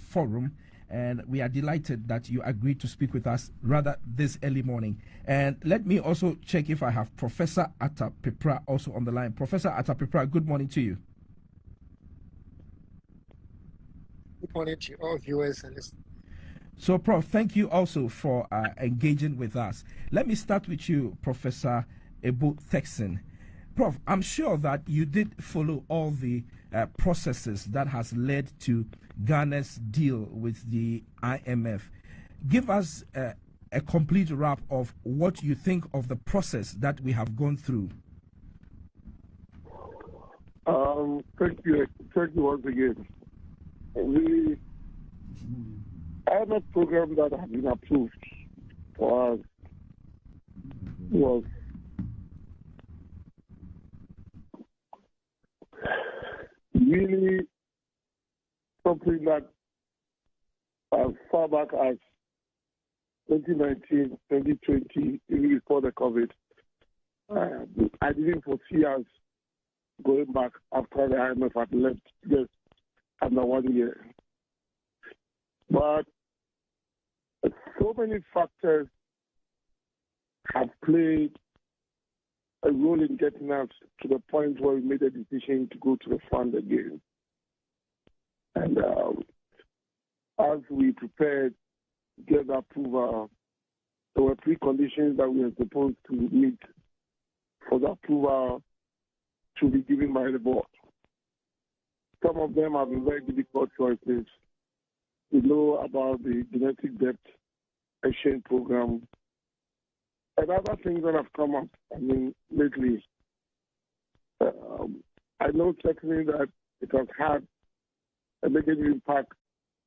forum. And we are delighted that you agreed to speak with us rather this early morning. And let me also check if I have Professor Atta Pepra also on the line. Professor Atta Pepra, good morning to you. Good morning to all viewers and listeners. So, Prof, thank you also for engaging with us. Let me start with you, Professor Ebo Thekson. Prof, I'm sure that you did follow all the processes that has led to Ghana's deal with the IMF. Give us a complete wrap of what you think of the process that we have gone through. Thank you once again. The IMF program that has been approved for us was really something that as far back as 2019, 2020, even before the COVID, I didn't foresee us going back after the IMF had left just under 1 year. But so many factors have played a role in getting us to the point where we made a decision to go to the fund again. And as we prepared to get the approval, there were preconditions that we were supposed to meet for the approval to be given by the board. Some of them have been very difficult choices. We know about the domestic debt exchange program and other things that have come up, lately. I know certainly that it has had a negative impact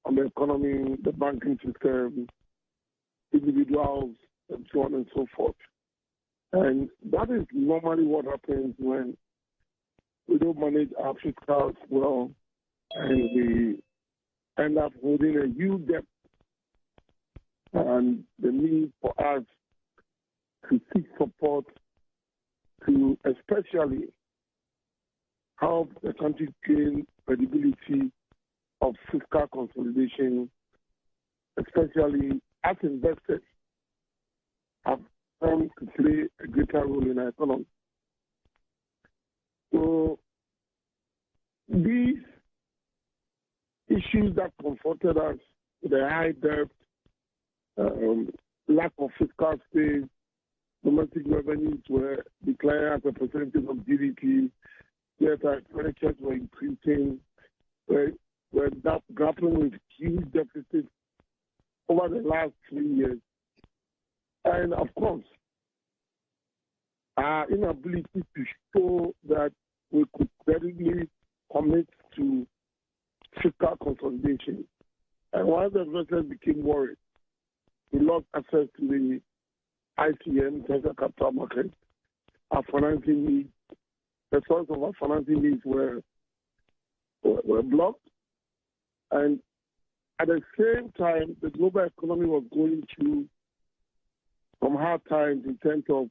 on the economy, the banking system, individuals, and so on and so forth. And that is normally what happens when we don't manage our fiscals well and we end up holding a huge debt. And the need for us to seek support to especially help the country gain credibility of fiscal consolidation, especially as investors have come to play a greater role in our economy. So these issues that confronted us, the high debt, lack of fiscal space, domestic revenues were declining as a percentage of GDP, yet our expenditures were increasing, we're grappling with huge deficits over the last 3 years. And of course, our inability to show that we could credibly commit to fiscal consolidation. And while the investors became worried, we lost access to the ICM, Central Capital Market. Our financing needs, the source of our financing needs were blocked. And at the same time, the global economy was going through some hard times in terms of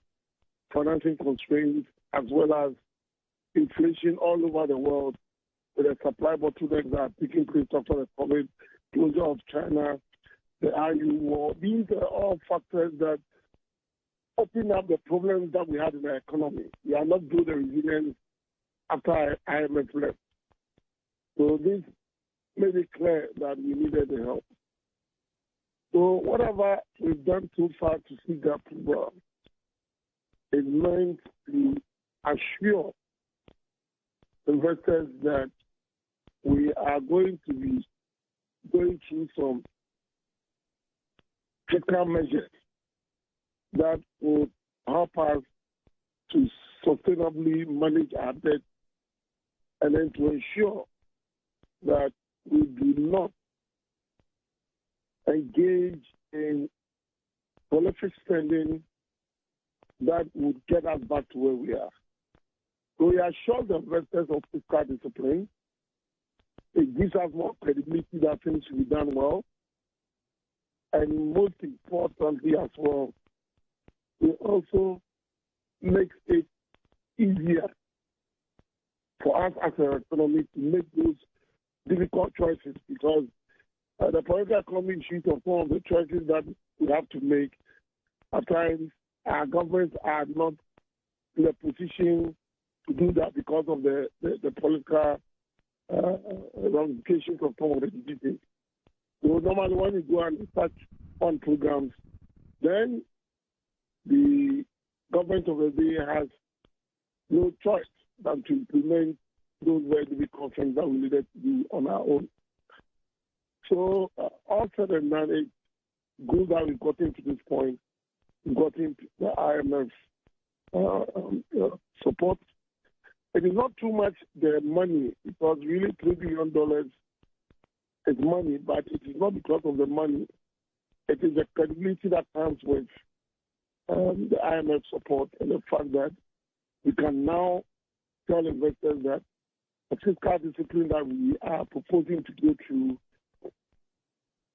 financing constraints as well as inflation all over the world with the supply bottlenecks that are taking place after the COVID, closure of China, the IU war. These are all factors that open up the problems that we had in the economy. We are not good at resilience after IMF left. So this made it clear that we needed the help. So whatever we've done so far to seek that approval is meant to assure investors that we are going to be going through some fiscal measures that will help us to sustainably manage our debt and then to ensure that we do not engage in prolific spending that would get us back to where we are. So we assure the investors of fiscal discipline. It gives us more credibility that things should be done well. And most importantly as well, it also makes it easier for us as an economy to make those difficult choices because the political economy sheet of some of the choices that we have to make. At times, our governments are not in a position to do that because of the political ramifications of some of the diseases. So normally when you go and start on programs, then the government of the day has no choice than to implement those very big concerns that we needed to do on our own. So all said and done, it's good that we've gotten to this point. We've gotten the IMF support. It is not too much the money, because really $3 billion is money, but it is not because of the money. It is the credibility that comes with the IMF support and the fact that we can now tell investors that the fiscal discipline that we are proposing to go through,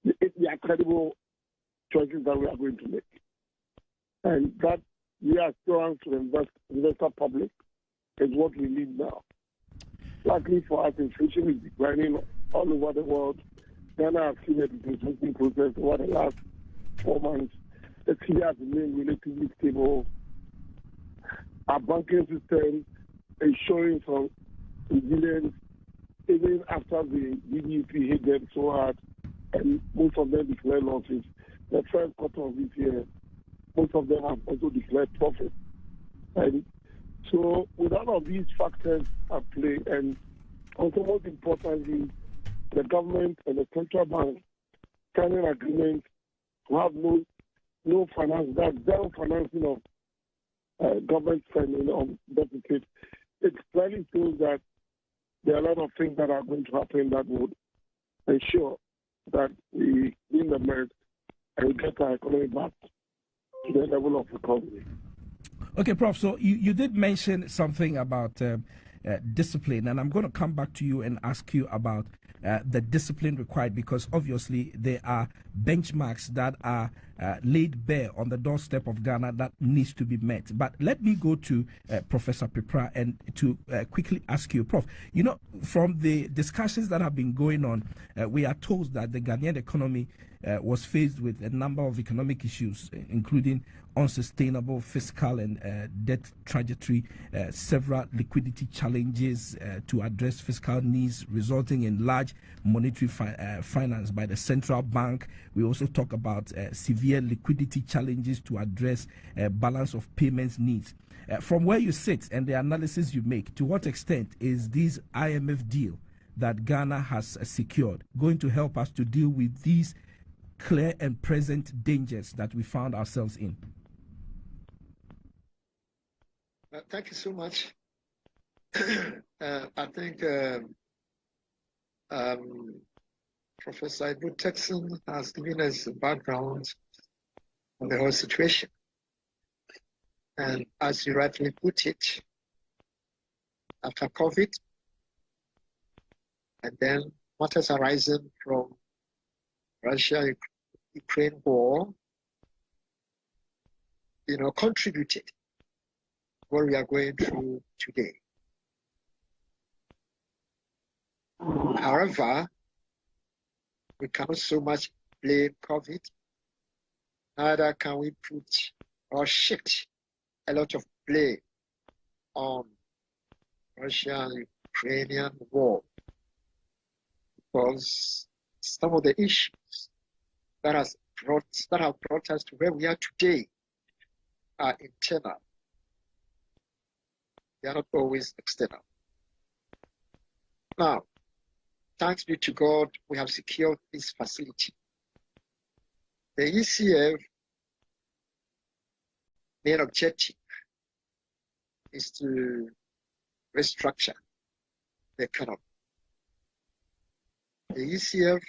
they are credible choices that we are going to make. And that reassurance to the investor public is what we need now. Luckily for us, inflation is declining all over the world. Ghana has seen a disinflation process over the last 4 months. The city has remained relatively stable. Our banking system is showing some resilience even after the GDP hit them so hard, and most of them declared losses. The first quarter of this year, most of them have also declared profit. And so with all of these factors at play, and also most importantly, the government and the central bank signing an agreement to have no finance, that's zero financing of government spending on deficit, it clearly shows that there are a lot of things that are going to happen that would ensure that we win the merit and we get our economy back to the level of recovery. Okay, Prof, so you did mention something about discipline, and I'm going to come back to you and ask you about the discipline required, because obviously there are benchmarks that are laid bare on the doorstep of Ghana that needs to be met. But let me go to Professor Peprah and to quickly ask you, Prof, you know, from the discussions that have been going on, we are told that the Ghanaian economy was faced with a number of economic issues, including unsustainable fiscal and debt trajectory, several liquidity challenges to address fiscal needs, resulting in large monetary finance by the central bank. We also talk about severe liquidity challenges to address balance of payments needs. From where you sit and the analysis you make, to what extent is this IMF deal that Ghana has secured going to help us to deal with these clear and present dangers that we found ourselves in? Thank you so much. I think Professor Edward Texan has given us a background on the whole situation. And as you rightly put it, after COVID, and then matters arising from Russia-Ukraine war, contributed to what we are going through today. However, we cannot so much blame COVID, neither can we put or shift a lot of blame on Russia-Ukrainian war, because some of the issues that have brought us to where we are today are internal. They are not always external. Now, thanks be to God, we have secured this facility. The ECF main objective is to restructure the economy. The ECF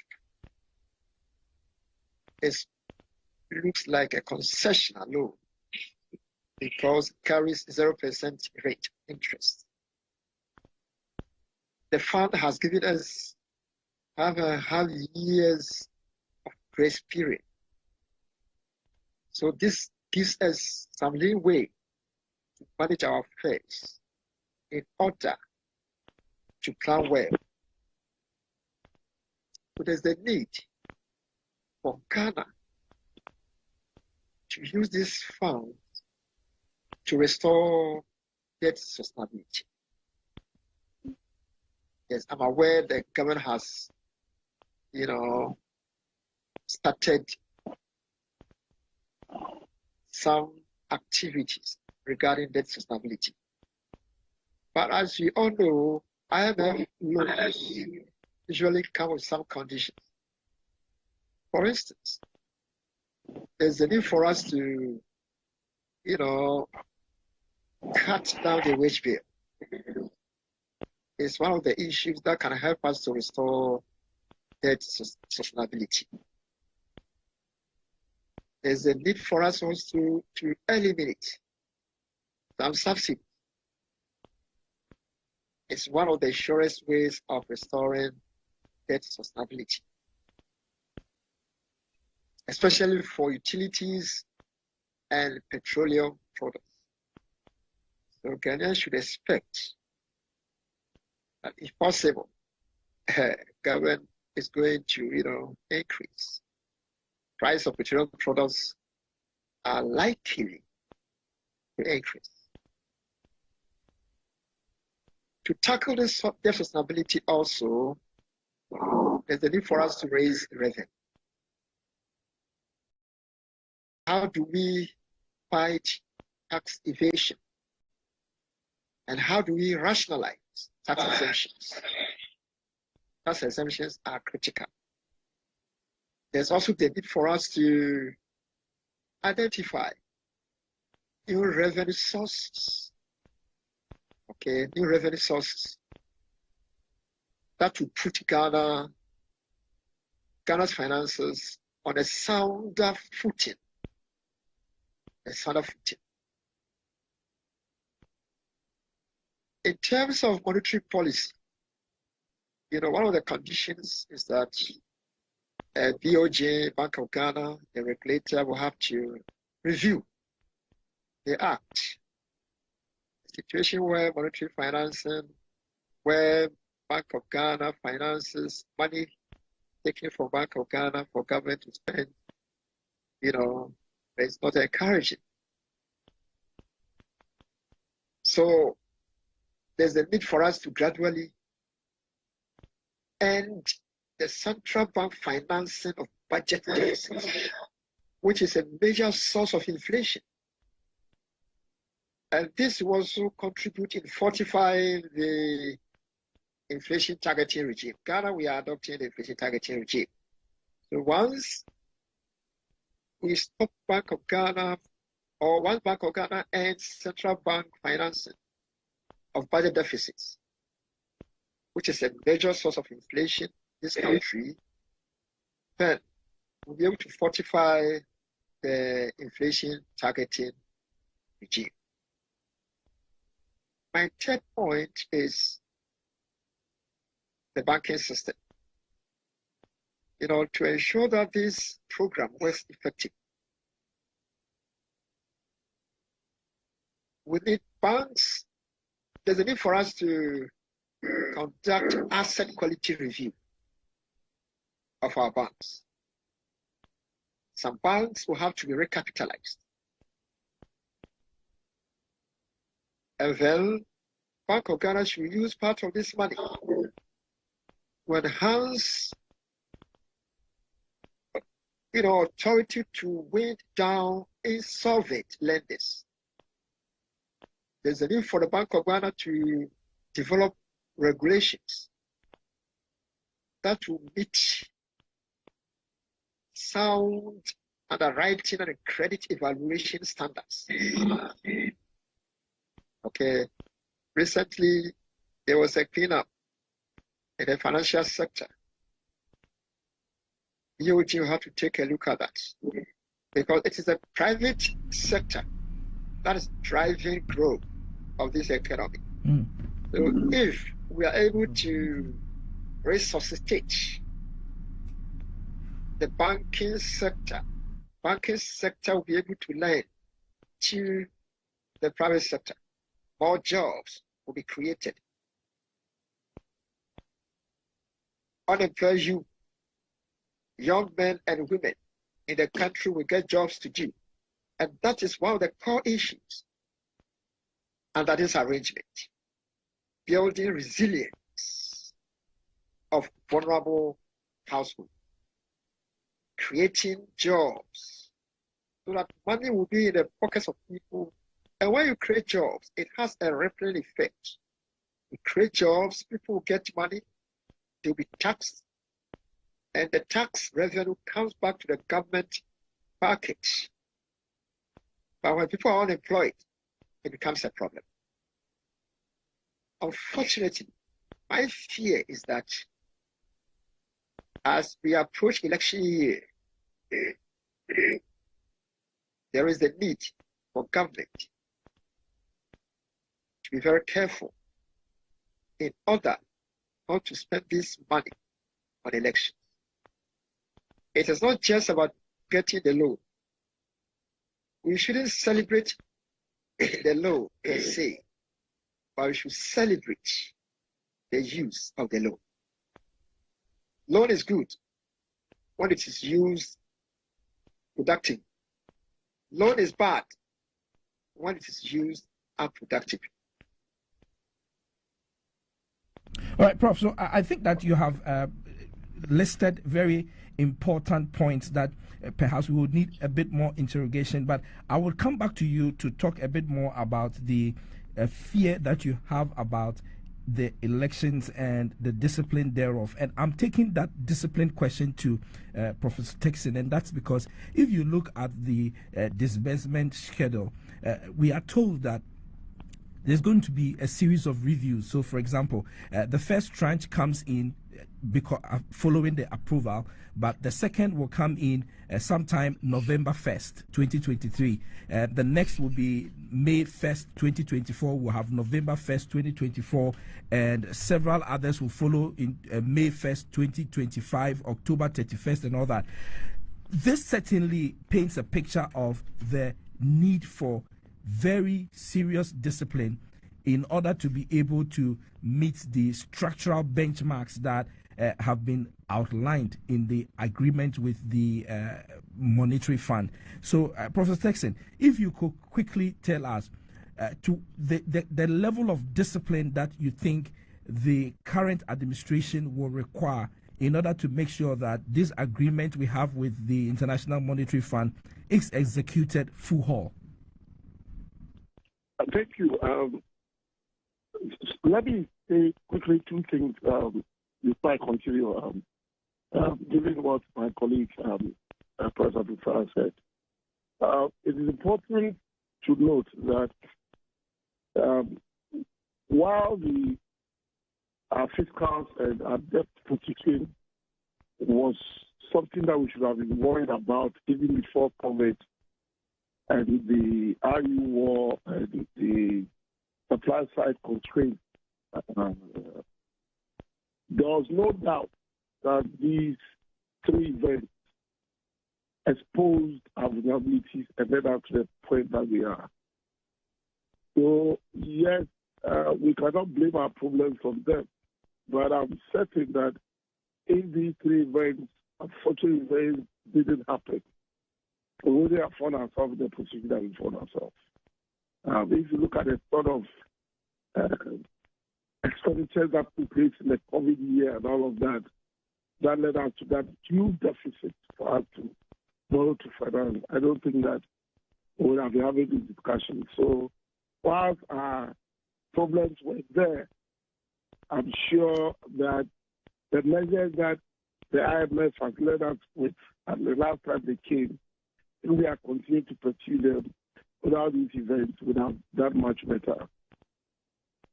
looks like a concessional loan because it carries 0% rate interest. The fund has given us half years of grace period. So this gives us some leeway to manage our affairs in order to plan well. So there's the need for Ghana to use this fund to restore debt sustainability. Yes, I'm aware the government has, started some activities regarding debt sustainability. But as we all know, IMF loans usually come with some conditions. For instance, there's a need for us to, cut down the wage bill. It's one of the issues that can help us to restore debt sustainability. There's a need for us also to eliminate some subsidies. It's one of the surest ways of restoring debt sustainability, especially for utilities and petroleum products. So Ghanaians should expect that, if possible, government is going to, increase. Price of petroleum products are likely to increase. To tackle this debt sustainability also, there's a need for us to raise revenue. How do we fight tax evasion? And how do we rationalize tax exemptions? Tax exemptions are critical. There's also the need for us to identify new revenue sources. Okay, new revenue sources that will put Ghana's finances on a sounder footing. In terms of monetary policy, one of the conditions is that BOJ, Bank of Ghana, the regulator, will have to review the act. A situation where monetary financing, where Bank of Ghana finances money taken from Bank of Ghana for government to spend, it's not encouraging. So there's a need for us to gradually end the central bank financing of budget deficits, which is a major source of inflation. And this will also contribute in fortifying the inflation targeting regime. Ghana, we are adopting the inflation targeting regime. So once we stop Bank of Ghana, or once Bank of Ghana ends central bank financing of budget deficits, which is a major source of inflation in this country, then we'll be able to fortify the inflation targeting regime. My third point is the banking system. To ensure that this program was effective, we need banks. There's a need for us to conduct asset quality review of our banks. Some banks will have to be recapitalized. And then Bank of Ghana should use part of this money to enhance authority to wind down insolvent lenders. There's a need for the Bank of Ghana to develop regulations that will meet sound underwriting and credit evaluation standards. Okay, recently there was a cleanup in the financial sector. You have to take a look at that, because it is the private sector that is driving growth of this economy. So if we are able to resuscitate the banking sector will be able to lend to the private sector. More jobs will be created. Unemployed youth young men and women in the country will get jobs to do. And that is one of the core issues under this arrangement. Building resilience of vulnerable households, creating jobs so that money will be in the pockets of people. And when you create jobs, it has a rippling effect. You create jobs, people will get money, they'll be taxed, and the tax revenue comes back to the government package. But when people are unemployed, it becomes a problem. Unfortunately, my fear is that as we approach election year, there is the need for government to be very careful in order not to spend this money on elections. It is not just about getting the loan. We shouldn't celebrate the loan per se, but we should celebrate the use of the loan. Loan is good when it is used productively. Loan is bad when it is used unproductively. All right, Prof. So I think that you have listed very important points that perhaps we would need a bit more interrogation, but I will come back to you to talk a bit more about the fear that you have about the elections and the discipline thereof. And I'm taking that discipline question to Professor Tekson, and that's because if you look at the disbursement schedule, we are told that there's going to be a series of reviews. So, for example, the first tranche comes in because following the approval, but the second will come in sometime November 1st, 2023. The next will be May 1st, 2024. We'll have November 1st, 2024, and several others will follow in May 1st, 2025, October 31st, and all that. This certainly paints a picture of the need for very serious discipline in order to be able to meet the structural benchmarks that have been outlined in the agreement with the monetary fund. So, Professor Tekson, if you could quickly tell us to the level of discipline that you think the current administration will require in order to make sure that this agreement we have with the International Monetary Fund is executed full haul. Thank you. Let me say quickly two things before I continue. Given what my colleague, Professor Bufar said, it is important to note that while our fiscal and our debt position was something that we should have been worried about even before COVID, and the RU war and the supply side constraints, there was no doubt that these three events exposed our vulnerabilities and led up to the point that we are. So, yes, we cannot blame our problems on them, but I'm certain that if these three events, unfortunate events, didn't happen, we wouldn't have found ourselves in the position that we found ourselves. If you look at the sort of expenditures that took place in the COVID year and all of that, that led us to that huge deficit for us to borrow to finance. I don't think that we would have been having this discussion. So, whilst our problems were there, I'm sure that the measures that the IMF has led us with, and the last time they came, if we are continuing to pursue them without these events, without that much better.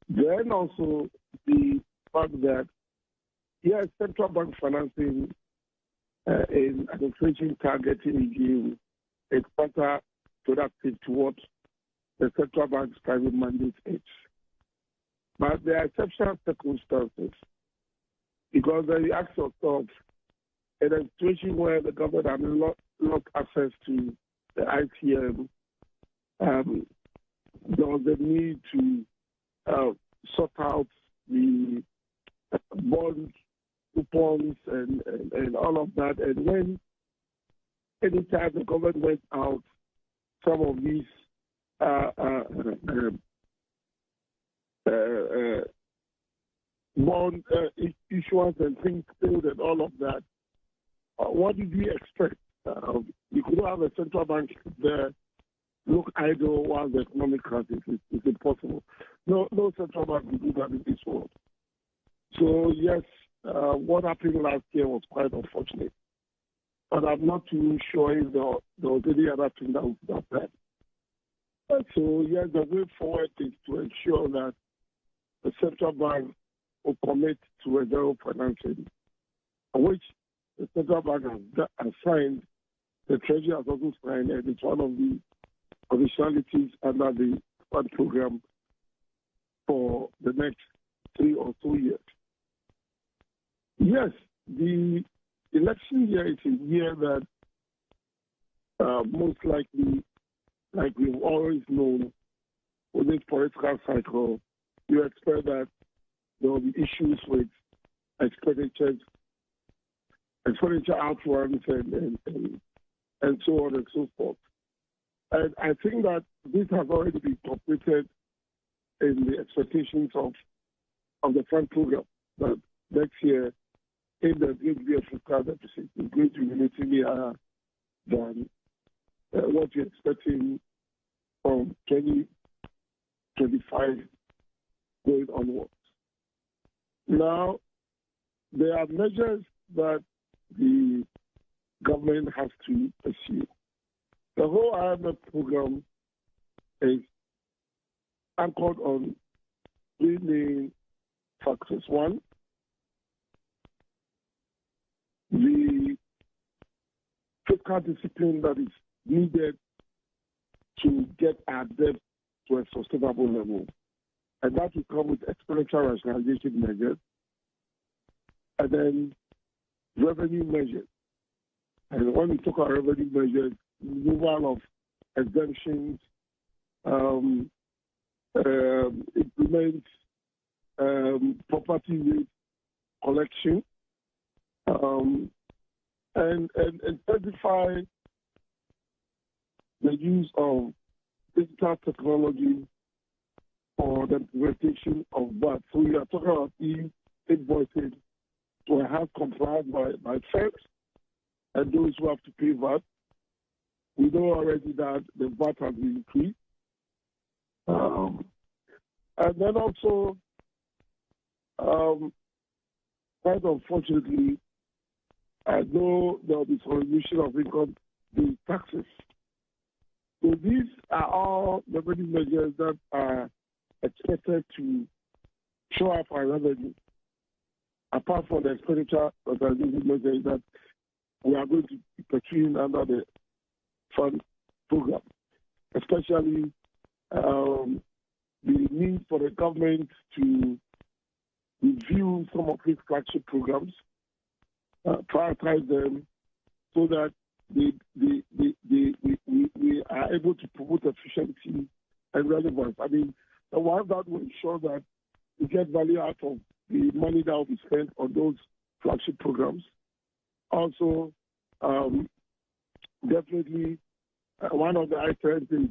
Then also the fact that, yes, central bank financing in an inflation targeting regime is counterproductive to what the central bank's private mandate is. But there are exceptional circumstances, because then you ask yourself, in a situation where the government has lost access to the ITM, there was a need to sort out the bond coupons and all of that. And when anytime the government went out, some of these bond issuance and things failed and all of that, what did we expect? You could have a central bank there look idle while the economic crisis is impossible. No central bank will do that in this world. So yes, what happened last year was quite unfortunate. But I'm not too sure if there was any other thing that would have happened. So yes, the way forward is to ensure that the central bank will commit to a zero financing, which the central bank has signed. The Treasury has also signed, and it's one of the conditionalities under the fund program for the next 3 or 2 years. Yes, the election year is a year that most likely, like we've always known, with this political cycle, you expect that there will be issues with expenditure outruns and so on and so forth. And I think that this has already been incorporated in the expectations of the fund program, that next year, if there's going to be a fiscal deficit, it's going to be relatively higher than what you're expecting from 2025 going onwards. Now, there are measures that the government has to pursue. The whole IMF program is anchored on 3 main factors. One, the fiscal discipline that is needed to get our debt to a sustainable level. And that will come with expenditure rationalization measures, and then revenue measures. And when we talk about revenue measures, removal of exemptions, implement property rate collection, and intensify the use of digital technology for the implementation of VAT. So we are talking about e-invoicing to enhance compliance by firms and those who have to pay VAT. We know already that the VAT has been increased. And then also, quite unfortunately, I know there will be some reduction of income the taxes. So these are all revenue measures that are expected to show up our revenue, apart from the expenditure measures that we are going to be pursuing under the fund program, especially the need for the government to review some of its flagship programs, prioritize them so that we are able to promote efficiency and relevance. I mean, the one that will ensure that we get value out of the money that will be spent on those flagship programs. Also, definitely, one of the items is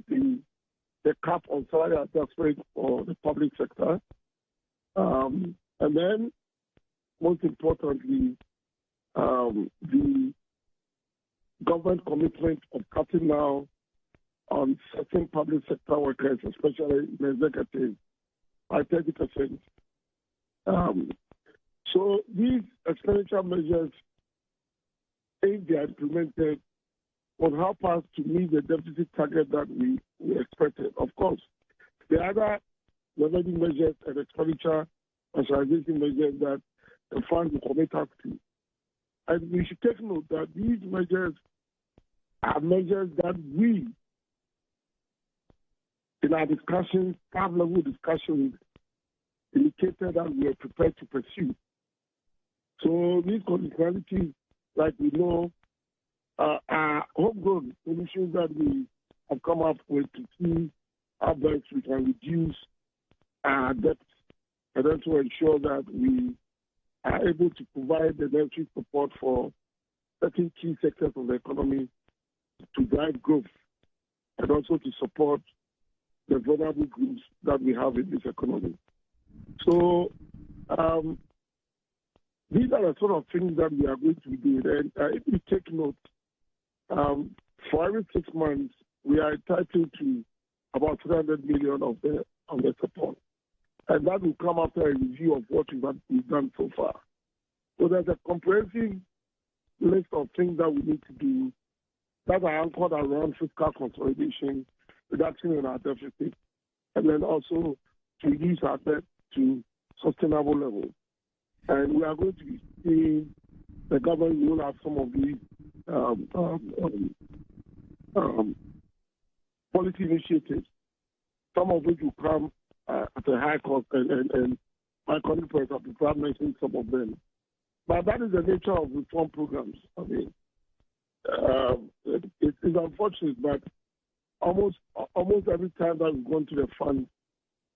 the cap on salary and tax rate for the public sector. And then, most importantly, the government commitment of cutting now on certain public sector workers, especially in executive, by 30%. So these expenditure measures, if they are implemented, will help us to meet the deficit target that we expected. Of course, the other revenue measures and expenditure rationalization measures that the fund will commit us to. And we should take note that these measures are measures that we, in our discussions, staff-level discussions, indicated that we are prepared to pursue. So these conditionalities, like we know, are homegrown solutions that we have come up with to see how best we can reduce our debt and then to ensure that we are able to provide the necessary support for certain key sectors of the economy to drive growth and also to support the vulnerable groups that we have in this economy. So these are the sort of things that we are going to be doing. And if we take note, for every 6 months, we are entitled to about 300 million of the support. And that will come after a review of what we've done so far. So there's a comprehensive list of things that we need to do that are anchored around fiscal consolidation, reduction in our deficit, and then also to reduce our debt to sustainable levels. And we are going to be seeing the government roll out some of these policy initiatives, some of which will come at a high cost, and my colleague Professor Pippa mentioned some of them. But that is the nature of reform programs. I mean, it's unfortunate, but almost every time that we've gone to the fund,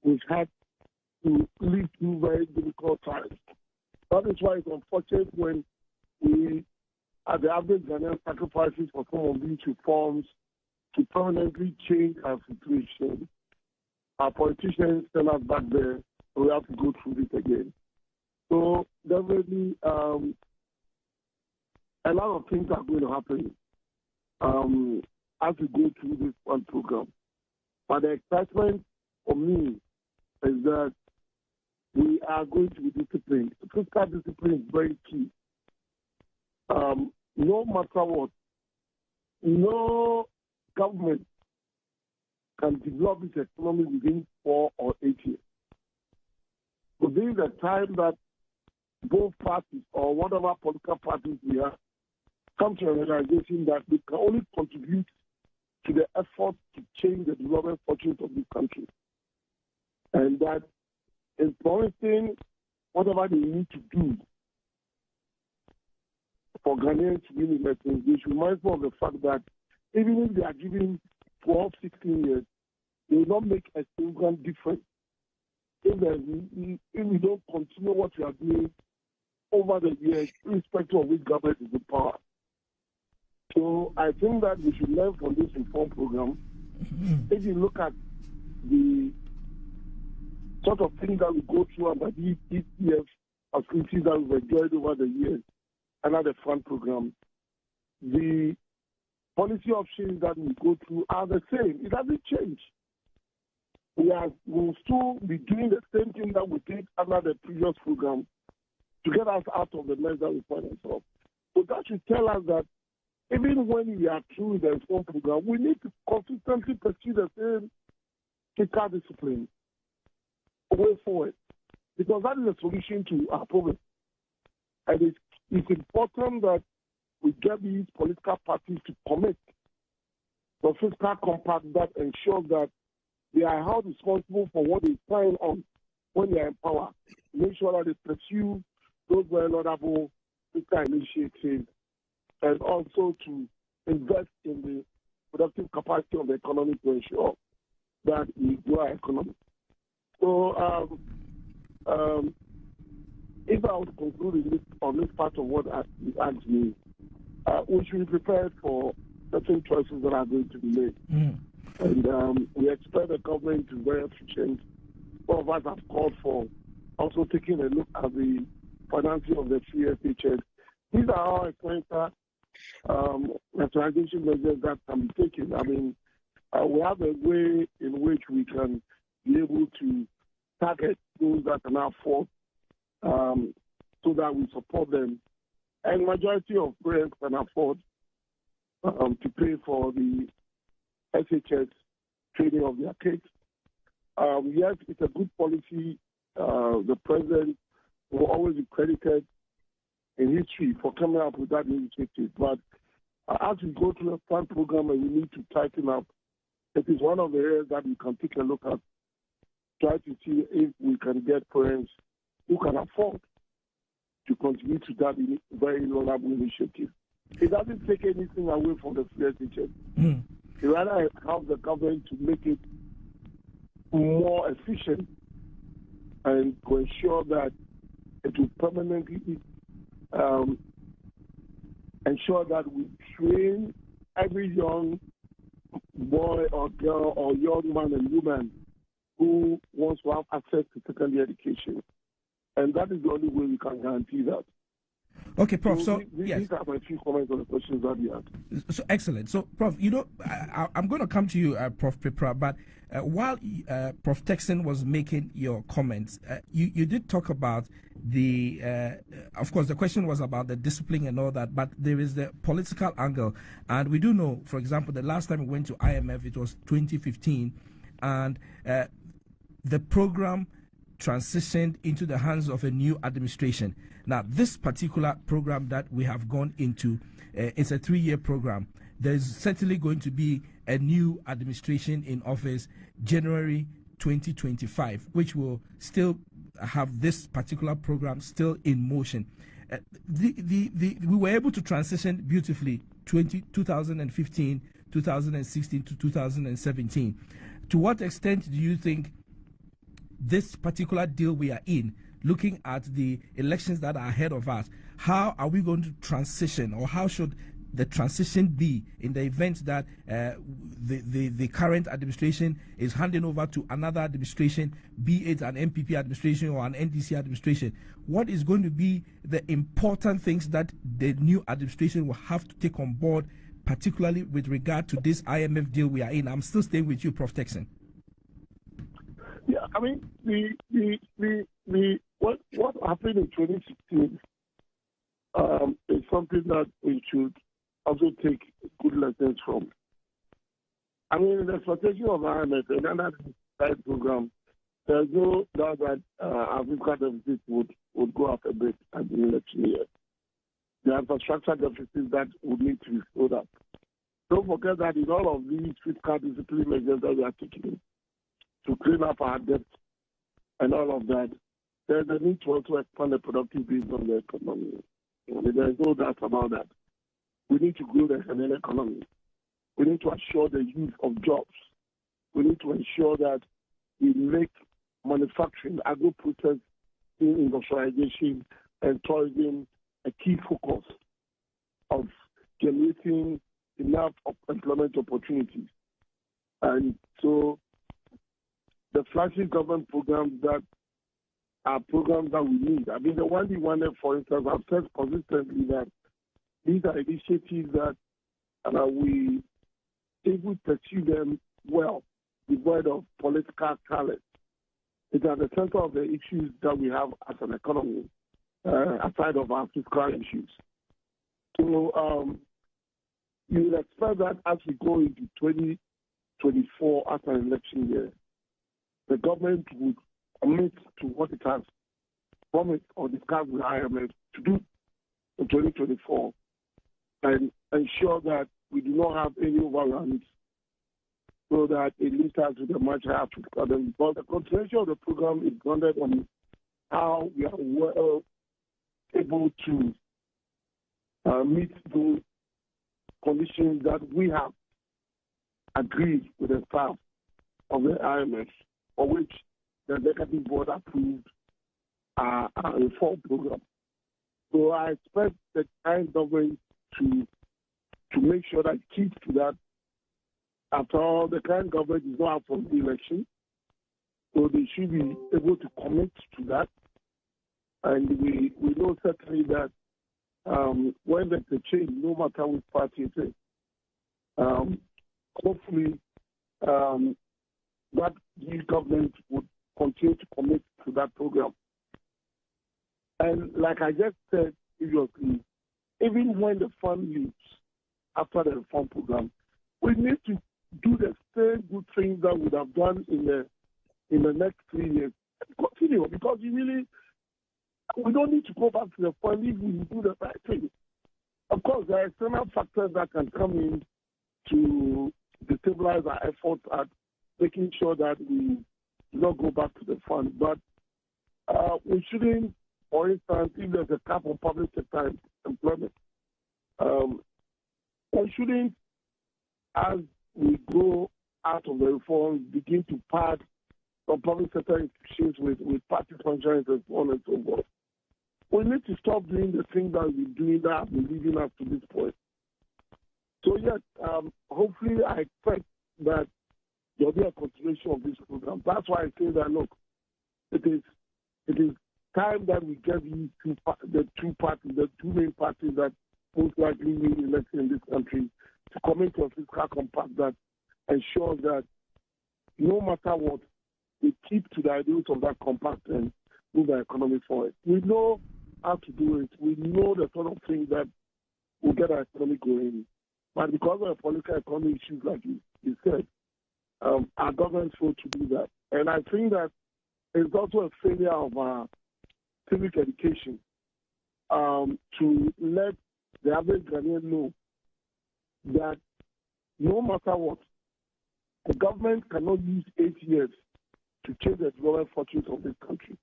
we've had to live through very difficult times. That is why it's unfortunate when we, at the average Ghanaian, sacrifices for some of these reforms to permanently change our situation. Our politicians tell us back there, and we have to go through this again. So definitely, a lot of things are going to happen as we go through this one program. But the excitement for me is that we are going to be disciplined. Fiscal discipline is very key. No matter what, no government can develop its economy within 4 or 8 years. So this is a time that both parties or whatever political parties we are come to a realization that we can only contribute to the effort to change the development fortunes of this country. And that in promising whatever they need to do for Ghanaians to win elections, they should remind me of the fact that even if they are given 12, 16 years, they will not make a single difference if we don't continue what we are doing over the years, irrespective of which government is in power. So I think that we should learn from this reform program. If you look at the sort of things that we go through under the EPF activities that we've enjoyed over the years under the fund program, the policy options that we go through are the same. It doesn't change. We'll still be doing the same thing that we did under the previous program to get us out of the mess that we find ourselves. So that should tell us that even when we are through with the reform program, we need to consistently pursue the same fiscal discipline way forward, because that is the solution to our problem. And it's important that we get these political parties to commit to a fiscal compact that ensures that they are held responsible for what they sign on when they are in power. Make sure that they pursue those very laudable fiscal initiatives, and also to invest in the productive capacity of the economy to ensure that we grow our economy. So, if I would conclude on this part of what you asked me, we should be prepared for certain choices that are going to be made. And we expect the government to be very efficient. Some of us have called for also taking a look at the financing of the CSHS. These are all expensive rationalization measures that can be taken. I mean, we have a way in which we can be able to target those that can afford so that we support them. And majority of parents can afford to pay for the SHS training of their kids. Yes, it's a good policy. The president will always be credited in history for coming up with that initiative. But as we go through the fund program and we need to tighten up, it is one of the areas that we can take a look at, try to see if we can get parents who can afford to contribute to that very laudable initiative. It doesn't take anything away from the CSHS. It rather helps the government to make it more efficient and to ensure that it will permanently ensure that we train every young boy or girl or young man and woman who wants to have access to secondary education. And that is the only way we can guarantee that. Okay, Prof. These are my few comments on the questions that you had. So excellent. So, Prof, I'm going to come to you, Prof. Pripra, but while Prof. Texon was making your comments, you did talk about of course, the question was about the discipline and all that, but there is the political angle. And we do know, for example, the last time we went to IMF, it was 2015, and the program transitioned into the hands of a new administration. Now, this particular program that we have gone into, it's a 3-year program. There's certainly going to be a new administration in office January 2025, which will still have this particular program still in motion. We were able to transition beautifully 2015, 2016 to 2017. To what extent do you think this particular deal we are in, looking at the elections that are ahead of us, how are we going to transition, or how should the transition be in the event that the current administration is handing over to another administration, be it an MPP administration or an NDC administration? What is going to be the important things that the new administration will have to take on board, particularly with regard to this IMF deal we are in? I'm still staying with you, Prof. Texon. Yeah, I mean, what happened in 2016 is something that we should also take good lessons from. I mean, the expectation of IMF and another side program, there's no doubt that our fiscal deficit would go up a bit at the election year. The infrastructure deficit that would need to be filled up. Don't forget that in all of these fiscal discipline measures that we are taking to clean up our debt and all of that, there's a need to also expand the productive base of the economy. There's no doubt about that. We need to grow the Ghanaian economy. We need to assure the use of jobs. We need to ensure that we make manufacturing, agro-processing, industrialization, and tourism a key focus of generating enough employment opportunities. And so the flagship government programs that are programs that we need. I mean, the one we wanted, for instance, I've said consistently that these are initiatives that we, if we pursue them well, devoid of political talent, it's at the center of the issues that we have as an economy, aside of our fiscal issues. So you will expect that as we go into 2024 after an election year, the government would commit to what it has promised or discussed with IMF to do in 2024 and ensure that we do not have any overruns so that it leaves us with a much higher fiscal deficit. But the continuation of the program is grounded on how we are well able to meet those conditions that we have agreed with the staff of the IMF, for which the executive board approved a reform program. So I expect the current government to make sure that it keeps to that. After all, the current government is not up for the election, so they should be able to commit to that. And we know certainly that when there's a change, no matter which party it is, hopefully that new government would continue to commit to that program. And like I just said previously, even when the fund leaves after the reform program, we need to do the same good things that we would have done in the next 3 years. Continue, because we don't need to go back to the fund if we do the right thing. Of course, there are external factors that can come in to destabilize our efforts at making sure that we do not go back to the fund. But we shouldn't, for instance, if there's a cap on public sector employment, we shouldn't, as we go out of the reform, begin to pad some public sector institutions with party functions and so on and so forth. we need to stop doing the things that we've been doing that have been leading us to this point. So yes, hopefully I expect that there'll be a continuation of this program. That's why I say that, look, it is time that we get the two main parties that most likely win election in this country to commit to a fiscal compact that ensures that no matter what, we keep to the ideals of that compact and move the economy forward. We know how to do it. We know the sort of thing that will get our economy going. But because of the political economy issues, like you said, our government failed to do that. And I think that it's also a failure of our civic education to let the average Ghanaian know that no matter what, the government cannot use 8 years to change the development fortunes of this country.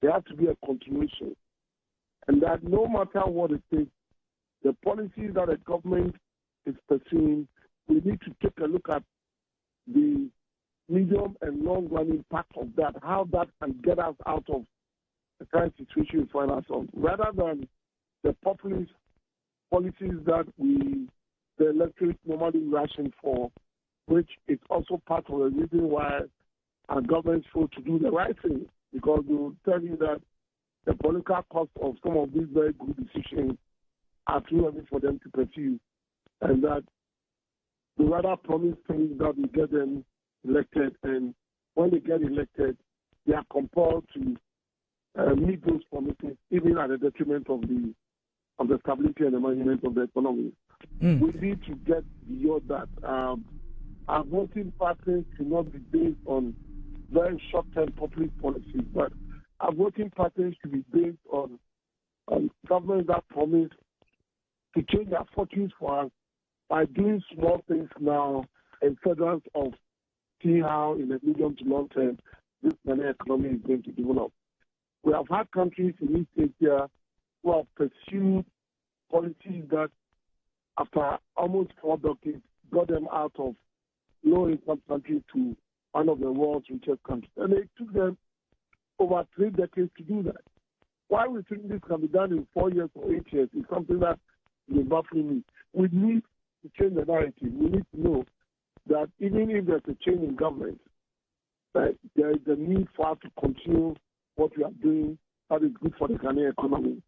There has to be a continuation. And that no matter what it is, the policies that the government is pursuing, we need to take a look at the medium and long-run impact of that, how that can get us out of the current situation we find ourselves, rather than the populist policies that the electorate normally ration for, which is also part of the reason why our government failed to do the right thing, because they will tell you that the political cost of some of these very good decisions are too heavy for them to pursue, and that they rather promise things that will get them elected, and when they get elected, they are compelled to meet those promises, even at the detriment of the stability and the management of the economy. We need to get beyond that. Our voting patterns should not be based on very short-term populist policies, but our voting patterns should be based on governments that promise to change our fortunes for us by doing small things now in furtherance of seeing how in the medium to long term this Ghanaian economy is going to develop. We have had countries in East Asia who have pursued policies that, after almost 4 decades, got them out of low-income countries to one of the world's richest countries. And it took them over 3 decades to do that. Why we think this can be done in 4 years or 8 years is something that is baffling me. We need to change the narrative. We need to know that even if there's a change in government, that there is a need for us to continue what we are doing that is good for the Ghanaian economy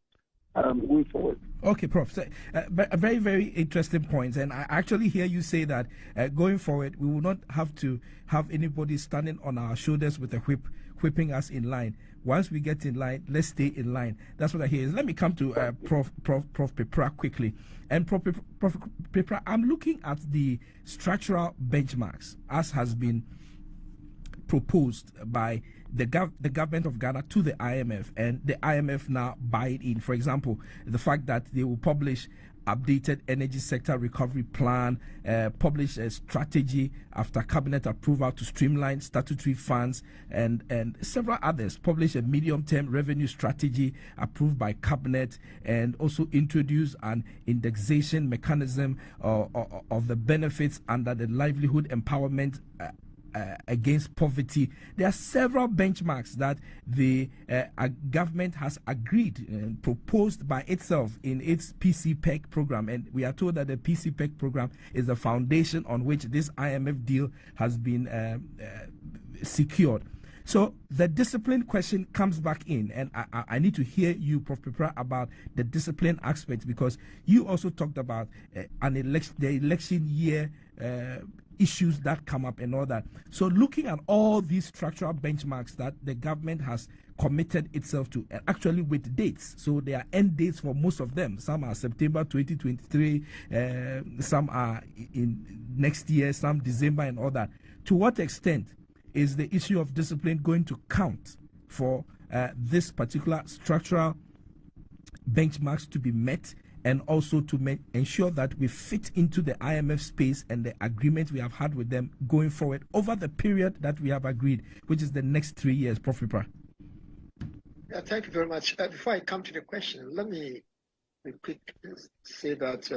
going forward. Okay, Prof. So, a very, very interesting point. And I actually hear you say that going forward, we will not have to have anybody standing on our shoulders with a whip, whipping us in line. Once we get in line, let's stay in line. That's what I hear. Let me come to Prof. Peprah quickly. And Prof. Peprah, I'm looking at the structural benchmarks as has been proposed by the government of Ghana to the IMF, and the IMF now buy it in. For example, the fact that they will publish updated energy sector recovery plan, publish a strategy after cabinet approval to streamline statutory funds, and several others, publish a medium-term revenue strategy approved by cabinet, and also introduce an indexation mechanism of the benefits under the livelihood empowerment against poverty. There are several benchmarks that the government has agreed and proposed by itself in its PCPEC program, and we are told that the PCPEC program is the foundation on which this IMF deal has been secured. So the discipline question comes back in, and I need to hear you, Prof. Peprah, about the discipline aspect, because you also talked about the election year issues that come up and all that. So looking at all these structural benchmarks that the government has committed itself to, actually with dates, so there are end dates for most of them. Some are September 2023, some are in next year, some December and all that. To what extent is the issue of discipline going to count for this particular structural benchmarks to be met, and also to ensure that we fit into the IMF space and the agreement we have had with them going forward over the period that we have agreed, which is the next 3 years, Prof. Peprah? Yeah, thank you very much. Before I come to the question, let me quick say that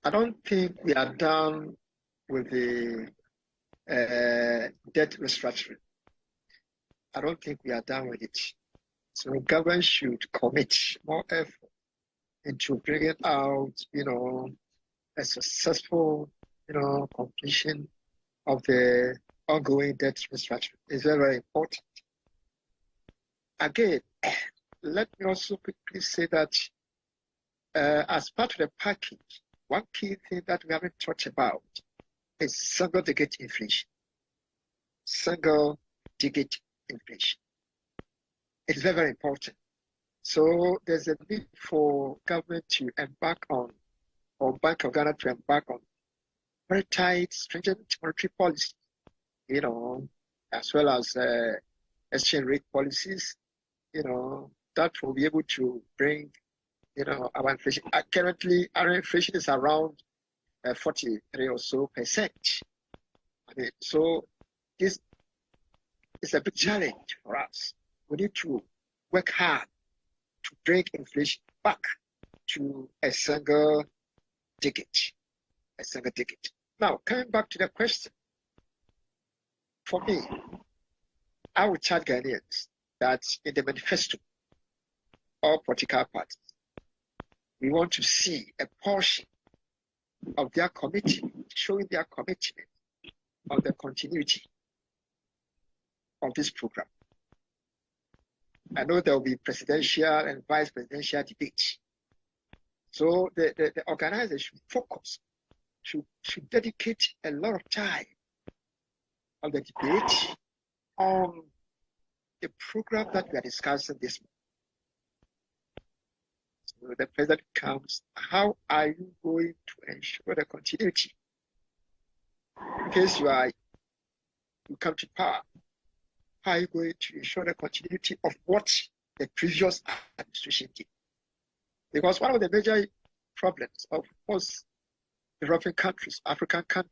I don't think we are done with the debt restructuring. I don't think we are done with it. So government should commit more effort into bringing out, a successful, completion of the ongoing debt restructuring. It's very, very important. Again, let me also quickly say that as part of the package, one key thing that we haven't talked about is single-digit inflation. Single-digit inflation. It's very, very important. So there's a need for government to embark on, or Bank of Ghana to embark on, very tight, stringent monetary policy, as well as exchange rate policies, that will be able to bring, our inflation. Currently, our inflation is around 43 or so percent. So this is a big challenge for us. We need to work hard to bring inflation back to a single digit. Now, coming back to the question, for me, I would charge Ghanaians that in the manifesto, all political parties, we want to see a portion of their committee showing their commitment on the continuity of this program. I know there will be presidential and vice presidential debates. So the organizers should focus, should dedicate a lot of time on the debate on the program that we are discussing this month. So the president comes, how are you going to ensure the continuity? In case you come to power, how are you going to ensure the continuity of what the previous administration did? Because one of the major problems of most developing countries, African countries,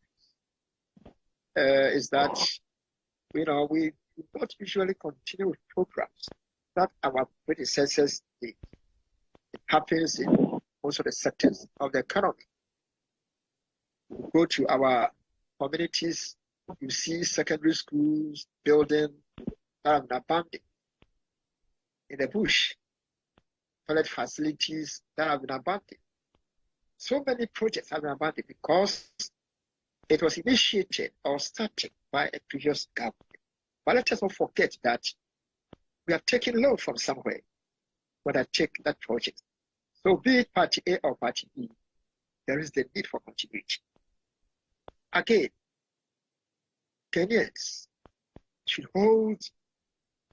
is that we don't usually continue with programs that our predecessors did. It happens in most of the sectors of the economy. You go to our communities, you see secondary schools, buildings that have been abandoned. In the bush, toilet facilities that have been abandoned. So many projects have been abandoned because it was initiated or started by a previous government. But let us not forget that we are taking loan from somewhere when I take that project. So be it party A or party B, there is the need for continuity. Again, Kenyans should hold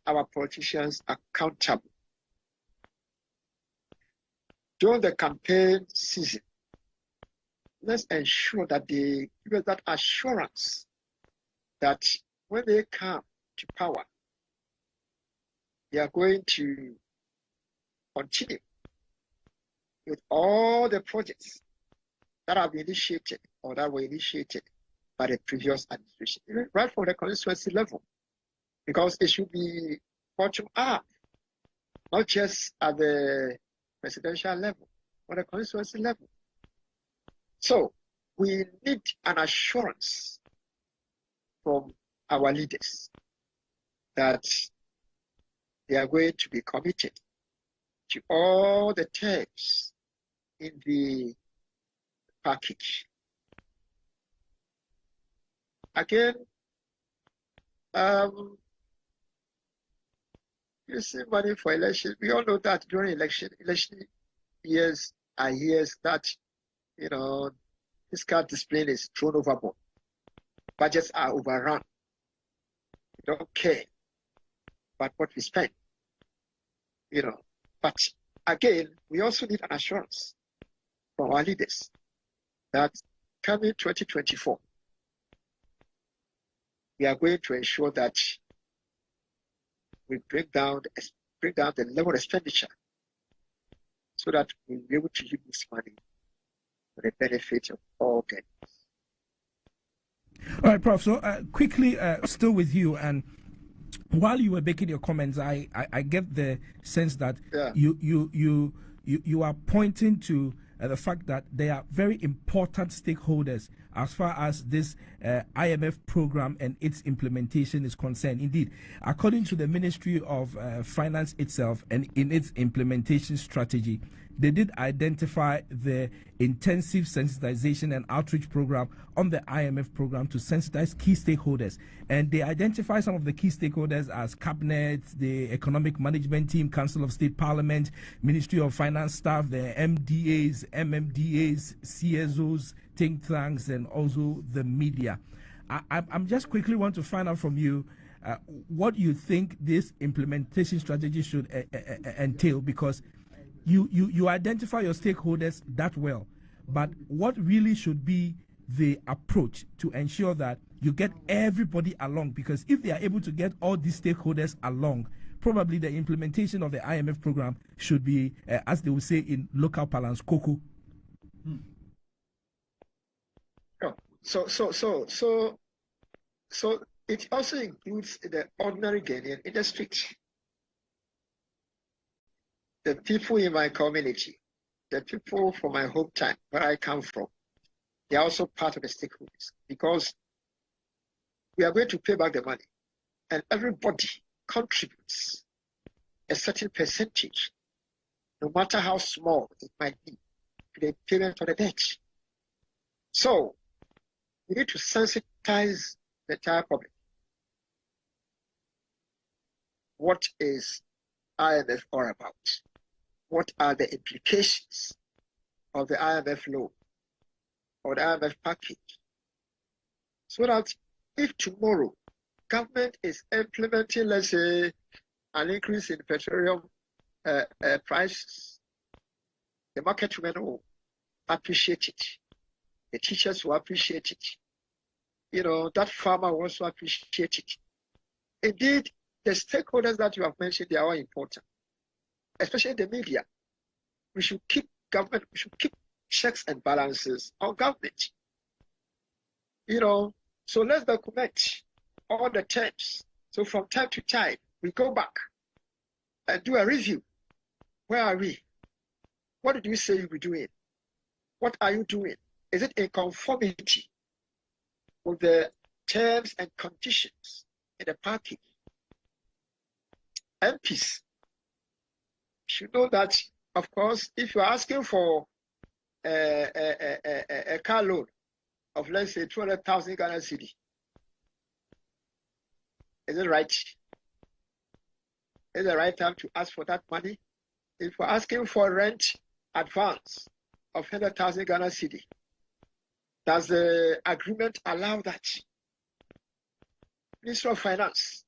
our politicians accountable. During the campaign season, let's ensure that they give us that assurance that when they come to power, they are going to continue with all the projects that have been initiated or that were initiated by the previous administration, right from the constituency level, because it should be bottom up, not just at the presidential level, but the constituency level. So we need an assurance from our leaders that they are going to be committed to all the terms in the package. Again, you see money for election. We all know that during election years are years that, fiscal discipline is thrown overboard. Budgets are overrun. We don't care about what we spend, But again, we also need an assurance from our leaders that coming 2024, we are going to ensure that we bring down the level of expenditure so that we'll be able to use this money for the benefit of all Kenyans. All right, Prof. So quickly, still with you, and while you were making your comments, I get the sense that you are pointing to the fact that they are very important stakeholders as far as this IMF program and its implementation is concerned. Indeed, according to the Ministry of Finance itself and in its implementation strategy, they did identify the intensive sensitization and outreach program on the IMF program to sensitize key stakeholders. And they identify some of the key stakeholders as Cabinet, the Economic Management Team, Council of State Parliament, Ministry of Finance staff, the MDAs, MMDAs, CSOs, think tanks, and also the media. I'm just quickly want to find out from you what you think this implementation strategy should entail, because you identify your stakeholders that well, but what really should be the approach to ensure that you get everybody along? Because if they are able to get all these stakeholders along, probably the implementation of the IMF program should be, as they will say in local parlance, cocoa. So it also includes the ordinary Ghanaian in the street. The people in my community, the people from my hometown, where I come from, they are also part of the stakeholders, because we are going to pay back the money, and everybody contributes a certain percentage, no matter how small it might be, to the payment of the debt. So we need to sensitize the entire public. What is IMF all about? What are the implications of the IMF loan or the IMF package? So that if tomorrow government is implementing, let's say, an increase in petroleum prices, the market women will appreciate it. The teachers will appreciate it. You know, that farmer will also appreciate it. Indeed, the stakeholders that you have mentioned, they are all important, especially the media. We should keep government, we should keep checks and balances on government. You know, so let's document all the terms. So from time to time, we go back and do a review. Where are we? What did we say you were doing? What are you doing? Is it in conformity with the terms and conditions in the package? MPs should know that, of course, if you're asking for a car loan of, let's say, 200,000 Ghana cedi, is it right? Is it the right time to ask for that money? If you're asking for rent advance of 100,000 Ghana cedi, does the agreement allow that? Minister of Finance,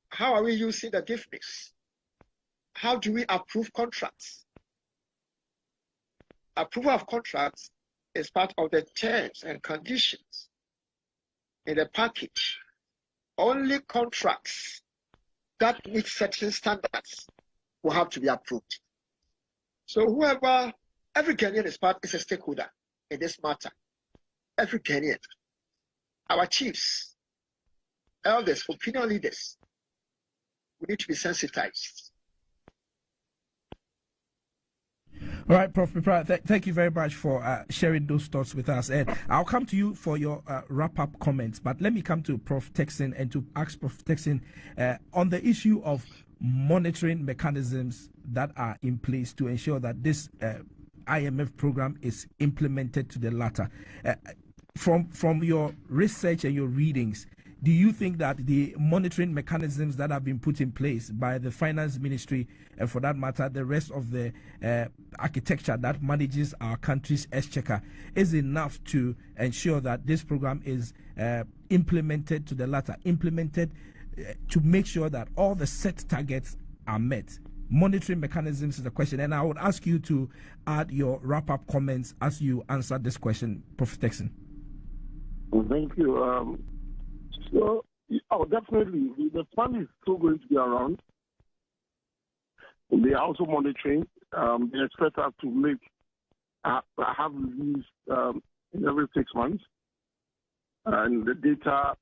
how are we using the gift mix? How do we approve contracts? Approval of contracts is part of the terms and conditions in the package. Only contracts that meet certain standards will have to be approved. So whoever, every Ghanaian is a stakeholder in this matter. Every Ghanaian, our chiefs, elders, opinion leaders, we need to be sensitized. All right, Prof. Pipra, thank you very much for sharing those thoughts with us. And I'll come to you for your wrap-up comments, but let me come to Prof. Turkson and to ask Prof. Turkson on the issue of monitoring mechanisms that are in place to ensure that this IMF program is implemented to the latter. From your research and your readings, do you think that the monitoring mechanisms that have been put in place by the Finance Ministry, and for that matter, the rest of the architecture that manages our country's exchequer, is enough to ensure that this program is implemented to the latter, implemented to make sure that all the set targets are met? Monitoring mechanisms is the question, and I would ask you to add your wrap-up comments as you answer this question, Prof. Turkson. Well, thank you. So, definitely, the fund is still going to be around. They are also monitoring. They expect us to have reviews in every 6 months, and the data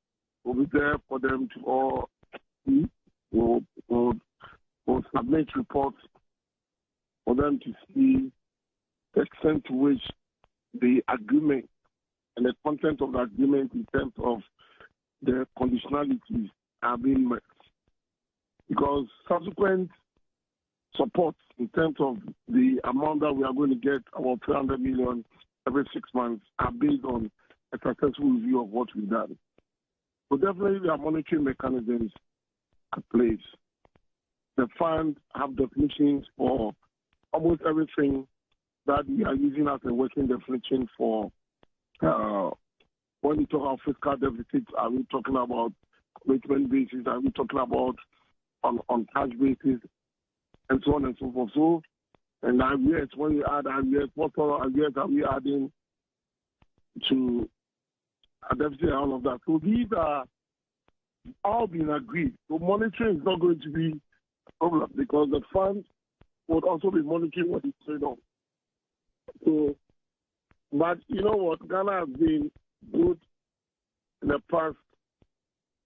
will be there for them to all see. We'll submit reports for them to see the extent to which the agreement and the content of the agreement in terms of the conditionalities are being met. Because subsequent support in terms of the amount that we are going to get, about 300 million every 6 months, are based on a successful review of what we've done. So definitely there are monitoring mechanisms at place. The fund have definitions for almost everything that we are using as a working definition for when we talk about fiscal deficits. Are we talking about commitment basis? Are we talking about on cash basis? And so on and so forth. So, and IBS, when we add IBS, what sort of IBS are we adding to a deficit and all of that? So these are all being agreed. So monitoring is not going to be a problem because the fund would also be monitoring what is going on. So, but you know what? Ghana has been good in the past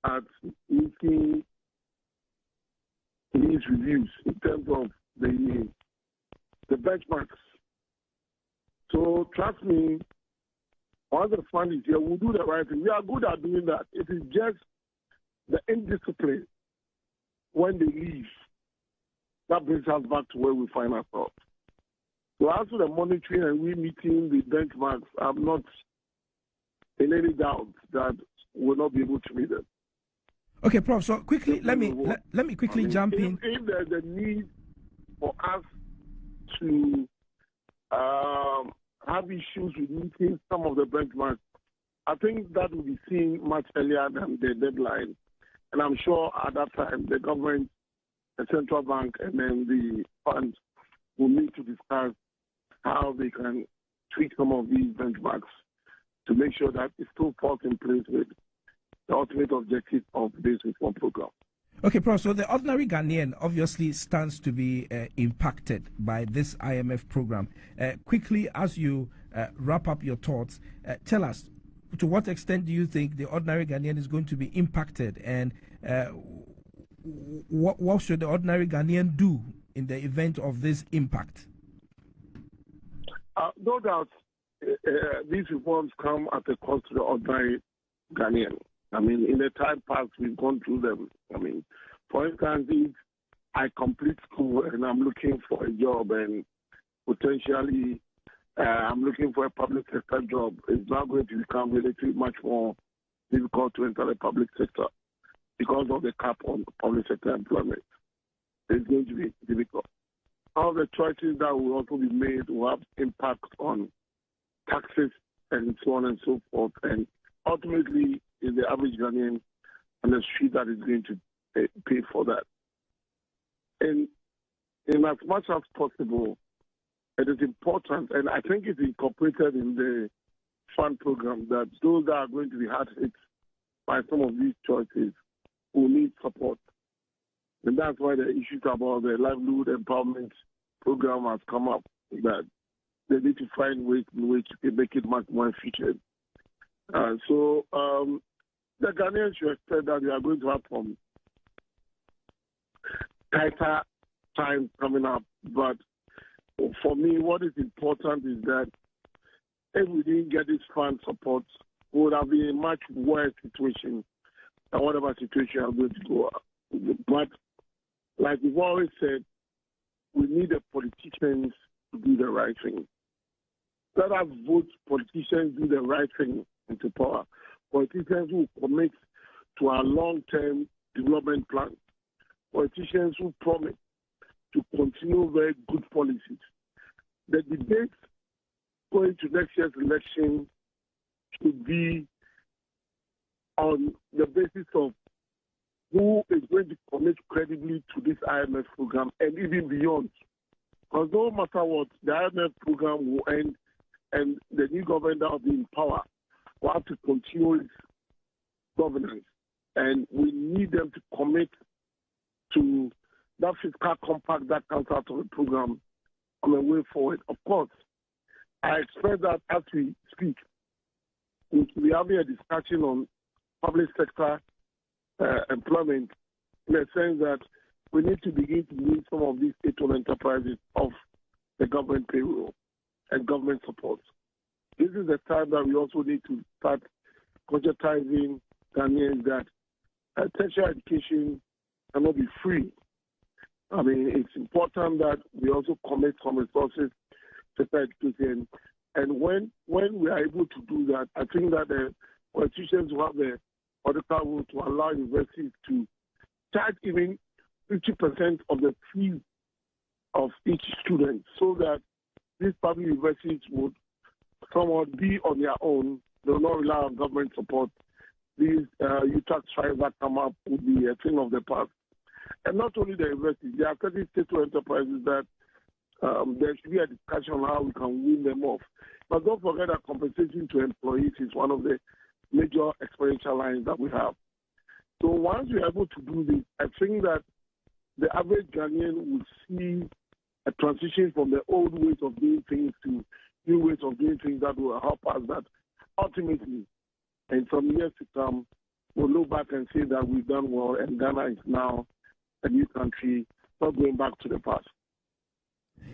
at making these reviews in terms of the benchmarks. So trust me, once the fund is here, we'll do the right thing. We are good at doing that. It is just the indiscipline when they leave that brings us back to where we find ourselves. So as for the monitoring and we meeting the benchmarks, I'm not in any doubt that we'll not be able to meet them. Okay, Prof. So quickly, let me quickly jump in. If there's a need for us to have issues with meeting some of the benchmarks, I think that will be seen much earlier than the deadline. And I'm sure at that time, the government, the central bank, and then the funds will need to discuss how they can tweak some of these benchmarks to make sure that it still falls in place with the ultimate objective of this reform program. Okay, Prof. So the ordinary Ghanaian obviously stands to be impacted by this IMF program. Quickly, as you wrap up your thoughts, tell us, to what extent do you think the ordinary Ghanaian is going to be impacted, and what should the ordinary Ghanaian do in the event of this impact? No doubt, these reforms come at a cost to the ordinary Ghanaian. I mean, in the time past, we've gone through them. I mean, for instance, if I complete school and I'm looking for a job and potentially I'm looking for a public sector job, it's now going to become relatively much more difficult to enter the public sector because of the cap on public sector employment. It's going to be difficult. All the choices that will also be made will have impact on taxes and so on and so forth. And ultimately, is the average Ghanaian on the street that is going to pay for that. And in as much as possible, it is important, and I think it's incorporated in the fund program, that those that are going to be hard hit by some of these choices will need support. And that's why the issues about the livelihood empowerment program has come up, that they need to find ways in which to make it much more efficient. So the Ghanaians should expect that we are going to have some tighter time coming up. But for me, what is important is that if we didn't get this fund support, we would have been in a much worse situation than whatever situation I'm going to go. But like we've always said, we need the politicians to do the right thing. Let us vote politicians do the right thing into power. Politicians who commit to our long-term development plan. Politicians who promise to continue very good policies. The debate going to next year's election should be on the basis of who is going to commit credibly to this IMF program and even beyond. Because no matter what, the IMF program will end and the new government that will be in power will have to continue its governance. And we need them to commit to that fiscal compact that comes out of the program on the way forward. Of course, I expect that as we speak, we will be having a discussion on public sector employment, in the sense that we need to begin to move some of these state-owned enterprises off the government payroll. and government support. This is the time that we also need to start conscientizing Ghanaians that tertiary education cannot be free. I mean, it's important that we also commit some resources to tertiary education. And when we are able to do that, I think that the politicians will have the political will to allow universities to charge even 50% of the fees of each student, so that these public universities would somewhat be on their own. They will not rely on government support. These tax strikes that come up would be a thing of the past. And not only the universities, there are certain state-owned enterprises that there should be a discussion on how we can win them off. But don't forget that compensation to employees is one of the major expenditure lines that we have. So once we're able to do this, I think that the average Ghanaian will see a transition from the old ways of doing things to new ways of doing things that will help us, that ultimately, in some years to come, we'll look back and say that we've done well and Ghana is now a new country, not going back to the past.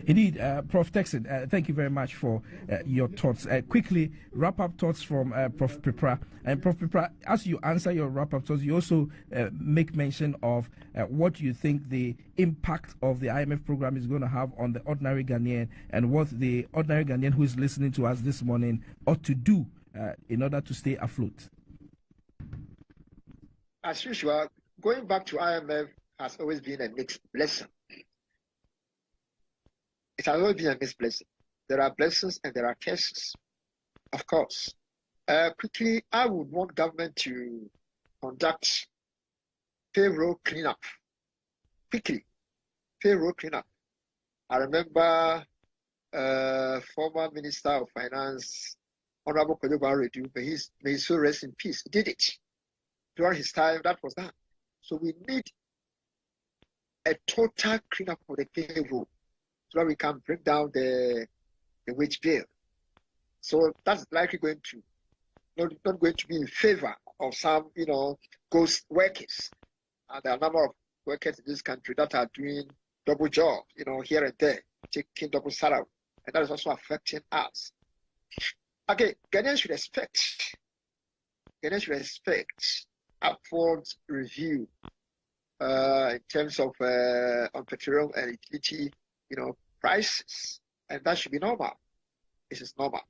Indeed, Prof. Texon, thank you very much for your thoughts. Quickly, wrap-up thoughts from Prof. Pripra. And Prof. Pripra, as you answer your wrap-up thoughts, you also make mention of what you think the impact of the IMF program is going to have on the ordinary Ghanaian, and what the ordinary Ghanaian who is listening to us this morning ought to do in order to stay afloat. As usual, going back to IMF has always been a mixed blessing. It has always been a mixed blessing. There are blessings and there are curses, of course. Quickly, I would want government to conduct payroll cleanup. Quickly, payroll cleanup. I remember former Minister of Finance, Honorable Kojo Redu, may he so rest in peace, did it. During his time, that was done. So we need a total cleanup of the payroll, so that we can bring down the wage bill. So that's likely going to not going to be in favor of some, ghost workers. And there are a number of workers in this country that are doing double job, here and there, taking double salary, and that is also affecting us. Okay, Ghanaians should expect upward review in terms of on petroleum and utility, prices, and that should be normal. This is normal.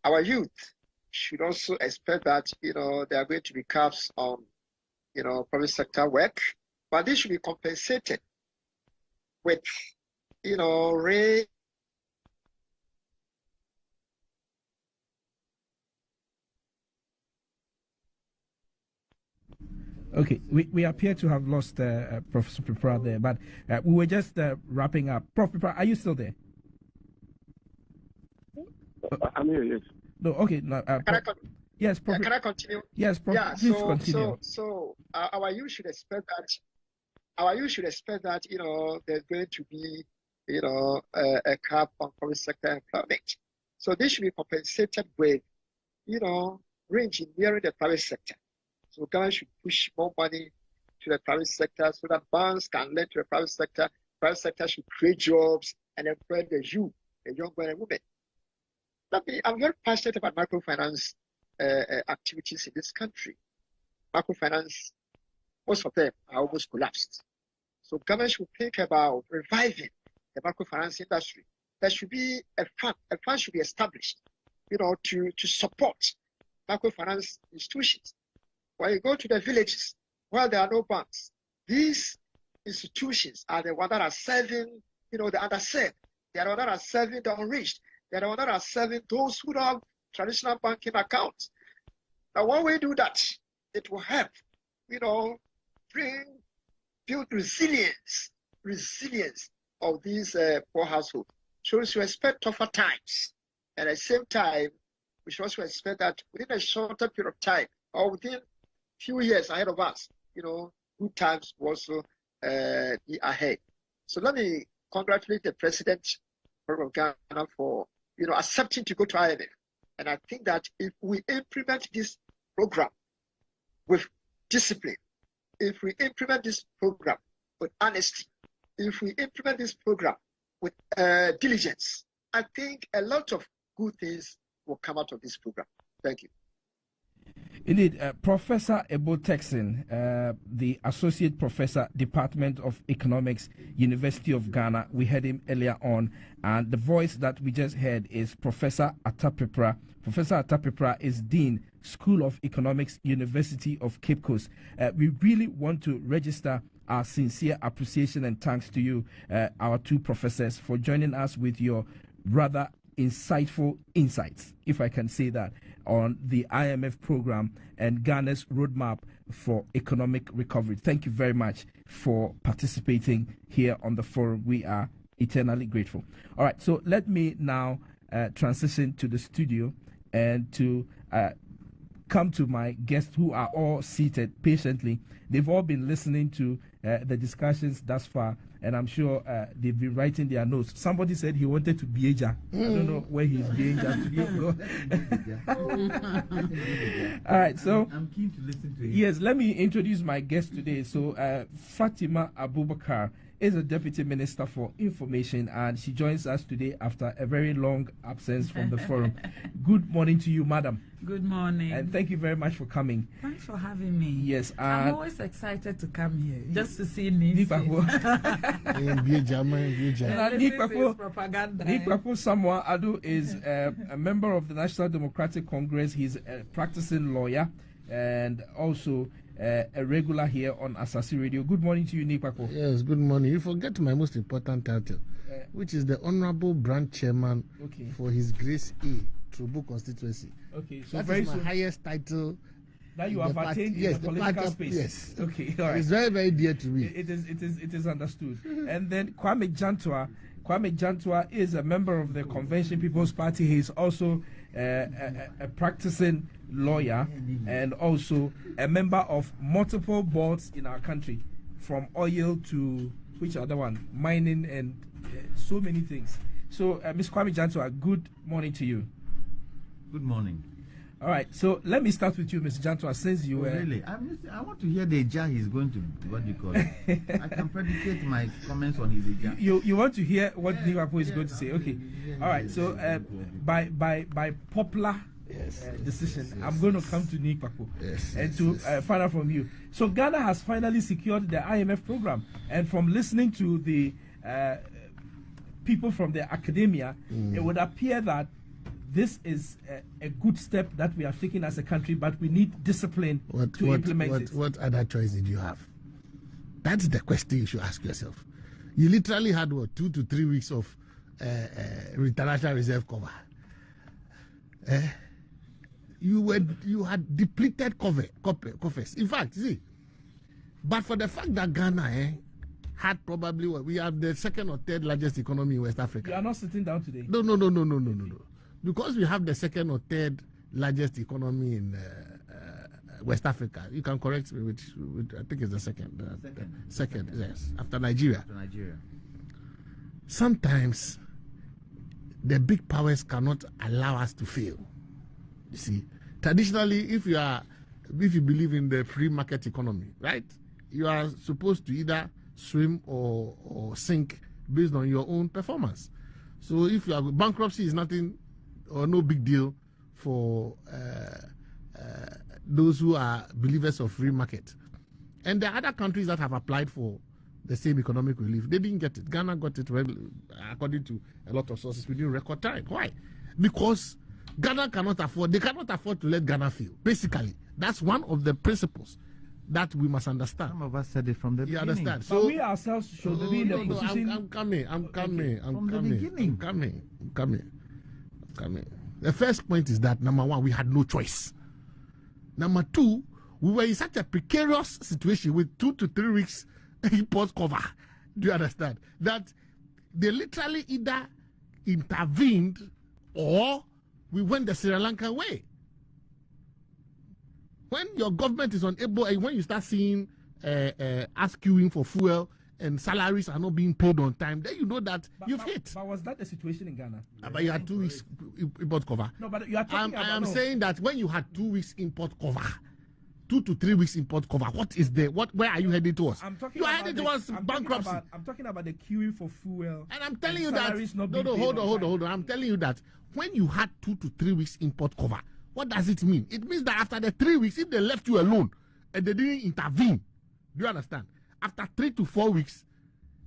Our youth should also expect that, there are going to be caps on, private sector work, but this should be compensated with, Okay, we appear to have lost Professor Pripra there, but we were just wrapping up. Prof. Pripra, are you still there? I'm here, yes. No, okay. No, yes, Prof. Can I continue? Yes, Prof. Yeah, please continue. So our youth should expect that. Our youth should expect that there's going to be a cap on private sector employment. So this should be compensated with re-engineering the private sector. So government should push more money to the private sector so that banks can lend to the private sector. Private sector should create jobs and employ the youth, the young men and women. I'm very passionate about microfinance activities in this country. Microfinance, most of them are almost collapsed. So government should think about reviving the microfinance industry. There should be a fund. A fund should be established, to support microfinance institutions. When you go to the villages where there are no banks, these institutions are the ones that are serving, the underserved. They are the ones that are serving the unreached. They are the ones that are serving those who don't have traditional banking accounts. Now, when we do that, it will help, build resilience of these poor households. So we should expect tougher times. And at the same time, we should also expect that within a shorter period of time, or within few years ahead of us, good times will also be ahead. So let me congratulate the President of Ghana for, accepting to go to IMF. And I think that if we implement this program with discipline, if we implement this program with honesty, if we implement this program with diligence, I think a lot of good things will come out of this program. Thank you. Indeed, Professor Ebo Texin, the Associate Professor, Department of Economics, University of Ghana. We heard him earlier on, and the voice that we just heard is Professor Atapepra. Professor Atapepra is Dean, School of Economics, University of Cape Coast. We really want to register our sincere appreciation and thanks to you, our two professors, for joining us with your rather insightful insights, if I can say that, on the IMF program and Ghana's roadmap for economic recovery. Thank you very much for participating here on the forum. We are eternally grateful. All right, so let me now transition to the studio and to come to my guests who are all seated patiently. They've all been listening to the discussions thus far, and I'm sure they've been writing their notes. Somebody said he wanted to be Aja. I don't know where he's being All right, so I'm keen to listen to him. Yes, let me introduce my guest today. So Fatima Abubakar is a Deputy Minister for Information, and she joins us today after a very long absence from the forum. Good morning to you, madam. Good morning. And thank you very much for coming. Thanks for having me. Yes, I'm always excited to come here just to see Nick Papo Samoa Adu is a member of the National Democratic Congress. He's a practicing lawyer and also a regular here on Asasi Radio. Good morning to you, Nick Papo. Yes, good morning. You forget my most important title, which is the Honorable Branch Chairman for His Grace A. Trubu constituency. Okay, so that very is my soon highest title that you have attained in the political space. Yes. Okay, all right. It's very, very dear to me. It is understood. And then Kwame Jantua is a member of the Convention People's Party. He's also a practicing lawyer and also a member of multiple boards in our country, from oil to which other one, mining, and so many things. So, Ms. Kwame Jantua, good morning to you. Good morning. All right, so let me start with you, Mr. Jantua, since you were... Really? I want to hear the Eja he's going to, what do you call it? I can predicate my comments on his Eja. You want to hear what Niwapo is going to say? Okay. All right, so by popular decision, I'm going to come to Niwapo and to find out from you. So Ghana has finally secured the IMF program, and from listening to the people from the academia, it would appear that this is a good step that we have taken as a country, but we need discipline to implement it. What other choice did you have? That's the question you should ask yourself. You literally had, 2 to 3 weeks of international reserve cover. You had depleted coffers. In fact, see, but for the fact that Ghana had probably, we have the second or third largest economy in West Africa. You are not sitting down today. No. Because we have the second or third largest economy in West Africa. You can correct me, which I think it's the second. Second, yes, after Nigeria. Sometimes the big powers cannot allow us to fail. You see, traditionally, if you believe in the free market economy, right, you are supposed to either swim or sink based on your own performance. So if you are, bankruptcy is nothing or no big deal for those who are believers of free market. And there are other countries that have applied for the same economic relief. They didn't get it. Ghana got it, according to a lot of sources, within record time. Why? Because Ghana cannot afford to let Ghana fail. Basically, that's one of the principles that we must understand. Some of us said it from the beginning. You understand? So but we ourselves should be in the position. I'm coming. I'm coming. The first point is that, number one, we had no choice. Number two, we were in such a precarious situation with 2 to 3 weeks import cover. Do you understand? That they literally either intervened or we went the Sri Lankan way. When your government is unable, and when you start seeing us queuing for fuel and salaries are not being paid on time, then you know that you've hit. But was that the situation in Ghana? But you had 2 weeks import cover. No, but you are talking I am saying that when you had 2 weeks import cover, 2 to 3 weeks import cover. What is there? Where are you heading towards? I'm talking You are about heading towards bankruptcy. I'm talking about the queuing for fuel. And I'm telling you that. salaries not No, being paid hold on on. time. I'm telling you that when you had 2 to 3 weeks import cover, what does it mean? It means that after the 3 weeks, if they left you alone and they didn't intervene, do you understand? After 3 to 4 weeks,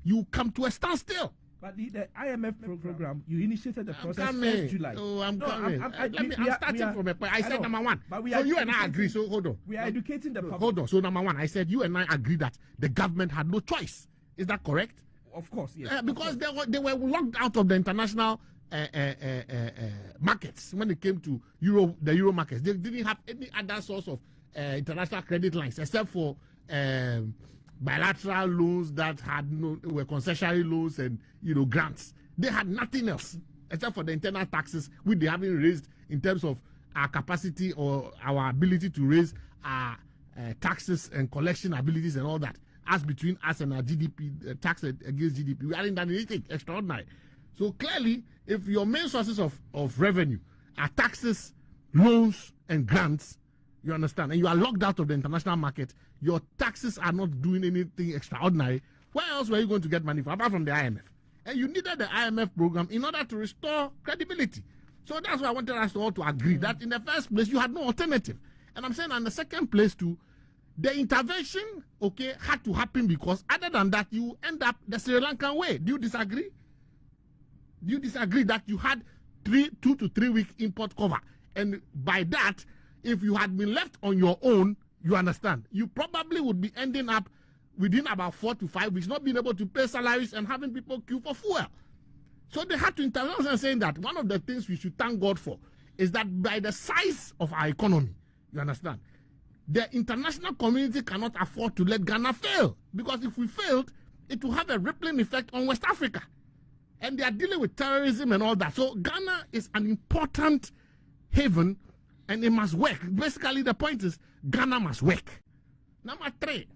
you come to a standstill. But the IMF program, you initiated the process coming. 1st July. Oh, I'm No, coming. I'm starting from a point. I said know, number one. but we So are you and I educating- agree. So hold on. We are educating the public. Hold on. So number one, I said you and I agree that the government had no choice. Is that correct? Of course, yes. Because they were locked out of the international markets when it came to the euro markets. They didn't have any other source of international credit lines except for bilateral loans that were concessionary loans and grants. They had nothing else except for the internal taxes, which they haven't raised in terms of our capacity or our ability to raise our taxes and collection abilities and all that. As between us and our GDP, tax against GDP, we haven't done anything extraordinary. So clearly, if your main sources of revenue are taxes, loans, and grants, you understand, and you are locked out of the international market, your taxes are not doing anything extraordinary, where else were you going to get money from, apart from the IMF? And you needed the IMF program in order to restore credibility. So that's why I wanted us all to agree that in the first place, you had no alternative. And I'm saying, in the second place too, the intervention, had to happen because other than that, you end up the Sri Lankan way. Do you disagree? Do you disagree that you had 2 to 3 week import cover? And by that, if you had been left on your own, you understand, you probably would be ending up within about 4 to 5 weeks, not being able to pay salaries and having people queue for fuel. So they had to intervene. And saying that one of the things we should thank God for is that by the size of our economy, you understand, the international community cannot afford to let Ghana fail. Because if we failed, it will have a rippling effect on West Africa. And they are dealing with terrorism and all that. So Ghana is an important haven and it must work. Basically, the point is Ghana must work. Number 3,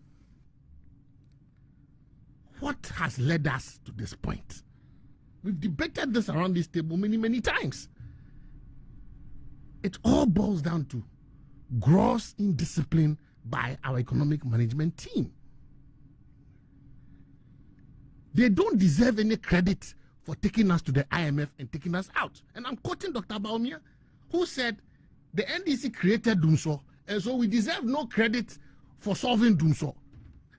what has led us to this point? We've debated this around this table many, many times. It all boils down to gross indiscipline by our economic management team. They don't deserve any credit for taking us to the IMF and taking us out. And I'm quoting Dr. Baumia, who said the NDC created Dumso, and so we deserve no credit for solving Dumso.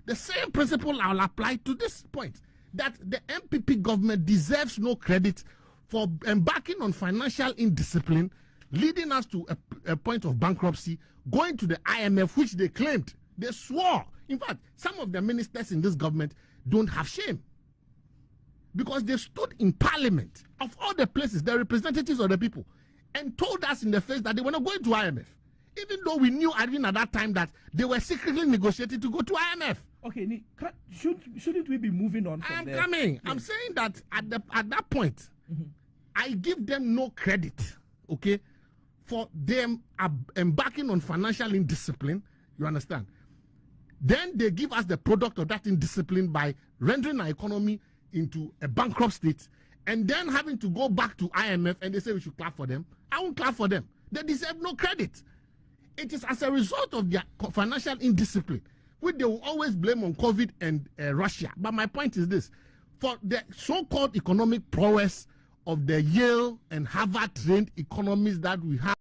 The same principle I'll apply to this point, that the MPP government deserves no credit for embarking on financial indiscipline, leading us to a point of bankruptcy, going to the IMF, which they claimed, they swore. In fact, some of the ministers in this government don't have shame, because they stood in parliament, of all the places, the representatives of the people, and told us in the face that they were not going to IMF, even though we knew even at that time that they were secretly negotiating to go to IMF. Okay, Nick, shouldn't we be moving on from there? I'm coming. Yes. I'm saying that at that point, I give them no credit, for them embarking on financial indiscipline. You understand? Then they give us the product of that indiscipline by rendering our economy into a bankrupt state, and then having to go back to IMF and they say we should clap for them. I won't clap for them. They deserve no credit. It is as a result of their financial indiscipline, which they will always blame on COVID and Russia. But my point is this: for the so-called economic prowess of the Yale and Harvard-trained economists that we have,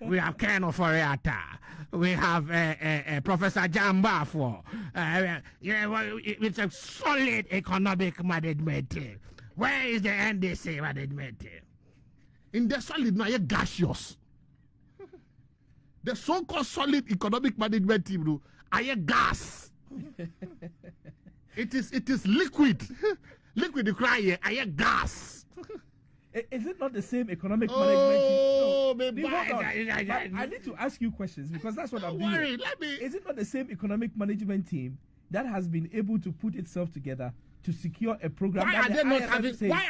we have Ken Oforiatta, we have Professor Jambafo. It's a solid economic management team. Where is the NDC management team? In the solid, now you're gaseous. The so-called solid economic management team, are you gas? It is liquid. Liquid, you cry here, are you gas? Is it not the same economic management team? Oh, No, I need to ask you questions because that's what I'm doing. Is it not the same economic management team that has been able to put itself together to secure a program? Why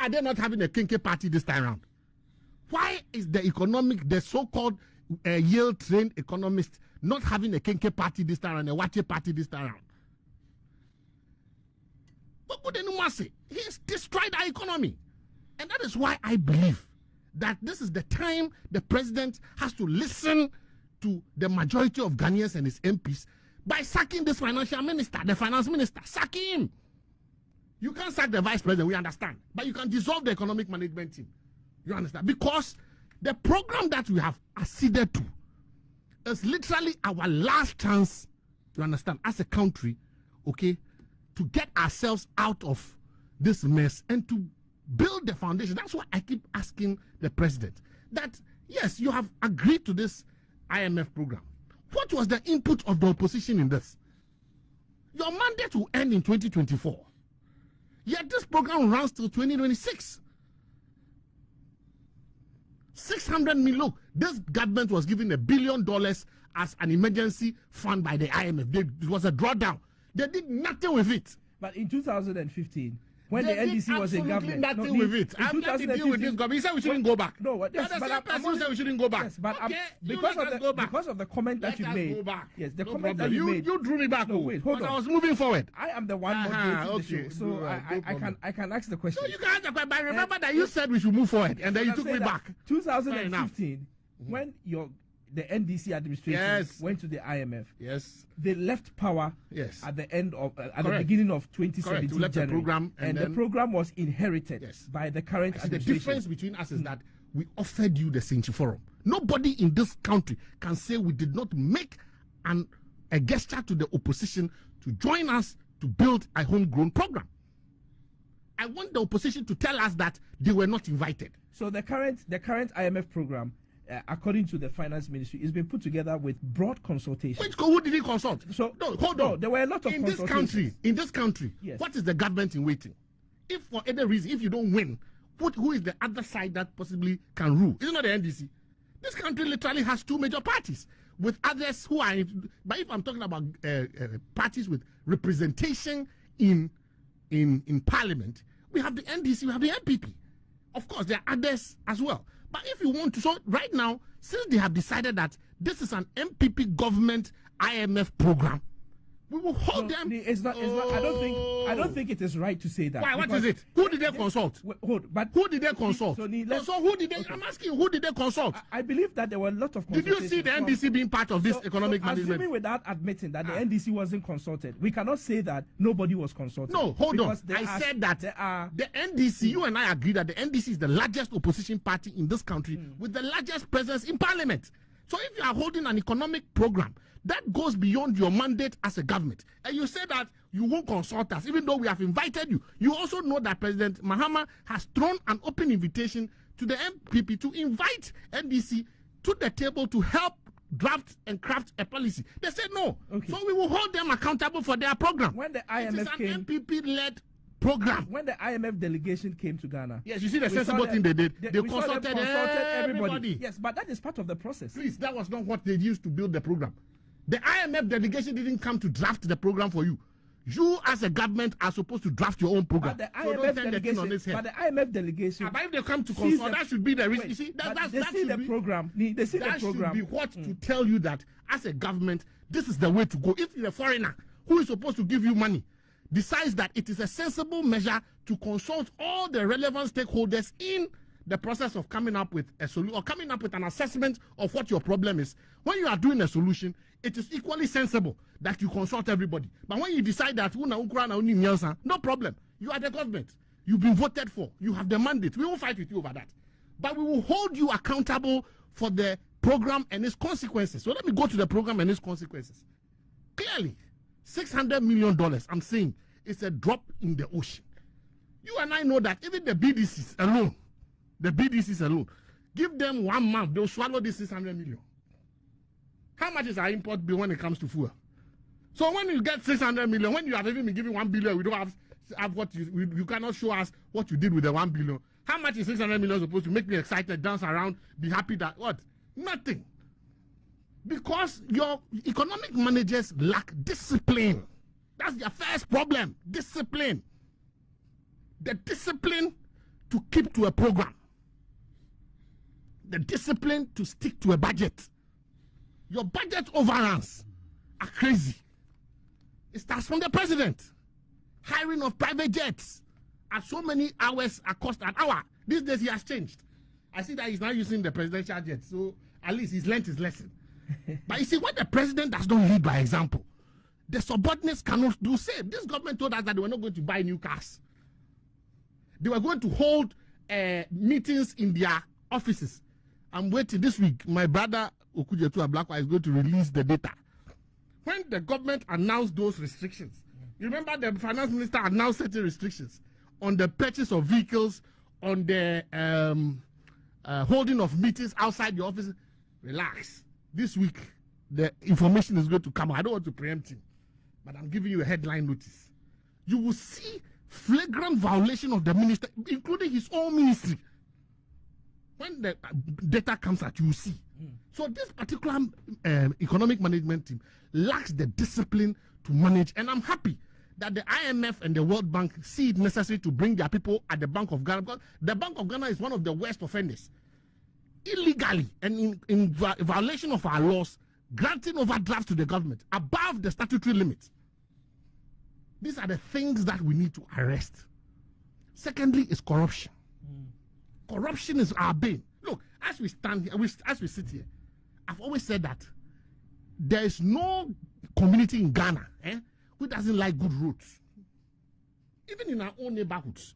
are they not having a kinky party this time around? Why is the so-called Yale-trained economist not having a kinky party this time around, a Wache party this time around? What would anyone say? He's destroyed our economy. And that is why I believe that this is the time the president has to listen to the majority of Ghanaians and his MPs by sacking this financial minister, the finance minister. Sack him. You can't sack the vice president, we understand. But you can dissolve the economic management team. You understand? Because the program that we have acceded to is literally our last chance, you understand, as a country, okay, to get ourselves out of this mess and to build the foundation. That's why I keep asking the president that, yes, you have agreed to this IMF program. What was the input of the opposition in this? Your mandate will end in 2024. Yet this program runs till 2026. 600 million. Look, this government was given $1 billion as an emergency fund by the IMF. It was a drawdown. They did nothing with it. But in 2015, when the NDC was in government, nothing with it. I'm not dealing with this government. He said we shouldn't go back. No, yes, but I'm said we shouldn't go back. Yes, but okay, because of the comment that you made. Go back. Yes, the no comment problem. that you made. You drew me back. No, wait, hold on. I was moving forward. I am the one moderating the show, so I can ask the question. No, you can ask the question. But remember that you said we should move forward, and then you took me back. 2015, when the NDC administration went to the IMF. Yes. They left power at the end of the beginning of 2017 left January, the program, and the program was inherited by the current administration. The difference between us is that we offered you the Senchi Forum. Nobody in this country can say we did not make a gesture to the opposition to join us to build a homegrown program. I want the opposition to tell us that they were not invited. So the current IMF program, according to the finance ministry, is being put together with broad consultation. Who did he consult? So no, hold on. There were a lot of in this country. Yes. What is the government in waiting? If for any reason, if you don't win, who is the other side that possibly can rule? It's not the NDC. This country literally has two major parties with others who are. But if I'm talking about parties with representation in parliament, we have the NDC, we have the MPP. Of course, there are others as well. But if you want to, so right now, since they have decided that this is an MPP government IMF program, we will hold them. It's not. I don't think it is right to say that. Why? What is it? Who did they consult? But who did they consult? So who did they? Okay. I'm asking, who did they consult? I believe that there were a lot of. Did you see the NDC being part of this economic management? Assuming without admitting that the NDC wasn't consulted, we cannot say that nobody was consulted. No, hold on. I said that the NDC. You and I agree that the NDC is the largest opposition party in this country with the largest presence in parliament. So if you are holding an economic program that goes beyond your mandate as a government, and you say that you won't consult us, even though we have invited you, you also know that President Mahama has thrown an open invitation to the MPP to invite NDC to the table to help draft and craft a policy. They said no. Okay. So we will hold them accountable for their program. When the IMF it is an MPP-led program. When the IMF delegation came to Ghana, yes, you see the sensible thing they did. They consulted everybody. Yes, but that is part of the process. Please, that was not what they used to build the program. The IMF delegation didn't come to draft the program for you. You, as a government, are supposed to draft your own program. But the IMF delegation. But if they come to consult, that should be the reason. You see, that they see the program. They see the program. That should be what to tell you that, as a government, this is the way to go. If you're a foreigner who is supposed to give you money, decides that it is a sensible measure to consult all the relevant stakeholders in the process of coming up with a solution or coming up with an assessment of what your problem is. When you are doing a solution, it is equally sensible that you consult everybody. But when you decide that no problem, you are the government. You've been voted for. You have the mandate. We won't fight with you over that. But we will hold you accountable for the program and its consequences. So let me go to the program and its consequences. Clearly, $600 million, I'm saying, is a drop in the ocean. You and I know that even the BDCs alone, give them 1 month, they'll swallow this 600 million. How much is our import bill when it comes to fuel? So when you get 600 million, when you have even been given 1 billion, we don't have what you cannot show us what you did with the 1 billion. How much is 600 million supposed to make me excited, dance around, be happy that what? Nothing. Because your economic managers lack discipline. That's their first problem. Discipline. The discipline to keep to a program. The discipline to stick to a budget. Your budget overruns are crazy. It starts from the president. Hiring of private jets at so many hours a cost an hour. These days he has changed. I see that he's now using the presidential jet. So at least he's learned his lesson. But you see, when the president does not lead by example, the subordinates cannot do same. This government told us that they were not going to buy new cars. They were going to hold meetings in their offices. I'm waiting this week. My brother Okujetu Ablakwa is going to release the data. When the government announced those restrictions, you remember the finance minister announced certain restrictions on the purchase of vehicles, on the holding of meetings outside the office. Relax. This week, the information is going to come. I don't want to preempt him, but I'm giving you a headline notice. You will see flagrant violation of the minister, including his own ministry. When the data comes out, you will see. So this particular economic management team lacks the discipline to manage, and I'm happy that the IMF and the World Bank see it necessary to bring their people at the Bank of Ghana, because the Bank of Ghana is one of the worst offenders. Illegally and in violation of our laws, granting overdrafts to the government above the statutory limit. These are the things that we need to arrest. Secondly is corruption. Corruption is our bane. Look, as we stand here, as we sit here, I've always said that there is no community in Ghana who doesn't like good roads. Even in our own neighborhoods.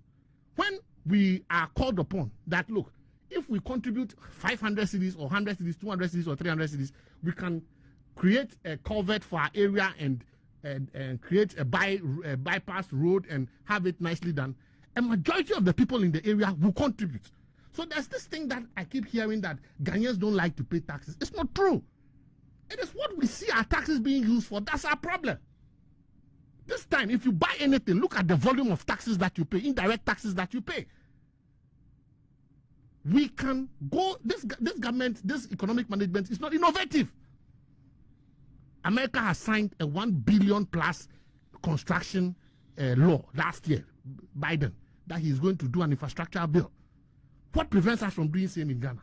When we are called upon that, look, if we contribute 500 cities or 100 cities, 200 cities or 300 cities, we can create a culvert for our area and create a bypass road and have it nicely done. A majority of the people in the area will contribute. So there's this thing that I keep hearing that Ghanaians don't like to pay taxes. It's not true. It is what we see our taxes being used for. That's our problem. This time, if you buy anything, look at the volume of taxes that you pay, indirect taxes that you pay. We can go, this government, this economic management is not innovative. America has signed a $1 billion plus construction law last year, Biden, that he's going to do an infrastructure bill. What prevents us from doing the same in Ghana?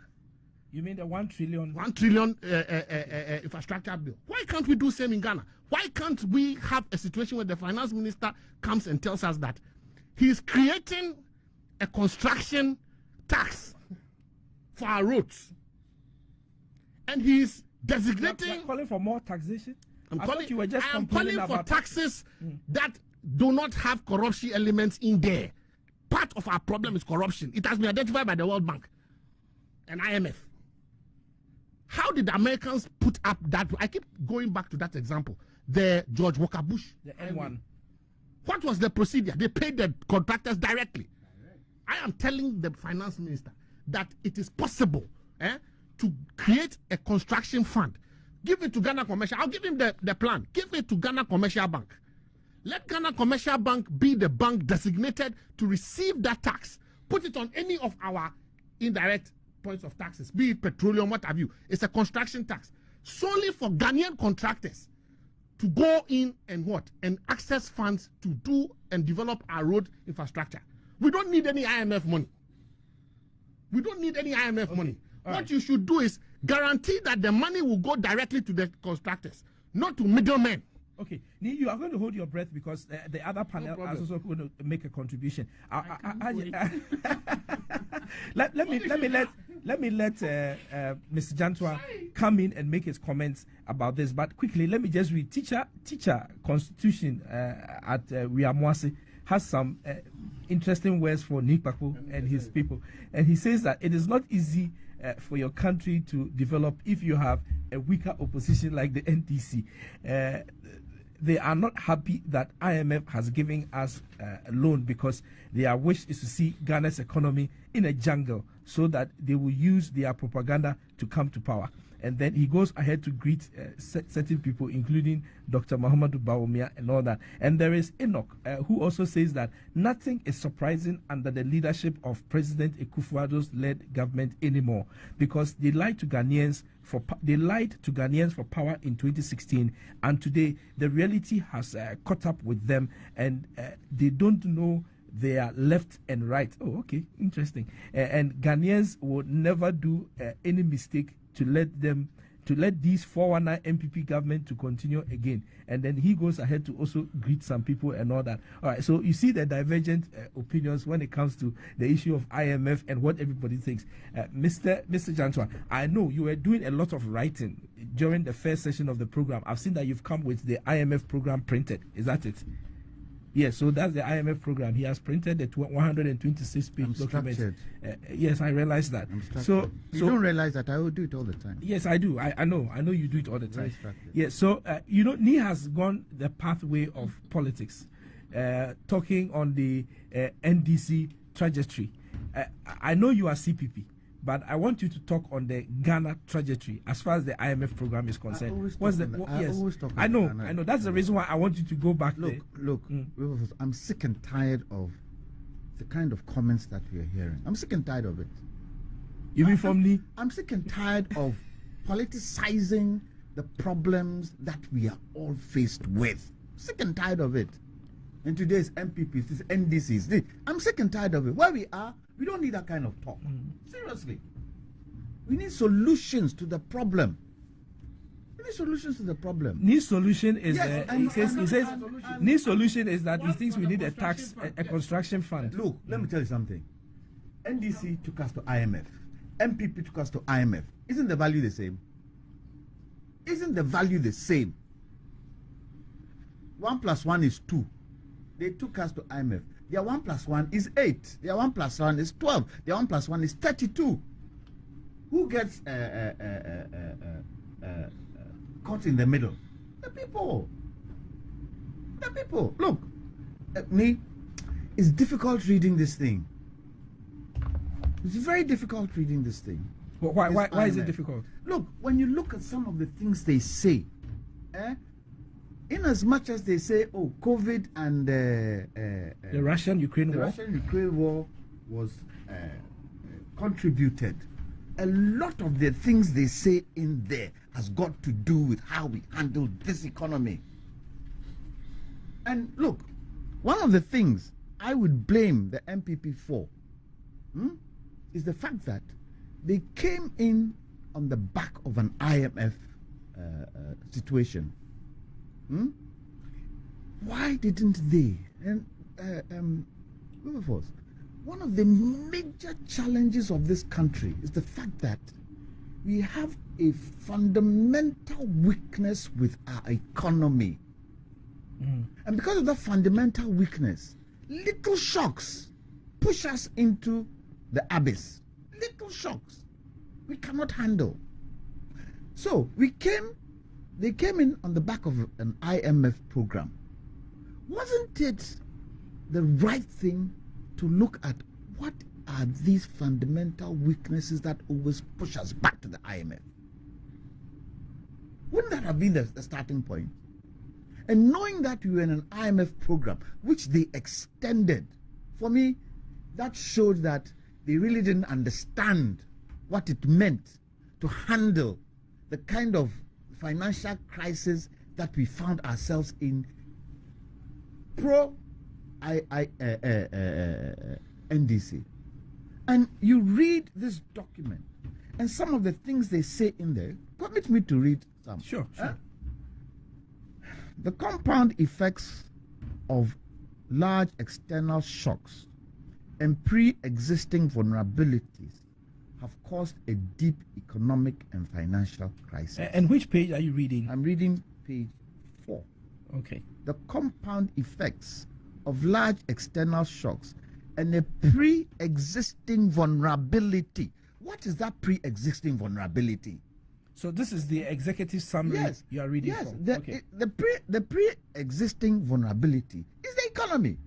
You mean the 1 trillion? 1 trillion infrastructure bill. Why can't we do same in Ghana? Why can't we have a situation where the finance minister comes and tells us that he's creating a construction tax for our roads, and he's designating... You're calling for more taxation? I'm calling for about taxes that do not have corruption elements in there. Part of our problem is corruption. It has been identified by the World Bank and IMF. How did the Americans put up that? I keep going back to that example. The George Walker Bush. The N1. What was the procedure? They paid the contractors directly. I am telling the finance minister that it is possible to create a construction fund. Give it to Ghana Commercial. I'll give him the plan. Give it to Ghana Commercial Bank. Let Ghana Commercial Bank be the bank designated to receive that tax. Put it on any of our indirect points of taxes, be it petroleum, what have you. It's a construction tax. Solely for Ghanaian contractors to go in and what? And access funds to do and develop our road infrastructure. We don't need any IMF money. We don't need any IMF money. What you should do is guarantee that the money will go directly to the constructors, not to middlemen. Okay, you are going to hold your breath because the other panel is also going to make a contribution. Let me let Mr. Jantua come in and make his comments about this. But quickly, let me just read. Teacher Constitution at Wiamwasi has some interesting words for Nikpaku and his people, and he says that it is not easy for your country to develop if you have a weaker opposition like the NDC. They are not happy that IMF has given us a loan because their wish is to see Ghana's economy in a jungle so that they will use their propaganda to come to power. And then he goes ahead to greet certain people, including Dr. Muhammadu Bawumia and all that. And there is Enoch, who also says that nothing is surprising under the leadership of President Akufo-Addo's led government anymore, because they lied to Ghanaians for power in 2016, and today the reality has caught up with them, and they don't know their left and right. Oh, okay, interesting. And Ghanaians will never do any mistake to let these 419 MPP government to continue again. And then he goes ahead to also greet some people and all that. All right, so you see the divergent opinions when it comes to the issue of IMF and what everybody thinks. Mr. Jantua, I know you were doing a lot of writing during the first session of the program. I've seen that you've come with the IMF program printed. Is that it? Yes, so that's the IMF program. He has printed the 126-page document. Yes, I realize that. So you don't realize that I will do it all the time. Yes, I do. I know you do it all the time. Yes, so Ni has gone the pathway of politics, talking on the NDC trajectory. I know you are CPP, but I want you to talk on the Ghana trajectory as far as the IMF program is concerned. I know. That's the reason why I want you to go back there. Look, I'm sick and tired of the kind of comments that we are hearing. I'm sick and tired of it. You mean from me? I'm sick and tired of politicizing the problems that we are all faced with. Sick and tired of it. And today's MPPs, this NDCs, I'm sick and tired of it. Where we are, we don't need that kind of talk. Seriously. We need solutions to the problem. Need solutions to the problem. Need solution is he says need solution is that he thinks we need a tax, a construction fund. Look, let me tell you something. NDC took us to IMF. MPP took us to IMF. Isn't the value the same? Isn't the value the same? 1 + 1 is 2. They took us to IMF. Their 1 + 1 is 8. Their 1 + 1 is 12. Their 1 + 1 is 32. Who gets caught in the middle? The people. The people. Look, me, it's difficult reading this thing. It's very difficult reading this thing. Well, why is it difficult? Look, when you look at some of the things they say, in as much as they say, oh, COVID and the Russian-Ukraine war. Russian-Ukraine war was contributed. A lot of the things they say in there has got to do with how we handle this economy. And look, one of the things I would blame the MPP for is the fact that they came in on the back of an IMF situation. Why didn't they? And Wilberforce, one of the major challenges of this country is the fact that we have a fundamental weakness with our economy. And because of that fundamental weakness, little shocks push us into the abyss. Little shocks we cannot handle. So they came in on the back of an IMF program. Wasn't it the right thing to look at what are these fundamental weaknesses that always push us back to the IMF? Wouldn't that have been the starting point? And knowing that we were in an IMF program, which they extended, for me, that showed that they really didn't understand what it meant to handle the kind of financial crisis that we found ourselves in NDC. And you read this document, and some of the things they say in there, permit me to read some. Sure. The compound effects of large external shocks and pre-existing vulnerabilities have caused a deep economic and financial crisis. And which page are you reading? I'm reading page 4. Okay. The compound effects of large external shocks and a pre-existing vulnerability. what is that pre-existing vulnerability? So this is the executive summary Yes, you are reading yes. from. The, the pre-existing vulnerability is the economy.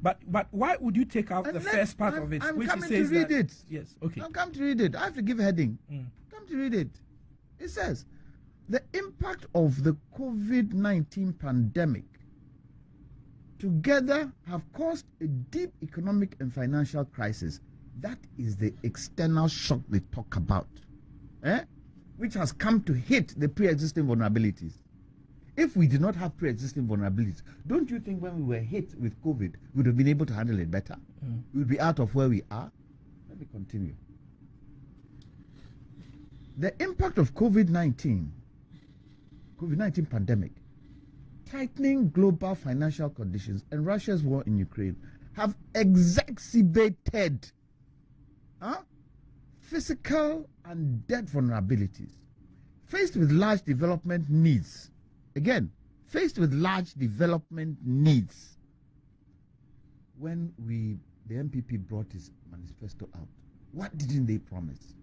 But why would you take out And the let- first part I'm- of it, I'm which coming says to read that, it. Yes, okay. Now come to read it. I have to give a heading. Mm. Come to read it. It says, the impact of the COVID-19 pandemic together have caused a deep economic and financial crisis. That is the external shock they talk about, which has come to hit the pre-existing vulnerabilities. If we did not have pre-existing vulnerabilities, don't you think when we were hit with COVID, we would have been able to handle it better? We would be out of where we are? Let me continue. The impact of COVID-19 pandemic, tightening global financial conditions, and Russia's war in Ukraine have exacerbated physical and debt vulnerabilities. Faced with large development needs, again, faced with large development needs, when the MPP brought his manifesto out, what didn't they promise?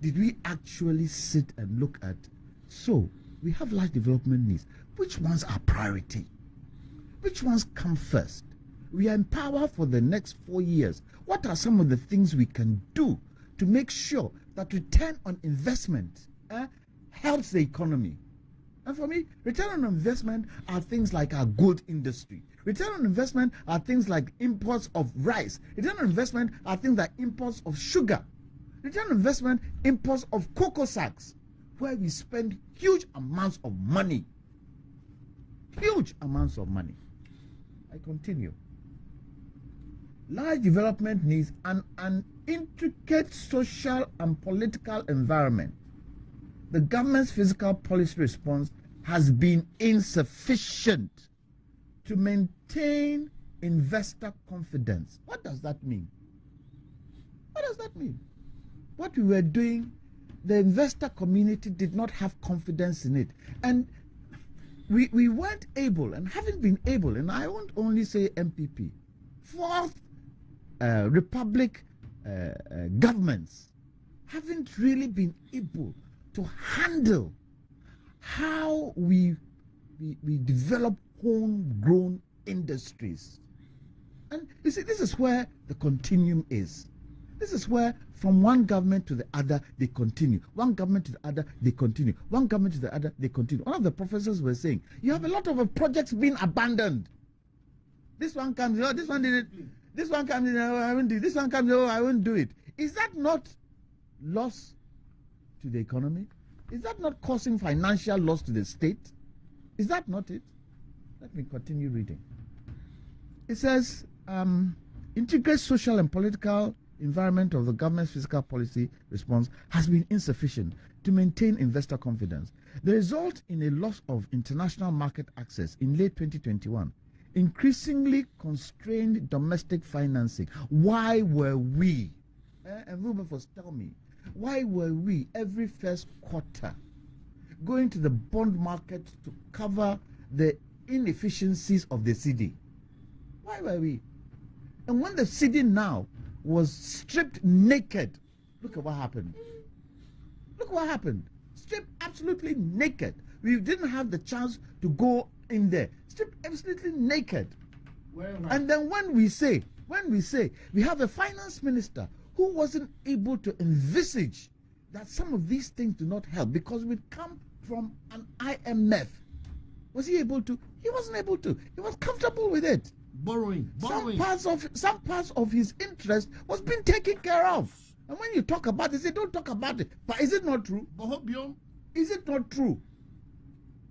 Did we actually sit and look at, so we have large development needs, which ones are priority? Which ones come first? We are in power for the next 4 years. What are some of the things we can do to make sure that return on investment helps the economy? And for me, return on investment are things like our gold industry. Return on investment are things like imports of rice. Return on investment are things like imports of sugar. Return on investment, imports of cocoa sacks, where we spend huge amounts of money. Huge amounts of money. I continue. Large development needs an intricate social and political environment. The government's fiscal policy response has been insufficient to maintain investor confidence. What does that mean? What does that mean? What we were doing, the investor community did not have confidence in it. And we weren't able, and haven't been able, and I won't only say MPP, fourth republic governments haven't really been able to handle how we develop homegrown industries. And you see, this is where the continuum is. This is where from one government to the other, they continue. One government to the other, they continue. One government to the other, they continue. One of the professors were saying, you have a lot of projects being abandoned. This one comes, oh, this one did it. This one comes, oh, I won't do it. This one comes, oh, I won't do it. Is that not loss to the economy? Is that not causing financial loss to the state? Is that not it? Let me continue reading. It says, integrate social and political environment of the government's fiscal policy response has been insufficient to maintain investor confidence. The result in a loss of international market access in late 2021, increasingly constrained domestic financing. Why were we, and Wilberforce, tell me, why were we every first quarter going to the bond market to cover the inefficiencies of the cedi? Why were we? And when the cedi now was stripped naked, look at what happened. Look what happened. Stripped absolutely naked. We didn't have the chance to go in there. Stripped absolutely naked. And then when we say we have a finance minister who wasn't able to envisage that some of these things do not help because we come from an IMF. Was he able to? He wasn't able to. He was comfortable with it. Borrowing. Some parts of his interest was being taken care of. And when you talk about it, they don't talk about it. But is it not true? Is it not true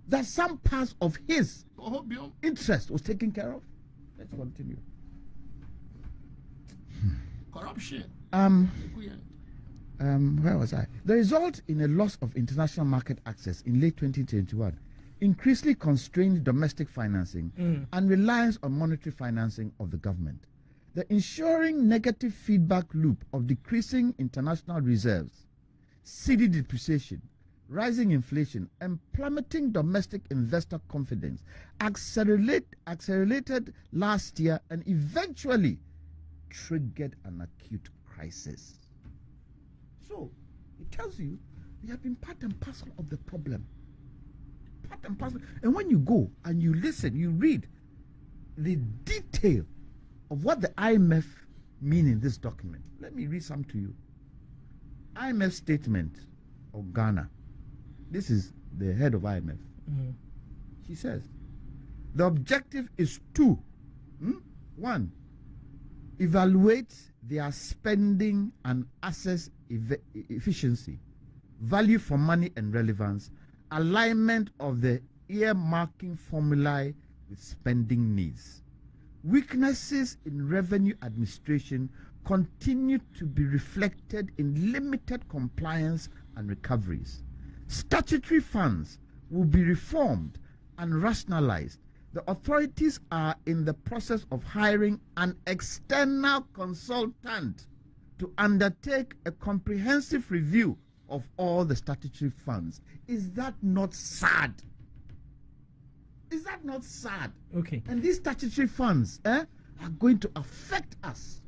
that some parts of his interest was taken care of? Let's continue. Corruption. Where was I? The result in a loss of international market access in late 2021, increasingly constrained domestic financing and reliance on monetary financing of the government. The ensuring negative feedback loop of decreasing international reserves, cedi depreciation, rising inflation, and plummeting domestic investor confidence accelerated last year and eventually triggered an acute crisis. So it tells you we have been part and parcel of the problem. Part and parcel. And when you go and you listen, you read the detail of what the IMF mean in this document. Let me read some to you. IMF statement of Ghana. This is the head of IMF. She says, the objective is to, one, evaluate their spending and assess efficiency, value for money and relevance, alignment of the earmarking formulae with spending needs. Weaknesses in revenue administration continue to be reflected in limited compliance and recoveries. Statutory funds will be reformed and rationalized. The authorities are in the process of hiring an external consultant to undertake a comprehensive review of all the statutory funds. Is that not sad? Is that not sad? Okay. And these statutory funds are going to affect us.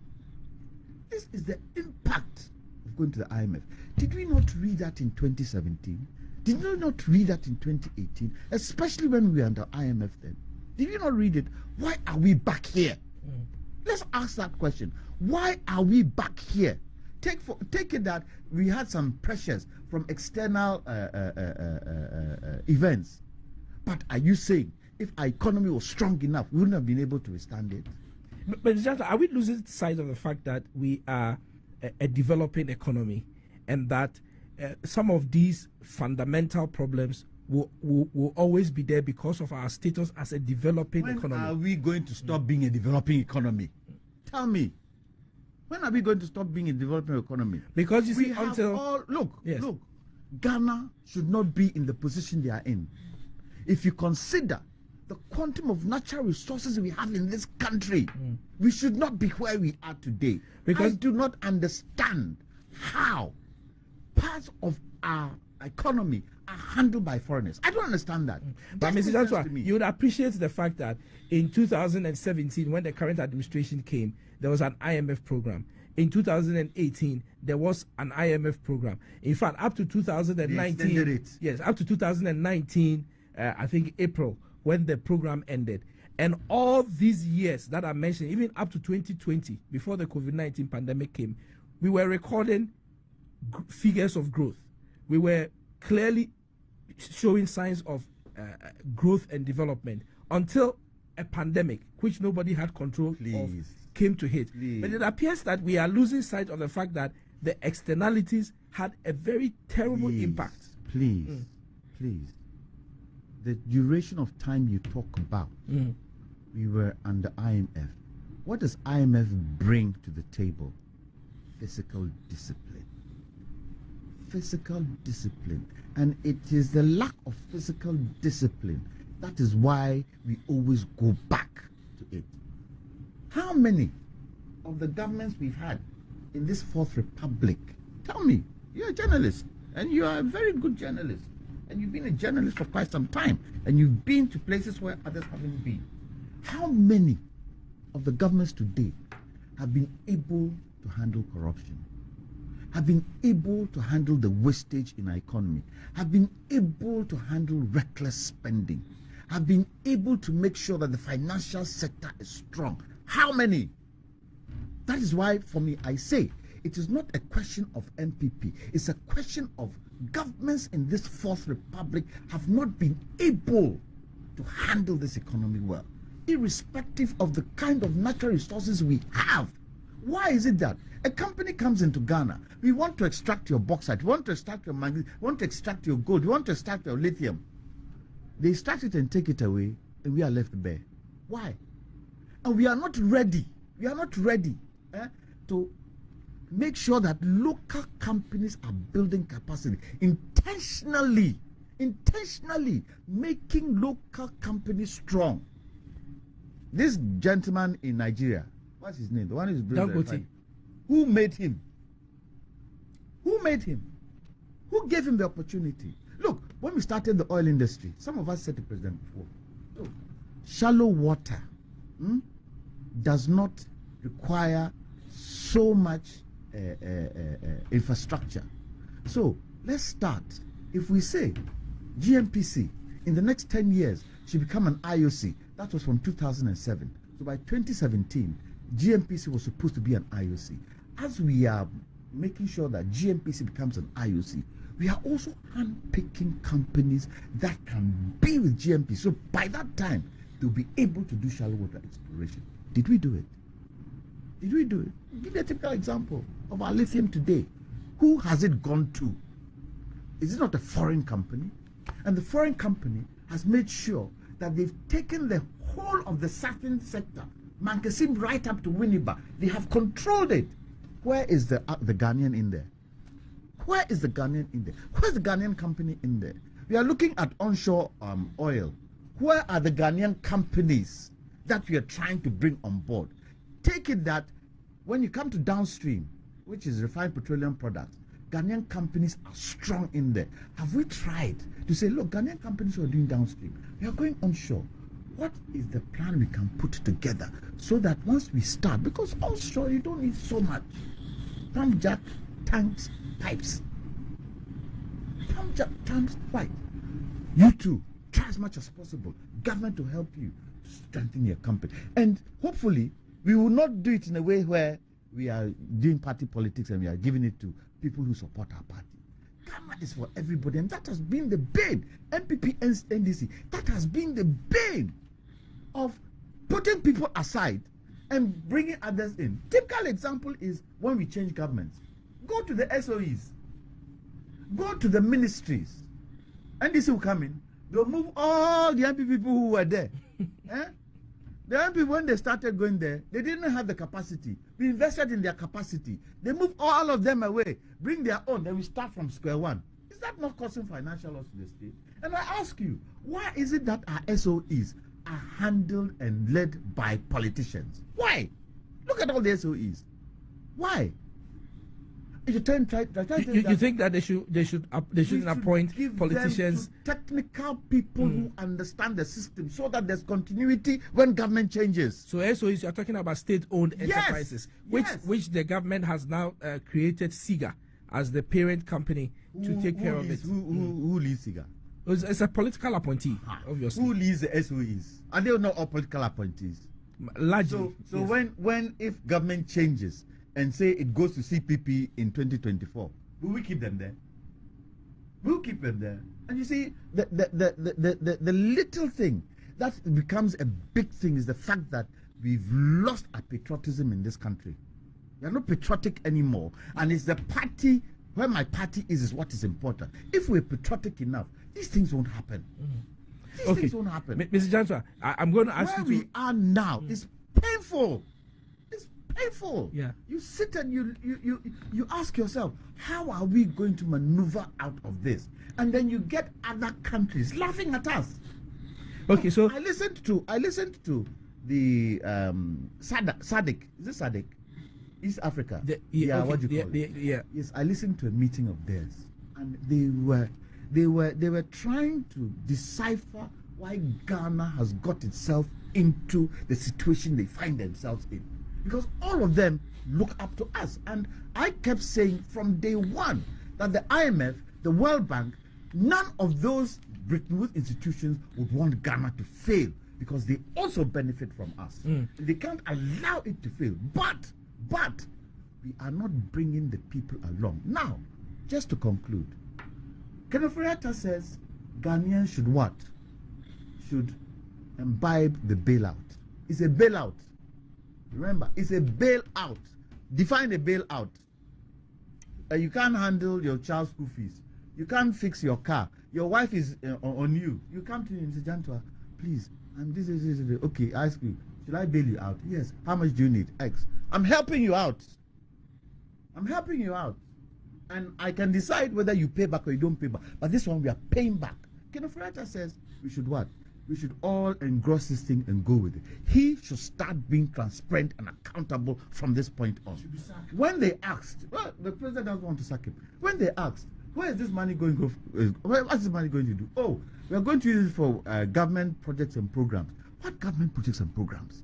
This is the impact of going to the IMF. Did we not read that in 2017? Did we not read that in 2018? Especially when we were under IMF then. Did you not read it? Why are we back here? Let's ask that question. Why are we back here? Take it that we had some pressures from external events. But are you saying if our economy was strong enough, we wouldn't have been able to withstand it? But just, are we losing sight of the fact that we are a developing economy, and that some of these fundamental problems will always be there because of our status as a developing economy? When are we going to stop being a developing economy? Tell me. When are we going to stop being a developing economy? Because you see, until look, yes. Look, Ghana should not be in the position they are in. If you consider the quantum of natural resources we have in this country, we should not be where we are today. Because I do not understand how parts of our economy are handled by foreigners. I don't understand that. But Mr. Joshua, you would appreciate the fact that in 2017, when the current administration came, there was an IMF program. In 2018, there was an IMF program. In fact, up to 2019, yes, up to 2019, I think April, when the program ended. And all these years that I mentioned, even up to 2020, before the COVID-19 pandemic came, we were recording figures of growth. We were clearly showing signs of growth and development until a pandemic, which nobody had control of, came to hit. But it appears that we are losing sight of the fact that the externalities had a very terrible impact. Please. The duration of time you talk about, we were under IMF. What does IMF bring to the table? Fiscal discipline. Fiscal discipline. And it is the lack of fiscal discipline that is why we always go back to it. How many of the governments we've had in this Fourth Republic, tell me, you're a journalist and you are a very good journalist, and you've been a journalist for quite some time, and you've been to places where others haven't been. How many of the governments today have been able to handle corruption, have been able to handle the wastage in our economy, have been able to handle reckless spending, have been able to make sure that the financial sector is strong? How many? That is why, for me, I say it is not a question of MPP. It's a question of governments in this Fourth Republic have not been able to handle this economy well, irrespective of the kind of natural resources we have. Why is it that a company comes into Ghana, we want to extract your bauxite, we want to extract your manganese, we want to extract your gold, we want to extract your lithium. They extract it and take it away, and we are left bare. Why? And we are not ready. We are not ready to make sure that local companies are building capacity, intentionally making local companies strong. This gentleman in Nigeria, what's his name? The one who's building. Who made him? Who made him? Who gave him the opportunity? Look, when we started the oil industry, some of us said to President before, look, shallow water does not require so much infrastructure. So let's start. If we say GNPC in the next 10 years should become an IOC, that was from 2007. So by 2017, GNPC was supposed to be an IOC. As we are making sure that GNPC becomes an IOC, we are also handpicking companies that can be with GNPC. So by that time, they'll be able to do shallow water exploration. Did we do it? Did we do it? Give me a typical example of our lithium today. Who has it gone to? Is it not a foreign company? And the foreign company has made sure that they've taken the whole of the southern sector, Mankasim right up to Winneba. They have controlled it. Where is the Ghanaian in there? Where is the Ghanaian in there? Where's the Ghanaian company in there? We are looking at onshore oil. Where are the Ghanaian companies that we are trying to bring on board? Take it that when you come to downstream, which is refined petroleum products, Ghanaian companies are strong in there. Have we tried to say, look, Ghanaian companies who are doing downstream, we are going onshore. What is the plan we can put together so that once we start, because onshore you don't need so much. Pump jack, tanks, pipes. Pump jack, tanks, pipe. You too, try as much as possible. Government to help you to strengthen your company. And hopefully, we will not do it in a way where we are doing party politics and we are giving it to people who support our party. Ghana is for everybody, and that has been the bane. MPP and NDC, that has been the bane of putting people aside and bringing others in. Typical example is when we change governments. Go to the SOEs, go to the ministries. NDC will come in, they'll move all the MP people who were there. The MP, when they started going there, they didn't have the capacity. We invested in their capacity. They moved all of them away, bring their own, then we start from square one. Is that not causing financial loss to the state? And I ask you, why is it that our SOEs are handled and led by politicians? Why? Look at all the SOEs. Why? You think that they shouldn't appoint politicians, technical people who understand the system, so that there's continuity when government changes. So SOEs, you're talking about state-owned enterprises, which the government has now created SIGA as the parent company to take care of it. Who leads SIGA? It's a political appointee, obviously. Who leads the SOEs? Are they not all political appointees? Largely. So yes. If government changes and say it goes to CPP in 2024, will we keep them there? We'll keep them there. And you see, the little thing that becomes a big thing is the fact that we've lost our patriotism in this country. We are not patriotic anymore. And it's the party, where my party is what is important. If we're patriotic enough, these things won't happen. These things won't happen. Mr. Johnson, I'm going to ask where you. We are now is painful. It's painful. Yeah. You sit and you ask yourself, how are we going to maneuver out of this? And then you get other countries laughing at us. Okay, so I listened to the SADC. Is it SADC? East Africa. What do you call it? Yes, I listened to a meeting of theirs, and they were trying to decipher why Ghana has got itself into the situation they find themselves in, because all of them look up to us. And I kept saying from day one that the IMF, the World Bank, none of those Bretton Woods institutions would want Ghana to fail, because they also benefit from us. They can't allow it to fail. But we are not bringing the people along. Now, just to conclude, Kenneth Friata says Ghanaians should what? Should imbibe the bailout. It's a bailout. Remember, it's a bailout. Define a bailout. You can't handle your child's school fees. You can't fix your car. Your wife is on you. You come to me and say, Jantua, please, this. Okay, I ask you, should I bail you out? Yes. How much do you need? X. I'm helping you out. And I can decide whether you pay back or you don't pay back. But this one we are paying back. Kenneth Friata says we should what? We should all engross this thing and go with it. He should start being transparent and accountable from this point on. When they asked, well, the president doesn't want to sack him. When they asked, where is this money going to go? What's this money going to do? Oh, we are going to use it for government projects and programs. What government projects and programs?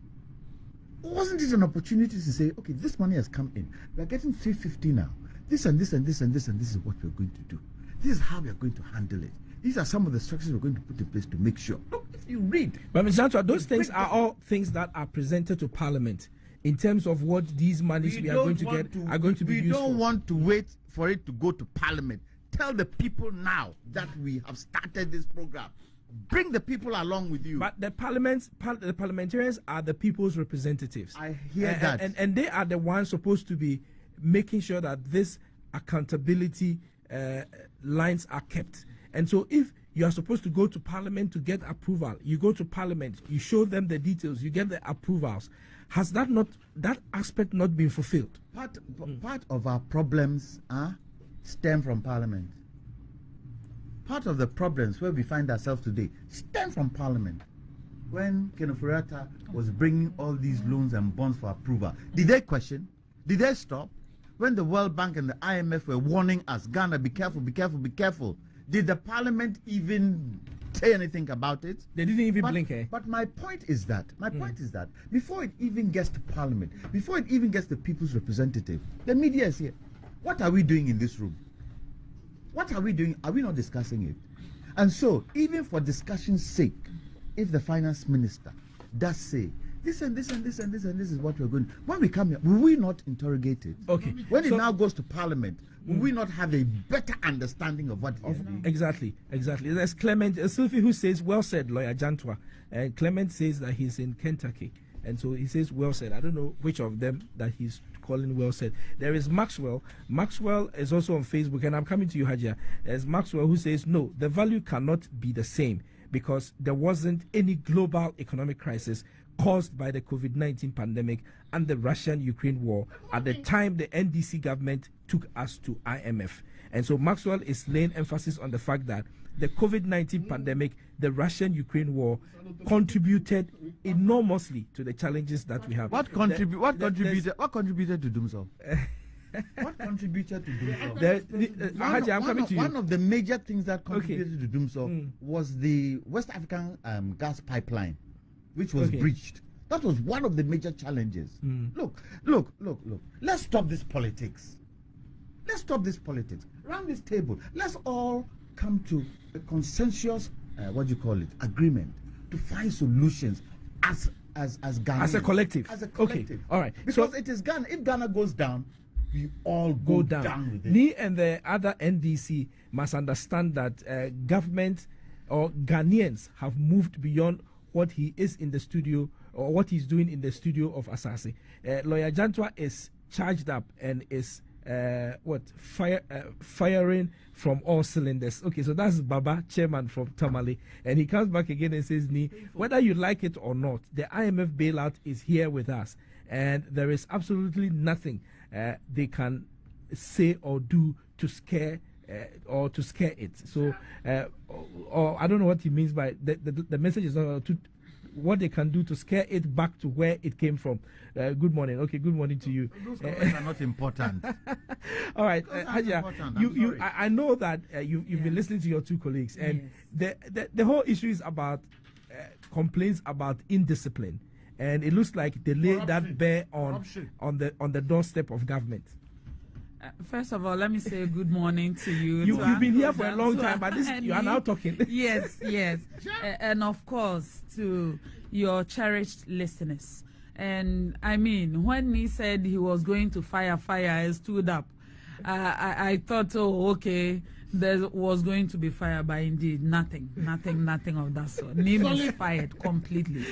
Wasn't it an opportunity to say, okay, this money has come in. We are getting 350 now. This and this and this and this and this is what we're going to do. This is how we are going to handle it. These are some of the structures we're going to put in place to make sure. Look, if you read. But Mr. Jantua, those things are all things that are presented to Parliament in terms of what these monies we are going to get are going to be used for. We don't want to wait for it to go to Parliament. Tell the people now that we have started this program. Bring the people along with you. But the parliamentarians are the people's representatives. I hear that. And they are the ones supposed to be making sure that this accountability lines are kept. And so if you are supposed to go to Parliament to get approval, you go to Parliament, you show them the details, you get the approvals. Has that aspect not been fulfilled? Part of our problems stem from Parliament. Part of the problems where we find ourselves today stem from Parliament. When Kenneth Ofori-Atta was bringing all these loans and bonds for approval, did they question? Did they stop? When the World Bank and the IMF were warning us, Ghana, be careful, be careful, be careful, did the Parliament even say anything about it? They didn't even blink, eh? But my point is that, before it even gets to Parliament, before it even gets the people's representative, the media is here. What are we doing in this room? What are we doing? Are we not discussing it? And so, even for discussion's sake, if the finance minister does say, this and this and this and this and this is what we're going to, when we come here, will we not interrogate it? Okay. When it now goes to Parliament, will we not have a better understanding of what it is? Exactly. There's Clement Sylvie who says, well said, Lawyer Jantua. And Clement says that he's in Kentucky. And so he says, well said. I don't know which of them that he's calling well said. There is Maxwell. Maxwell is also on Facebook, and I'm coming to you, Hajia. There's Maxwell who says, no, the value cannot be the same because there wasn't any global economic crisis caused by the COVID-19 pandemic and the Russian-Ukraine war at the time the NDC government took us to IMF. And so Maxwell is laying emphasis on the fact that the COVID-19 pandemic, the Russian-Ukraine war, contributed enormously to the challenges that we have. What contributed to Doomsday? What contributed to Doomsday? One of the major things that contributed to Doomsday was the West African gas pipeline, which was breached. That was one of the major challenges. Look. Let's stop this politics. Around this table, let's all come to a consensus, agreement to find solutions as Ghana. As a collective. Okay. All right. Because it is Ghana. If Ghana goes down, we all go down with it. Me and the other NDC must understand that government or Ghanaians have moved beyond what he is in the studio or what he's doing in the studio of Asase. Lawyer Jantua is charged up and is firing from all cylinders. Okay, so that's Baba, chairman from Tamale, and he comes back again and says, "Ni, whether you like it or not, the IMF bailout is here with us, and there is absolutely nothing they can say or do to scare." Or to scare it. So, or I don't know what he means by the message is not to what they can do to scare it back to where it came from. Good morning. Okay, good morning to you. Those comments are not important. All right, Hajia, I know that you've been listening to your two colleagues, and the whole issue is about complaints about indiscipline, and it looks like they lay that bare on the doorstep of government. First of all, let me say good morning to you. You've been here for a long time, but you are now talking. Yes. And of course, to your cherished listeners. And I mean, when he said he was going to fire, I stood up. I thought, oh, okay, there was going to be fire, but indeed, nothing of that sort. Name is fired completely.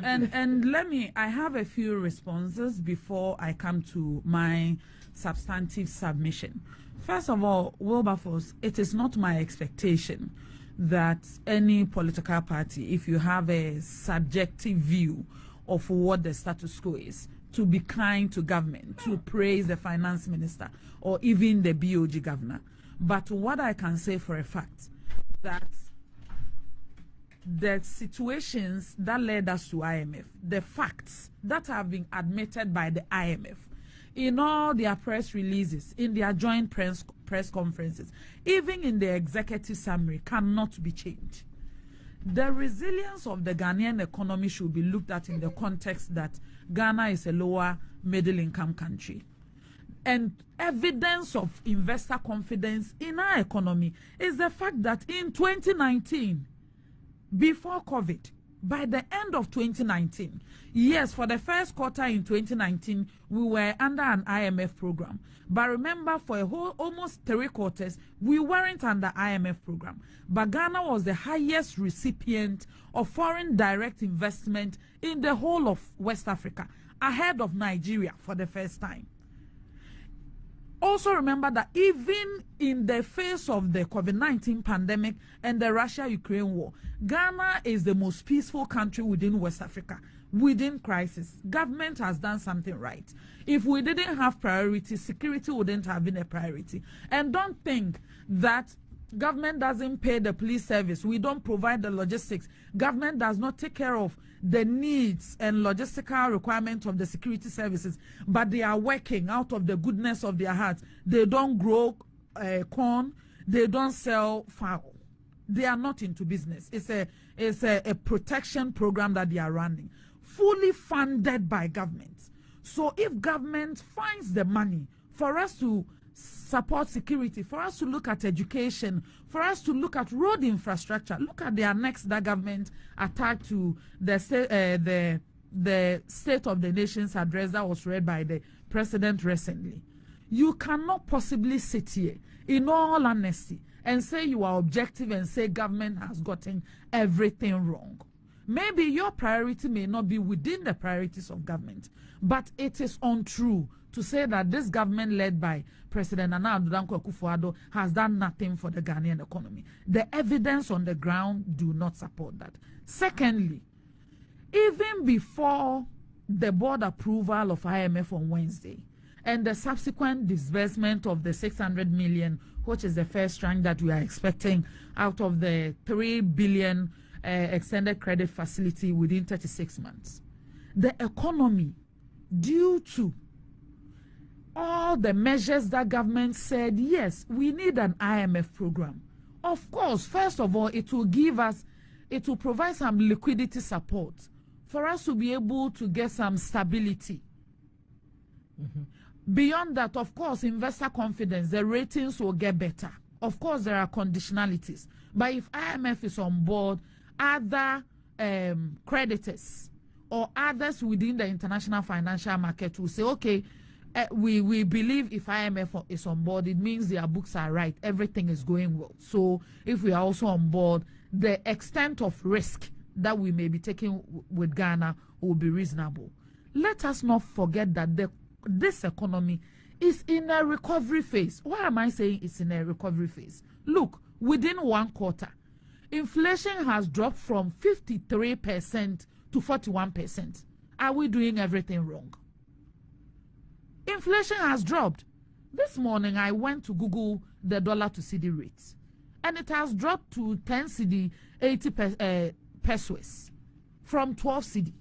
And I have a few responses before I come to my substantive submission. First of all, Wilberforce, it is not my expectation that any political party, if you have a subjective view of what the status quo is, to be kind to government, to praise the finance minister or even the BOG governor. But what I can say for a fact, that the situations that led us to IMF, the facts that have been admitted by the IMF, in all their press releases, in their joint press conferences, even in the executive summary, cannot be changed. the resilience of the Ghanaian economy should be looked at in the context that Ghana is a lower middle income country. And evidence of investor confidence in our economy is the fact that in 2019, before COVID, by the end of 2019, yes, for the first quarter in 2019, we were under an IMF program. But remember, for almost 3 quarters, we weren't under IMF program. But Ghana was the highest recipient of foreign direct investment in the whole of West Africa, ahead of Nigeria for the first time. Also remember that even in the face of the COVID-19 pandemic and the Russia-Ukraine war, Ghana is the most peaceful country within West Africa, within crisis. Government has done something right. If we didn't have priority, security wouldn't have been a priority. And don't think that government doesn't pay the police service. We don't provide the logistics. Government does not take care of the needs and logistical requirements of the security services, but they are working out of the goodness of their hearts. They don't grow corn. They don't sell fowl. They are not into business. It's a protection program that they are running, fully funded by government. So if government finds the money for us to support security, for us to look at education, for us to look at road infrastructure, look at the annex that government attacked to the State of the Nation's address that was read by the president recently. You cannot possibly sit here, in all honesty, and say you are objective and say government has gotten everything wrong. Maybe your priority may not be within the priorities of government, but it is untrue to say that this government led by President Nana Addo Dankwa Akufo-Addo has done nothing for the Ghanaian economy. The evidence on the ground do not support that. Secondly, even before the board approval of IMF on Wednesday and the subsequent disbursement of the 600 million, which is the first tranche that we are expecting out of the 3 billion extended credit facility within 36 months, the economy, due to all the measures that government said, yes, we need an IMF program. Of course, first of all, it will provide some liquidity support for us to be able to get some stability. Beyond that, of course, investor confidence, the ratings will get better. Of course, there are conditionalities. But if IMF is on board, other creditors or others within the international financial market will say, okay, we believe if IMF is on board, it means their books are right. Everything is going well. So if we are also on board, the extent of risk that we may be taking with Ghana will be reasonable. Let us not forget that this economy is in a recovery phase. Why am I saying it's in a recovery phase? Look, within 1 quarter, inflation has dropped from 53% to 41%. Are we doing everything wrong? Inflation has dropped. This morning, I went to Google the dollar to cedi rates, and it has dropped to 10 cedi 80 pesos from 12 cedi.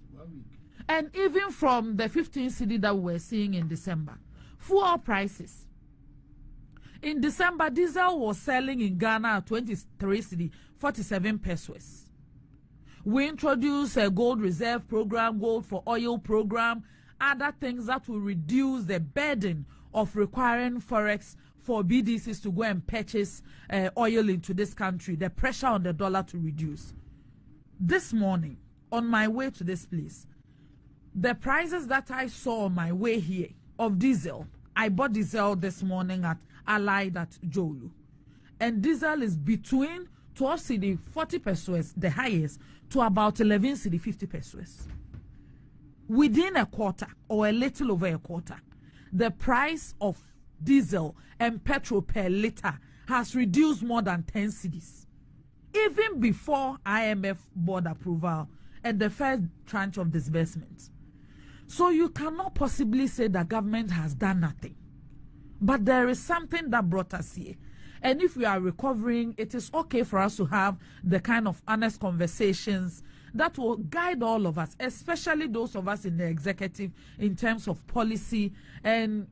And even from the 15 cedi that we were seeing in December. Fuel prices. In December, diesel was selling in Ghana at 23 cedi, 47 pesos. We introduced a gold reserve program, gold for oil program, other things that will reduce the burden of requiring forex for BDCs to go and purchase oil into this country, the pressure on the dollar to reduce. This morning, on my way to this place, the prices that I saw on my way here of diesel, I bought diesel this morning at Allied at Jolu. And diesel is between 12 cedi 40 pesos, the highest, to about 11 cedi 50 pesos. Within a quarter or a little over a quarter, the price of diesel and petrol per liter has reduced more than 10 cedis. Even before IMF board approval and the first tranche of disbursements. So you cannot possibly say that government has done nothing. But there is something that brought us here. And if we are recovering, it is okay for us to have the kind of honest conversations that will guide all of us, especially those of us in the executive, in terms of policy and,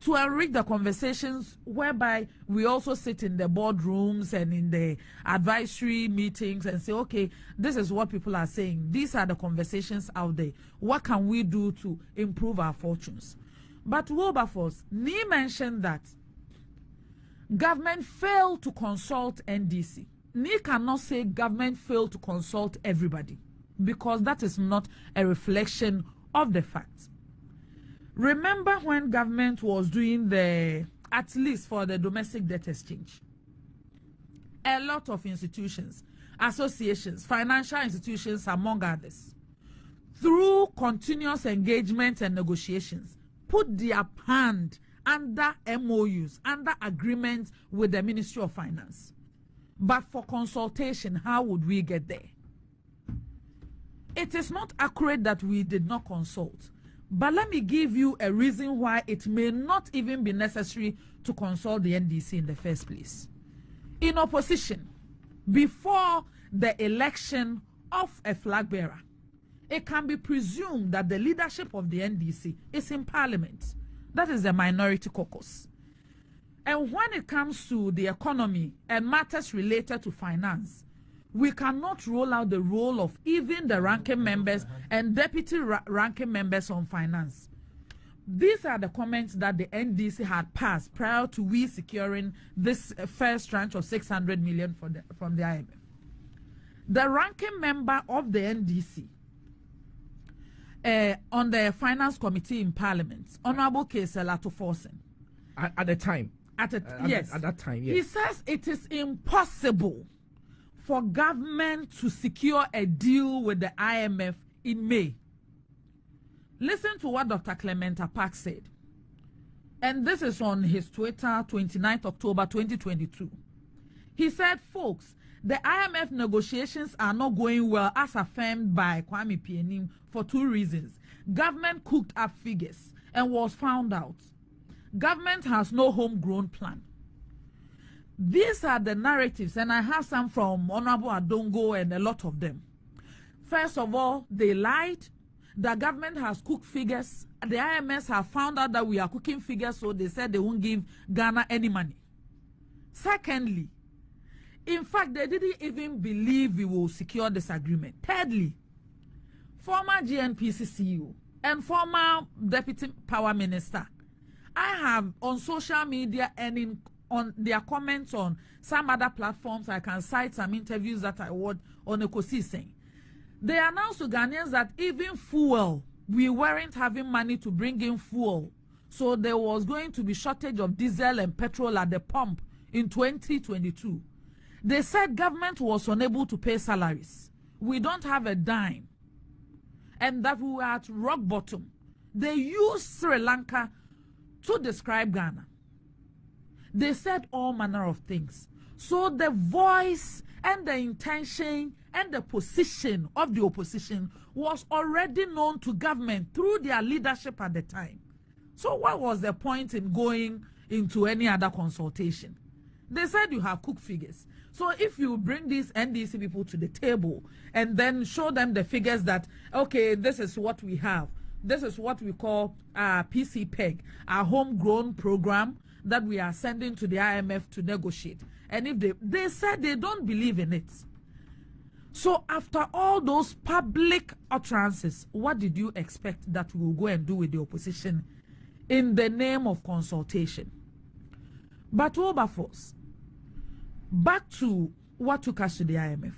to enrich the conversations whereby we also sit in the boardrooms and in the advisory meetings and say, okay, this is what people are saying. These are the conversations out there. What can we do to improve our fortunes? But Wilberforce, Ni mentioned that government failed to consult NDC. Ni cannot say government failed to consult everybody because that is not a reflection of the facts. Remember when government was doing at least for the domestic debt exchange, a lot of institutions, associations, financial institutions, among others, through continuous engagement and negotiations, put their hand under MOUs, under agreements with the Ministry of Finance. But for consultation, how would we get there? It is not accurate that we did not consult. But let me give you a reason why it may not even be necessary to consult the NDC in the first place. In opposition, before the election of a flag bearer, it can be presumed that the leadership of the NDC is in Parliament. That is the minority caucus. And when it comes to the economy and matters related to finance, we cannot roll out the role of even the ranking members and deputy ranking members on finance. These are the comments that the NDC had passed prior to we securing this first tranche of 600 million from the IMF. The ranking member of the NDC on the finance committee in Parliament, Honorable Kesela Toforsen. At the time. At that time, yes. He says it is impossible for government to secure a deal with the IMF in May. Listen to what Dr. Clement Apak said. And this is on his Twitter, 29th October 2022. He said, folks, the IMF negotiations are not going well as affirmed by Kwame Pienim for two reasons. Government cooked up figures and was found out. Government has no homegrown plan. These are the narratives, and I have some from Honorable Adongo and a lot of them. First of all, they lied. The government has cooked figures. The IMF have found out that we are cooking figures, so they said they won't give Ghana any money. Secondly, in fact, they didn't even believe we will secure this agreement. Thirdly, former GNPC CEO and former Deputy Power Minister, I have on social media and on their comments on some other platforms, I can cite some interviews that I watched on Ekosi saying, they announced to Ghanaians that even fuel, we weren't having money to bring in fuel. So there was going to be shortage of diesel and petrol at the pump in 2022. They said government was unable to pay salaries. We don't have a dime. And that we were at rock bottom. They used Sri Lanka to describe Ghana. They said all manner of things. So the voice and the intention and the position of the opposition was already known to government through their leadership at the time. So what was the point in going into any other consultation? They said you have cooked figures. So if you bring these NDC people to the table and then show them the figures that, okay, this is what we have. This is what we call PCPEG, our homegrown program that we are sending to the IMF to negotiate. And if they said they don't believe in it. So after all those public utterances, what did you expect that we will go and do with the opposition in the name of consultation? But Wilberforce, back to what took us to the IMF.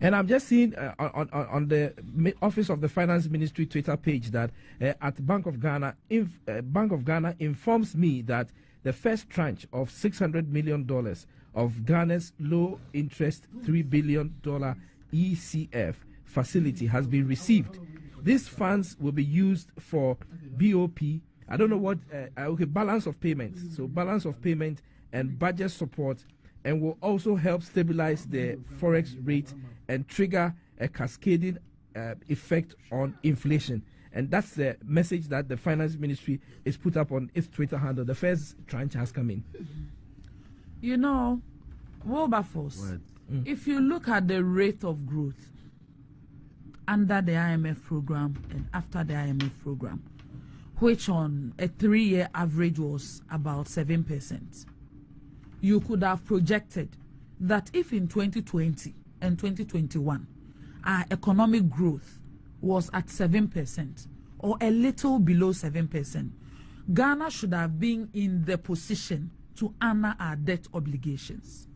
And I'm just seeing on the Office of the Finance Ministry Twitter page that at Bank of Ghana, Bank of Ghana informs me that the first tranche of $600 million of Ghana's low-interest $3 billion ECF facility has been received. These funds will be used for BOP. I don't know what, balance of payments. So balance of payment and budget support, and will also help stabilize the forex rate and trigger a cascading effect on inflation. And that's the message that the Finance Ministry is put up on its Twitter handle. The first tranche has come in. You know, Wilberforce, if you look at the rate of growth, under the IMF program and after the IMF program, which on a 3-year average was about 7%. You could have projected that if in 2020 and 2021, our economic growth was at 7% or a little below 7%, Ghana should have been in the position to honor our debt obligations.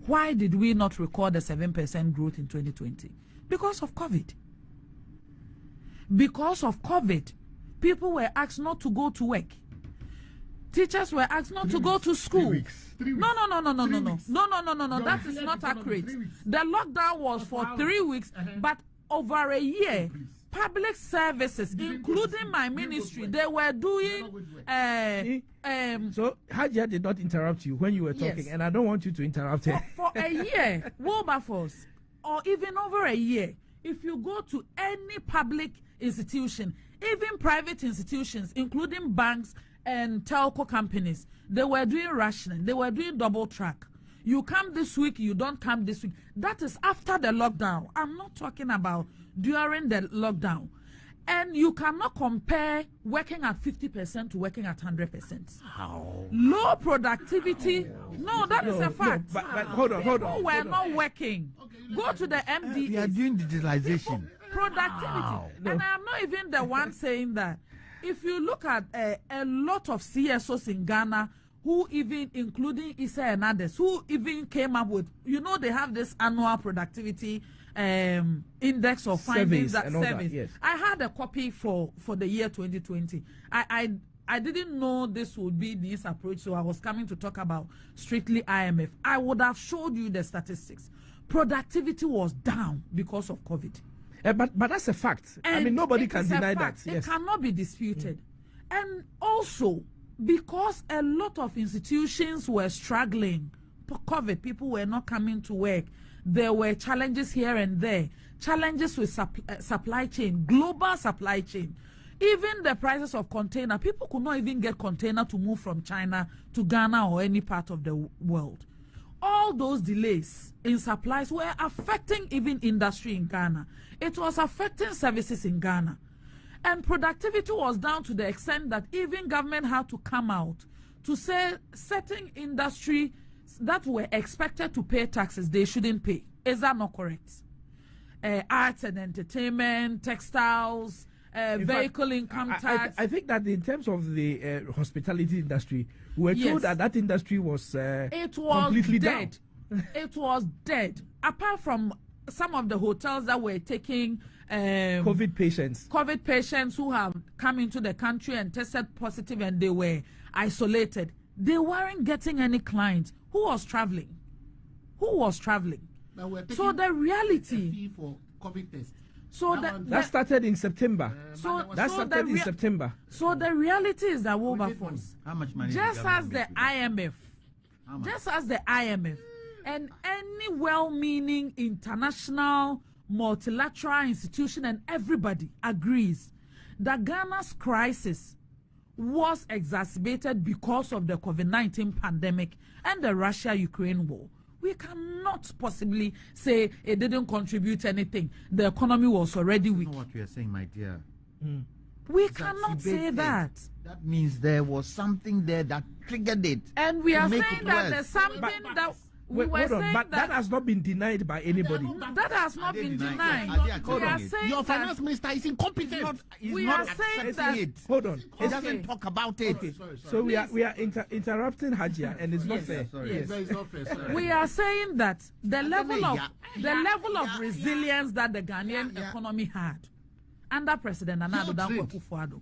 Why did we not record a 7% growth in 2020? Because of COVID. Because of COVID, people were asked not to go to work. Teachers were asked not to go to school. 3 weeks. 3 weeks. No. No, That is not accurate. The lockdown was for 3 weeks, but over a year, public services, including my ministry, they were doing. So Hajia did not interrupt you when you were talking, Yes. and I don't want you to interrupt her. For a year, Wilberforce, or even over a year, if you go to any public institution, even private institutions, including banks and telco companies, they were doing rationing, they were doing double track. You come this week, you don't come this week. That is after the lockdown. I'm not talking about during the lockdown. And you cannot compare working at 50% to working at 100%. How? Low productivity. No, that is a fact. But hold on. People were not working. Go to the We are MDA. doing digitalization. Productivity. And I'm not even the one saying that. If you look at a lot of CSOs in Ghana, who even, including Issa and others, who even came up with, they have this annual productivity index of findings Surveys and all that, surveys. yes. I had a copy for the year 2020. I didn't know this would be this approach, so I was coming to talk about strictly IMF. I would have showed you the statistics. Productivity was down because of COVID. But that's a fact. I mean, And nobody it can is a deny that. fact. Yes. It cannot be disputed. And also, because a lot of institutions were struggling, COVID, people were not coming to work. There were challenges here and there, challenges with supply chain, global supply chain. Even the prices of container, people could not even get container to move from China to Ghana or any part of the world. All those delays in supplies were affecting even industry in Ghana. It was affecting services in Ghana. And productivity was down to the extent that even government had to come out to say certain industry that were expected to pay taxes, they shouldn't pay. Is that not correct? Arts and entertainment, textiles, vehicle income tax. I think that in terms of the hospitality industry, we were told Yes. that industry was, It was completely dead. down. It was dead. Apart from some of the hotels that were taking COVID patients. who have come into the country and tested positive and they were isolated, they weren't getting any clients. Who was traveling? Now we're So the reality. fee for COVID test. So That started in September. That so started in September. So the reality is that Wilberforce, How much money? just as the IMF, and any well-meaning international multilateral institution and everybody agrees that Ghana's crisis was exacerbated because of the COVID-19 pandemic and the Russia-Ukraine war. We cannot possibly say it didn't contribute anything. The economy was already weak. know what you are saying, my dear. We cannot say Exacerbated. that. That means there was something there that triggered it. And we are Make saying it that worse. there's something that we were Hold on, saying but that has not been denied by anybody. that has not been denied. Are they We are accepting it? saying Your that finance minister is incompetent. He's We not are saying accepting that- it. Hold on. He doesn't talk about it. So we are interrupting Hajia, and it's not fair. Sorry. Yes. It's not fair, sorry. we are saying that the level of yeah, resilience that the Ghanaian economy had under President Nana Addo Dankwa Akufo-Addo,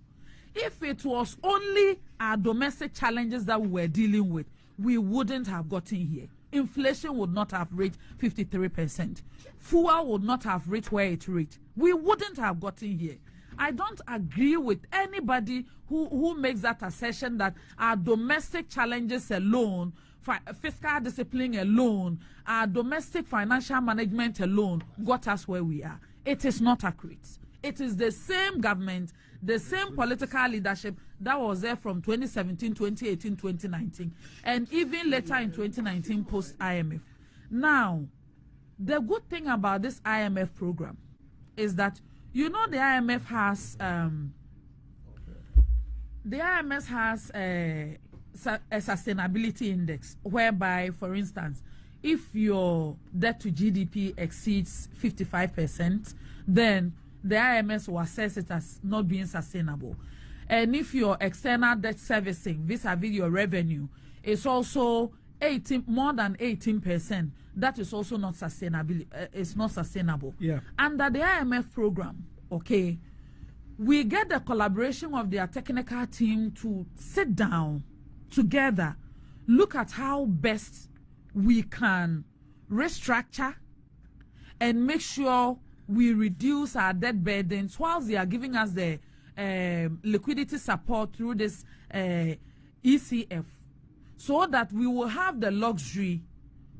if it was only our domestic challenges that we were dealing with, we wouldn't have gotten here. Inflation would not have reached 53%. Fuel would not have reached where it reached. We wouldn't have gotten here. I don't agree with anybody who makes that assertion that our domestic challenges alone, fiscal discipline alone, our domestic financial management alone got us where we are. It is not accurate. It is the same government, the same political leadership that was there from 2017, 2018, 2019, and even later in 2019 post-IMF. Now, the good thing about this IMF program is that the IMF has a sustainability index whereby, for instance, if your debt to GDP exceeds 55%, then the IMF will assess it as not being sustainable. And if your external debt servicing vis-a-vis your revenue is also more than 18%, that is also not sustainable. It's not sustainable. Yeah. Under the IMF program, okay, we get the collaboration of their technical team to sit down together, look at how best we can restructure and make sure we reduce our debt burdens whilst they are giving us the liquidity support through this ECF, so that we will have the luxury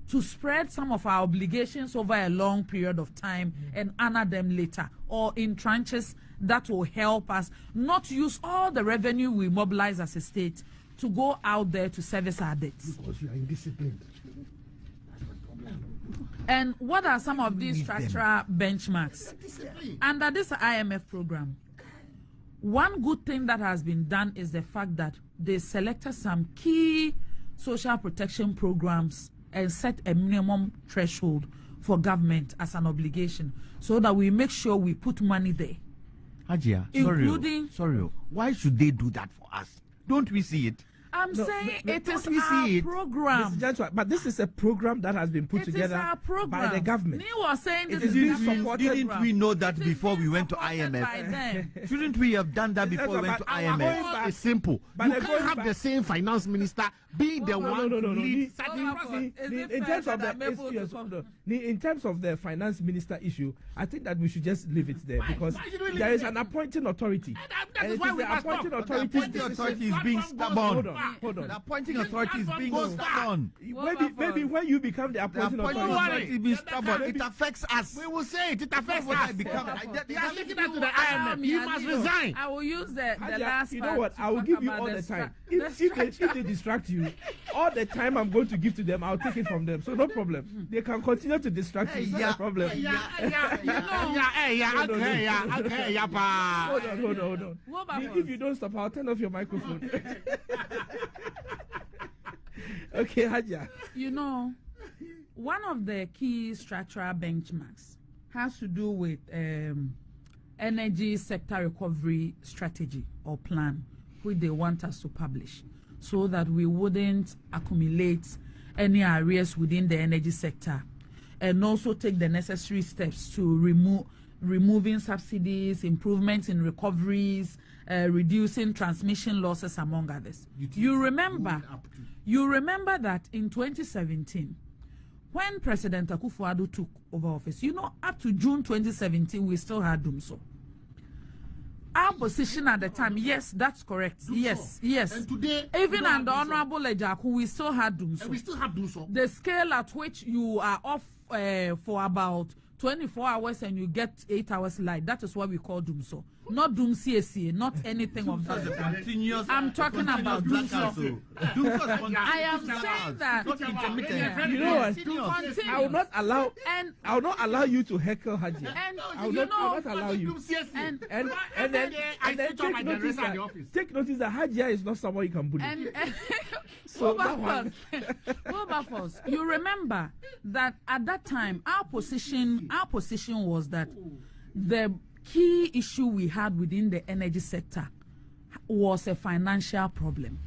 to spread some of our obligations over a long period of time and honor them later, or in tranches that will help us not use all the revenue we mobilize as a state to go out there to service our debts. Because you are indisciplined. And what are some of these structural benchmarks? Under this IMF program, one good thing that has been done is the fact that they selected some key social protection programs and set a minimum threshold for government as an obligation, so that we make sure we put money there. Hajia, sorry, why should they do that for us? Don't we see it? I'm saying it is we our see it? program. Mr. Gentleman, but this is a program that has been put together by the government. Neil was saying this It is is being government supported. Didn't program. we know that It is before we being went to supported by IMF? them. Shouldn't we have done that before we went to But IMF? going back- It's simple. But You they're can't going have back- the same finance minister being the one to lead Ni- certain Well, process. Is Ni- it in fair terms of that the I'm able to yes, come- no. In terms of the finance minister issue, I think that we should just leave it there, because Why should we leave there it is there? an appointing authority. That And is it why is we the must appointing stop. authority's The appointing decision. authority is being stubborn. Hold on. The appointing authority is being Go stubborn. Maybe when you become the The appointing appointing authority, authority is being stubborn. It affects us. We will say it. It affects What I us. become. They are taking that to the Allow IMF. me, You must Adil. resign. I will use the Hajia, last you part know what? to I will talk give you about all the the time. the If they distract you, all the time I'm going to give to them, I'll take it from them. So no problem. They can continue to distract you. It's not a problem. Hold on. Wilberforce. If you don't stop, I'll turn off your microphone. Okay, Hajia. One of the key structural benchmarks has to do with energy sector recovery strategy or plan, which they want us to publish, so that we wouldn't accumulate any arrears within the energy sector, and also take the necessary steps to removing subsidies, improvements in recoveries, reducing transmission losses, among others. You remember that in 2017, when President Akufo-Addo took over office, up to June 2017, we still had Dumso. Our position at the time, yes, that's correct. Yes. And today, Even under Honorable Ejaku, we still had Dumso. And we still have to do so. The scale at which you are off for about 24 hours and you get 8 hours light, that is what we call Dumso. Not Doom CSA, not anything of that. I'm talking about Dumso. I am saying that. You know what? I will not allow. And I will not allow you to heckle Hajia. And I will not allow you. And then take notice that Hajia is not someone you can bully. So that one. Wilberforce, you remember that at that time our position was that the key issue we had within the energy sector was a financial problem.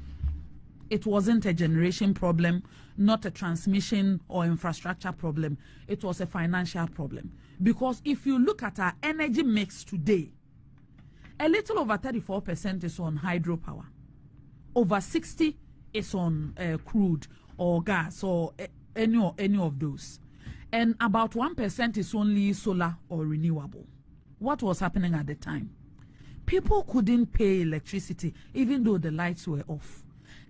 It wasn't a generation problem, not a transmission or infrastructure problem. It was a financial problem. Because if you look at our energy mix today, a little over 34% is on hydropower. Over 60% is on crude or gas or any of those. And about 1% is only solar or renewable. What was happening at the time? People couldn't pay electricity even though the lights were off.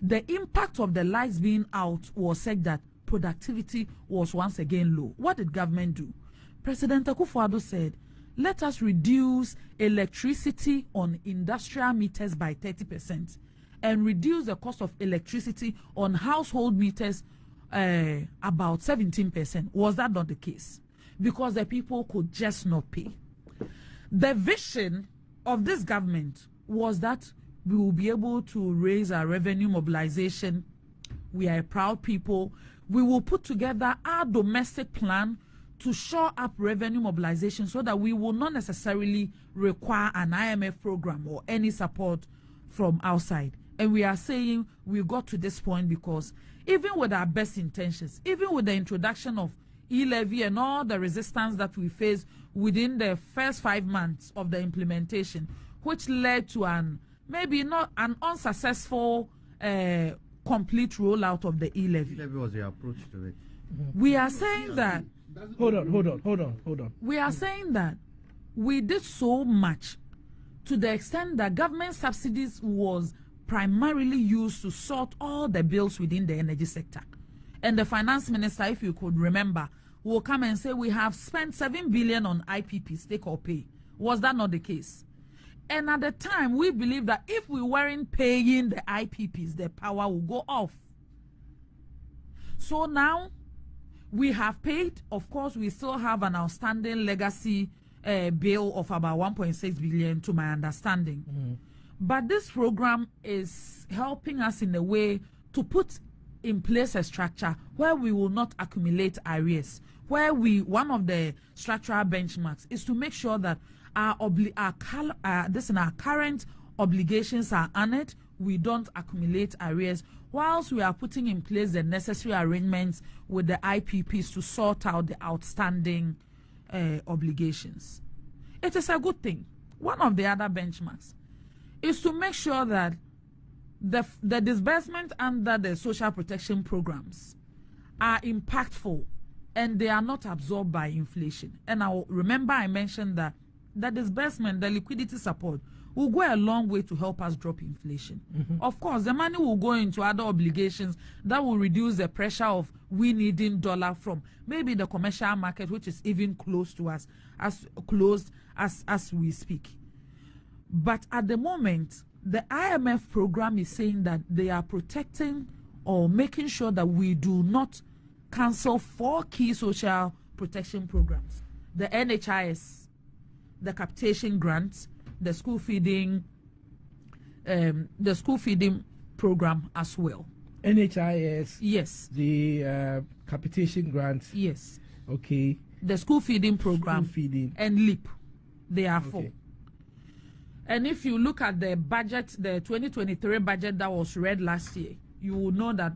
The impact of the lights being out was such that productivity was once again low. What did government do? President Akufo-Addo said, let us reduce electricity on industrial meters by 30% and reduce the cost of electricity on household meters about 17%. Was that not the case? Because the people could just not pay. The vision of this government was that we will be able to raise our revenue mobilization. We are a proud people. We will put together our domestic plan to shore up revenue mobilization so that we will not necessarily require an IMF program or any support from outside. And we are saying we got to this point because even with our best intentions, even with the introduction of e-levy and all the resistance that we faced within the first 5 months of the implementation, which led to maybe not an unsuccessful complete rollout of the e-levy. E-levy was the approach to it. We are saying that. Hold on. We are saying that we did so much to the extent that government subsidies was primarily used to sort all the bills within the energy sector. And the finance minister, if you could remember, will come and say we have spent 7 billion on IPPs, take or pay. Was that not the case? And at the time, we believed that if we weren't paying the IPPs, the power will go off. So now we have paid. Of course, we still have an outstanding legacy bill of about 1.6 billion, to my understanding. But this program is helping us in a way to put in place a structure where we will not accumulate arrears. Where one of the structural benchmarks is to make sure that our current obligations are honored. We don't accumulate arrears, whilst we are putting in place the necessary arrangements with the IPPs to sort out the outstanding obligations. It is a good thing. One of the other benchmarks is to make sure that the disbursement under the social protection programs are impactful and they are not absorbed by inflation. And I mentioned that the disbursement, the liquidity support, will go a long way to help us drop inflation. Of course, the money will go into other obligations that will reduce the pressure of we needing dollar from maybe the commercial market, which is even close to us, as we speak. But at the moment, the IMF program is saying that they are protecting or making sure that we do not cancel 4 key social protection programs: the NHIS, the capitation grants, the school feeding program as well. NHIS. Yes. The capitation grants. Yes. Okay. The school feeding program. School feeding. And LEAP. They are 4. Okay. And if you look at the budget, the 2023 budget that was read last year, you will know that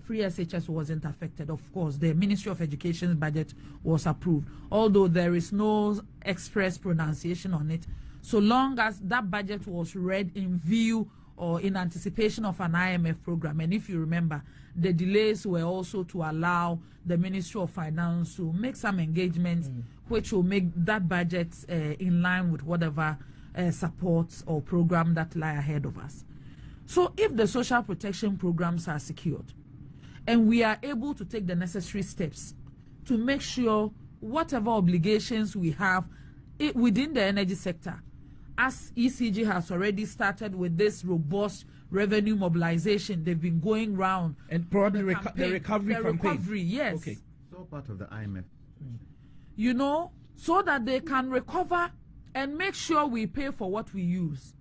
free SHS wasn't affected. Of course, the Ministry of Education's budget was approved, although there is no express pronunciation on it. So long as that budget was read in view or in anticipation of an IMF program. And if you remember, the delays were also to allow the Ministry of Finance to make some engagements which will make that budget in line with whatever supports or program that lie ahead of us. So if the social protection programs are secured and we are able to take the necessary steps to make sure whatever obligations we have within the energy sector, as ECG has already started with this robust revenue mobilization, they've been going round. And probably the recovery campaign. Recovery, yes. Okay. It's all part of the IMF. You know, so that they can recover and make sure we pay for what we use.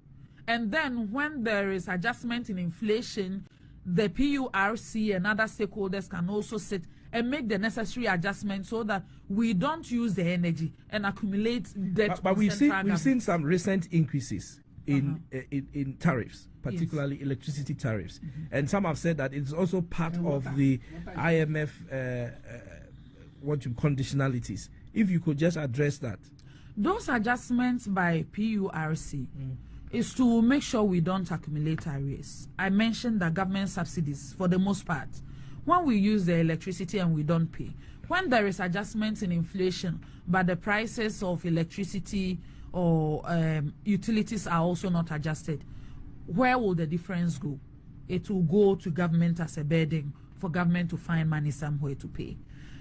And then when there is adjustment in inflation, the PURC and other stakeholders can also sit and make the necessary adjustments so that we don't use the energy and accumulate debt. But we've seen some recent increases in tariffs, particularly electricity tariffs, and some have said that it's also part of the IMF conditionalities. If you could just address that. Those adjustments by PURC is to make sure we don't accumulate arrears. I mentioned that government subsidies, for the most part, when we use the electricity and we don't pay, when there is adjustments in inflation, but the prices of electricity or utilities are also not adjusted, where will the difference go? It will go to government as a burden for government to find money somewhere to pay.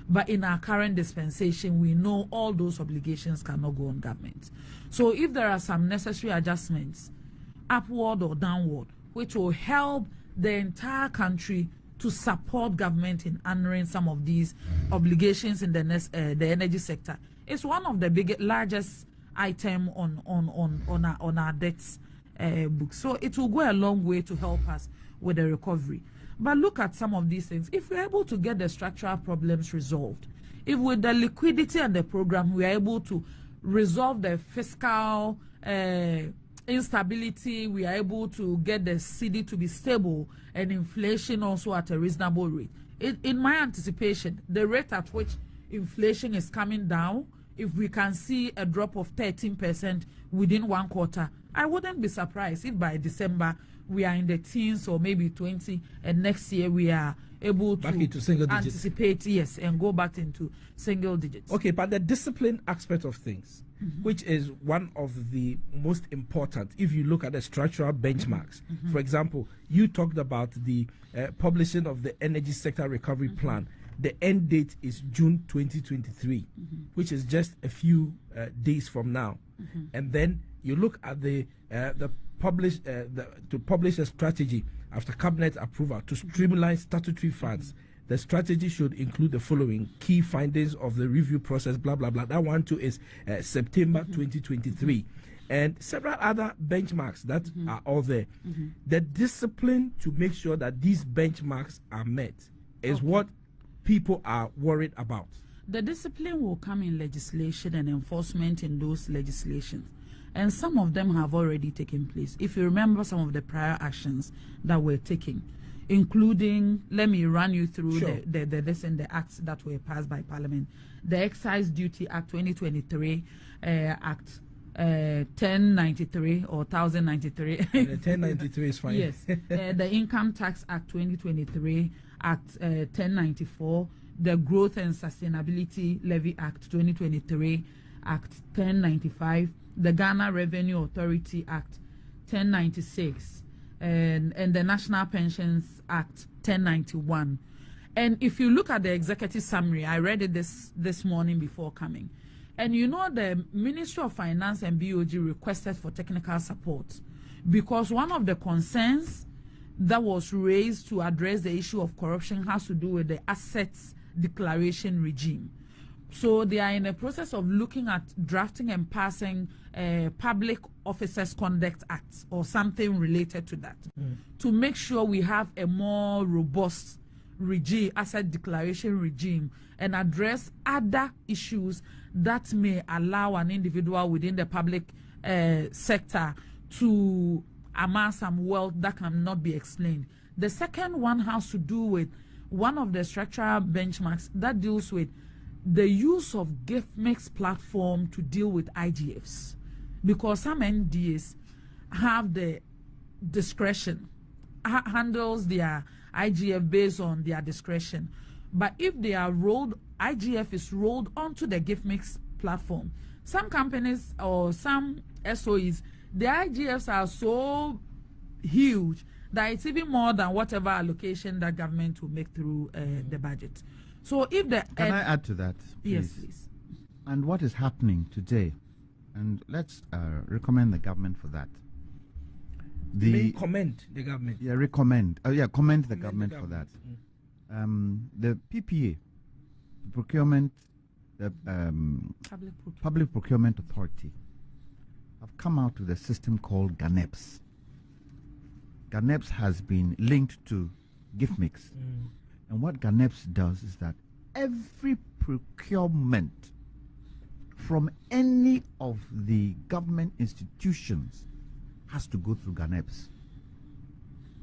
But in our current dispensation, we know all those obligations cannot go on government. So if there are some necessary adjustments, upward or downward, which will help the entire country to support government in honoring some of these obligations in the energy sector, it's one of the largest item on our debts book. So it will go a long way to help us with the recovery. But look at some of these things. If we're able to get the structural problems resolved, if with the liquidity and the program we are able to resolve the fiscal instability, we are able to get the cedi to be stable and inflation also at a reasonable rate. In my anticipation, the rate at which inflation is coming down, if we can see a drop of 13% within 1 quarter, I wouldn't be surprised if by December we are in the teens or maybe 20, and next year we are able to anticipate, yes, and go back into single digits. Okay, but the discipline aspect of things, which is one of the most important, if you look at the structural benchmarks. For example, you talked about the publishing of the energy sector recovery plan. The end date is June 2023, which is just a few days from now. And then you look at to publish a strategy after cabinet approval to streamline statutory funds. The strategy should include the following key findings of the review process, blah, blah, blah. That one too is September 2023. And several other benchmarks that are all there. The discipline to make sure that these benchmarks are met is what people are worried about. The discipline will come in legislation and enforcement in those legislations. And some of them have already taken place. If you remember some of the prior actions that were taken, including, let me run you through the acts that were passed by Parliament. The Excise Duty Act 2023, Act 1093 or 1093. 1093 is fine. Yes. The Income Tax Act 2023, Act 1094, the Growth and Sustainability Levy Act 2023, Act 1095, the Ghana Revenue Authority Act 1096, and the National Pensions Act 1091. And if you look at the executive summary, I read it this morning before coming. And you know the Ministry of Finance and BOG requested for technical support because one of the concerns that was raised to address the issue of corruption has to do with the assets declaration regime. So they are in the process of looking at drafting and passing Public Officers Conduct Act or something related to that to make sure we have a more robust regime, asset declaration regime, and address other issues that may allow an individual within the public sector to amass some wealth that cannot be explained. The second one has to do with one of the structural benchmarks that deals with the use of GIFMIX platform to deal with IGFs, because some NDAs have the discretion, handles their IGF based on their discretion. But if they are rolled, IGF is rolled onto the GIFMIX platform. Some companies or some SOEs, the IGFs are so huge that it's even more than whatever allocation that government will make through the budget. So if the can I add to that, please? Yes, please. And what is happening today, and let's recommend the government for that. Commend the government. Yeah, commend the government for that. The PPA, the Public Procurement Authority, have come out with a system called GANEPS. GANEPS has been linked to GIFMIX. And what GANEPS does is that every procurement from any of the government institutions has to go through GANEPS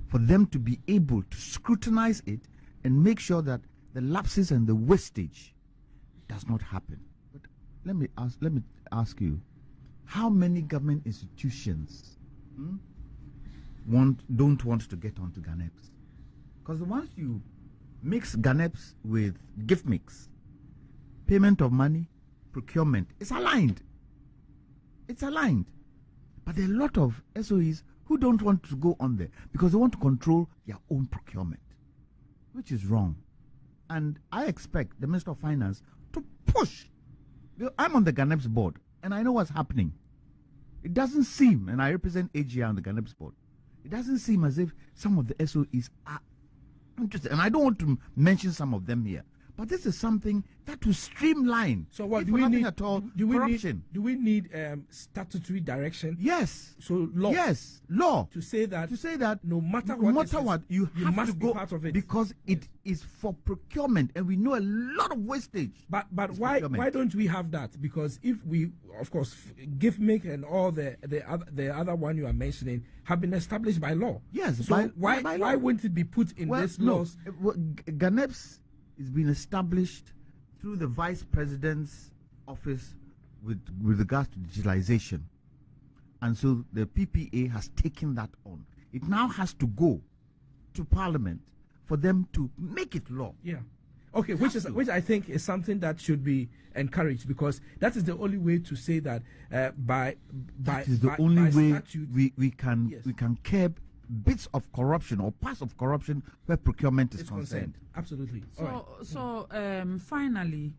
for them to be able to scrutinize it and make sure that the lapses and the wastage does not happen. But let me ask you, how many government institutions don't want to get onto GANEPS? Because the ones you mix GANEPS with GIFMIX, payment of money, procurement, it's aligned. It's aligned. But there are a lot of SOEs who don't want to go on there because they want to control their own procurement, which is wrong. And I expect the Minister of Finance to push. I'm on the GANEPS board, and I know what's happening. It doesn't seem, and I represent AGI on the GANEPS board, it doesn't seem as if some of the SOEs are interested. And I don't want to mention some of them here, But this is something that will streamline. So what if do we nothing need at all? do we corruption. need statutory direction? Yes. So law. Yes, law. To say that no matter what, you have must to be go part of it, because it is for procurement, and we know a lot of wastage. But why don't we have that? Because if we, of course, GIFMIC and all the other one you are mentioning have been established by law. Yes. So by why law. wouldn't it be put in this laws? GANEPS is being established through the Vice President's office with regards to digitalization, and so the PPA has taken that on. It now has to go to Parliament for them to make it law. Yeah. Okay, which I think is something that should be encouraged, because that is the only way to say that by statute, we can curb bits of corruption or parts of corruption where procurement is concerned. Absolutely. Finally,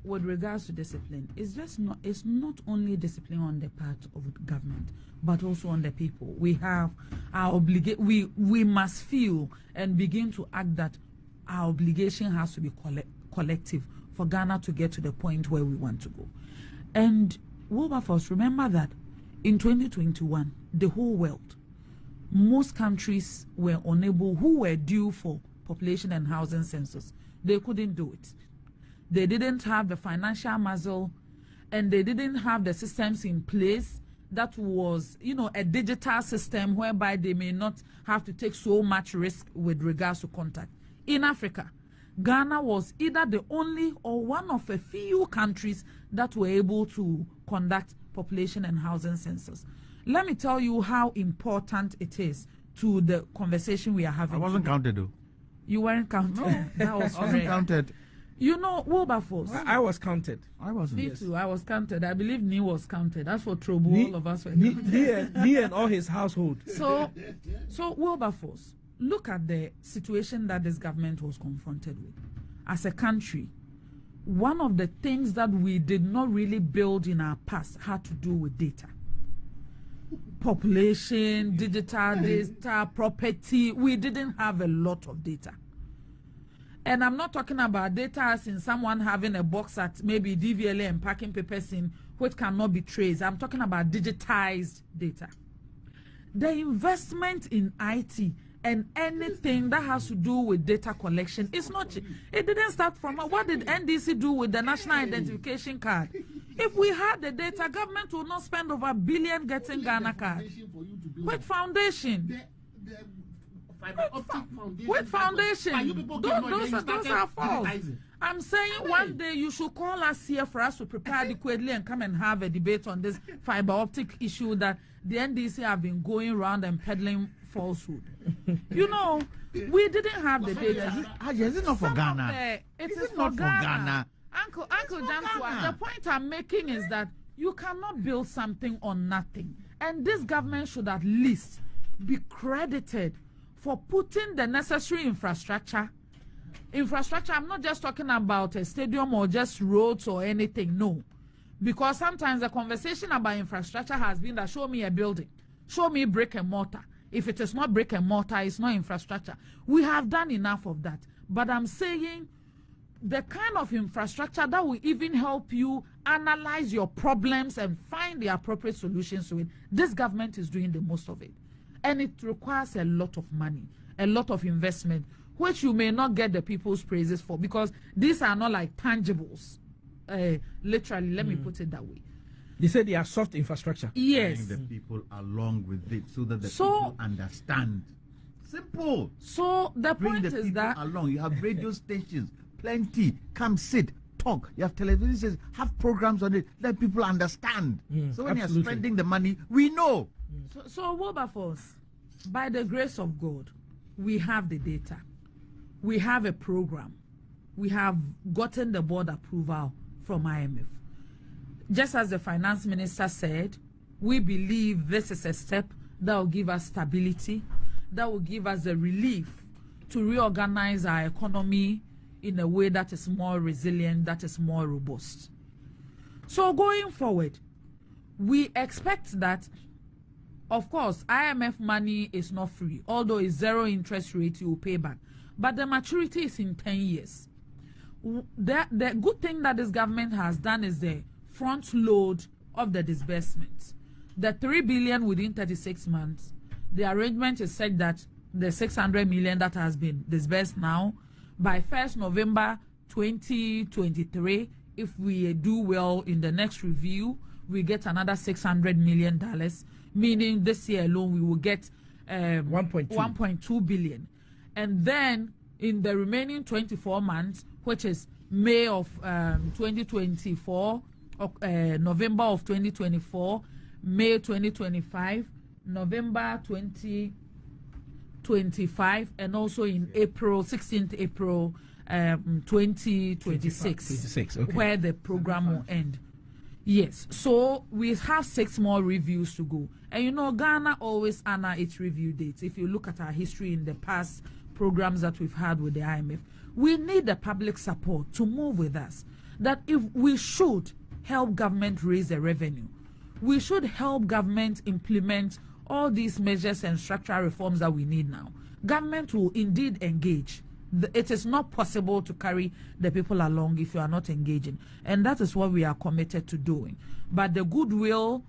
with regards to discipline, it's not only discipline on the part of government, but also on the people. We have our we must feel and begin to act that our obligation has to be collective for Ghana to get to the point where we want to go. And Wilberforce, remember that in 2021, the whole world, most countries were unable, who were due for population and housing census, they couldn't do it. They didn't have the financial muscle, and they didn't have the systems in place that was, a digital system whereby they may not have to take so much risk with regards to contact. In Africa, Ghana was either the only or one of a few countries that were able to conduct population and housing census. Let me tell you how important it is to the conversation we are having. I wasn't counted, though. You weren't counted. No, that was I wasn't counted. Wilberforce. I was counted. I wasn't. Me too. I was counted. I believe Nee was counted. That's for trouble. All of us were counted. Nee and all his household. So Wilberforce, look at the situation that this government was confronted with. As a country, one of the things that we did not really build in our past had to do with data. Population, digital data, property. We didn't have a lot of data. And I'm not talking about data as in someone having a box at maybe DVLA and packing papers in which cannot be traced. I'm talking about digitized data. The investment in IT and anything that has to do with data collection is not cheap. It didn't start from what did NDC do with the national identification card? If we had the data, government would not spend over $1 billion getting Ghana card. What foundation? What foundation? Those are false. I'm saying one day you should call us here for us to prepare adequately and come and have a debate on this fiber optic issue that the NDC have been going around and peddling falsehood. We didn't have the data. Is it not for Ghana? It is not for Ghana. Uncle Jantua, the point I'm making is that you cannot build something on nothing. And this government should at least be credited for putting the necessary infrastructure. I'm not just talking about a stadium or just roads or anything, no. Because sometimes the conversation about infrastructure has been that show me a building, show me brick and mortar. If it is not brick and mortar, it's not infrastructure. We have done enough of that. But I'm saying the kind of infrastructure that will even help you analyze your problems and find the appropriate solutions to it, this government is doing the most of it. And it requires a lot of money, a lot of investment, which you may not get the people's praises for, because these are not like tangibles. Literally, let me put it that way. They say they are soft infrastructure. Yes. The people along with it so that the people understand. Simple. So the Bring point the is people that along. You have radio stations, plenty. Come sit, talk. You have television stations, have programs on it. Let people understand. So when you're spending the money, we know. So Wilberforce, by the grace of God, we have the data. We have a program. We have gotten the board approval from IMF. Just as the finance minister said, we believe this is a step that will give us stability, that will give us the relief to reorganize our economy in a way that is more resilient, that is more robust. So going forward, we expect that, of course, IMF money is not free, although it's 0 interest rate you will pay back. But the maturity is in 10 years. The good thing that this government has done is the front load of the disbursements. The 3 billion within 36 months. The arrangement is such that the 600 million that has been disbursed now, by 1st November 2023, if we do well in the next review, we get another $600 million, meaning this year alone we will get 1.2 billion. And then in the remaining 24 months, which is May of 2024, November of 2024, May 2025, November 2025, and also in April, 16th April 2026, okay, where the program will end. Yes, so we have 6 more reviews to go. And you know, Ghana always honor its review dates. If you look at our history in the past programs that we've had with the IMF, we need the public support to move with us. That if we should help government raise the revenue, we should help government implement all these measures and structural reforms that we need now. Government will indeed engage. It is not possible to carry the people along if you are not engaging. And that is what we are committed to doing. But the goodwill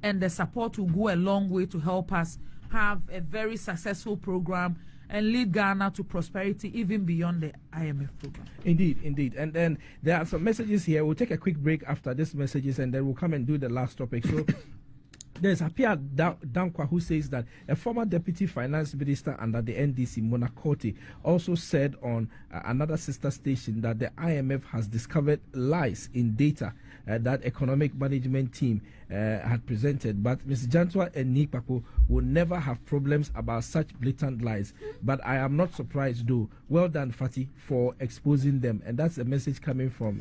and the support will go a long way to help us have a very successful program and lead Ghana to prosperity even beyond the IMF program. Indeed, indeed. And then there are some messages here. We'll take a quick break after these messages and then we'll come and do the last topic. So there's Apia Dankwa who says that a former deputy finance minister under the NDC, Mona Korte, also said on another sister station that the IMF has discovered lies in data that economic management team had presented. But Ms. Jantwa and Nikpapo will never have problems about such blatant lies. But I am not surprised though. Well done, Fatih, for exposing them. And that's a message coming from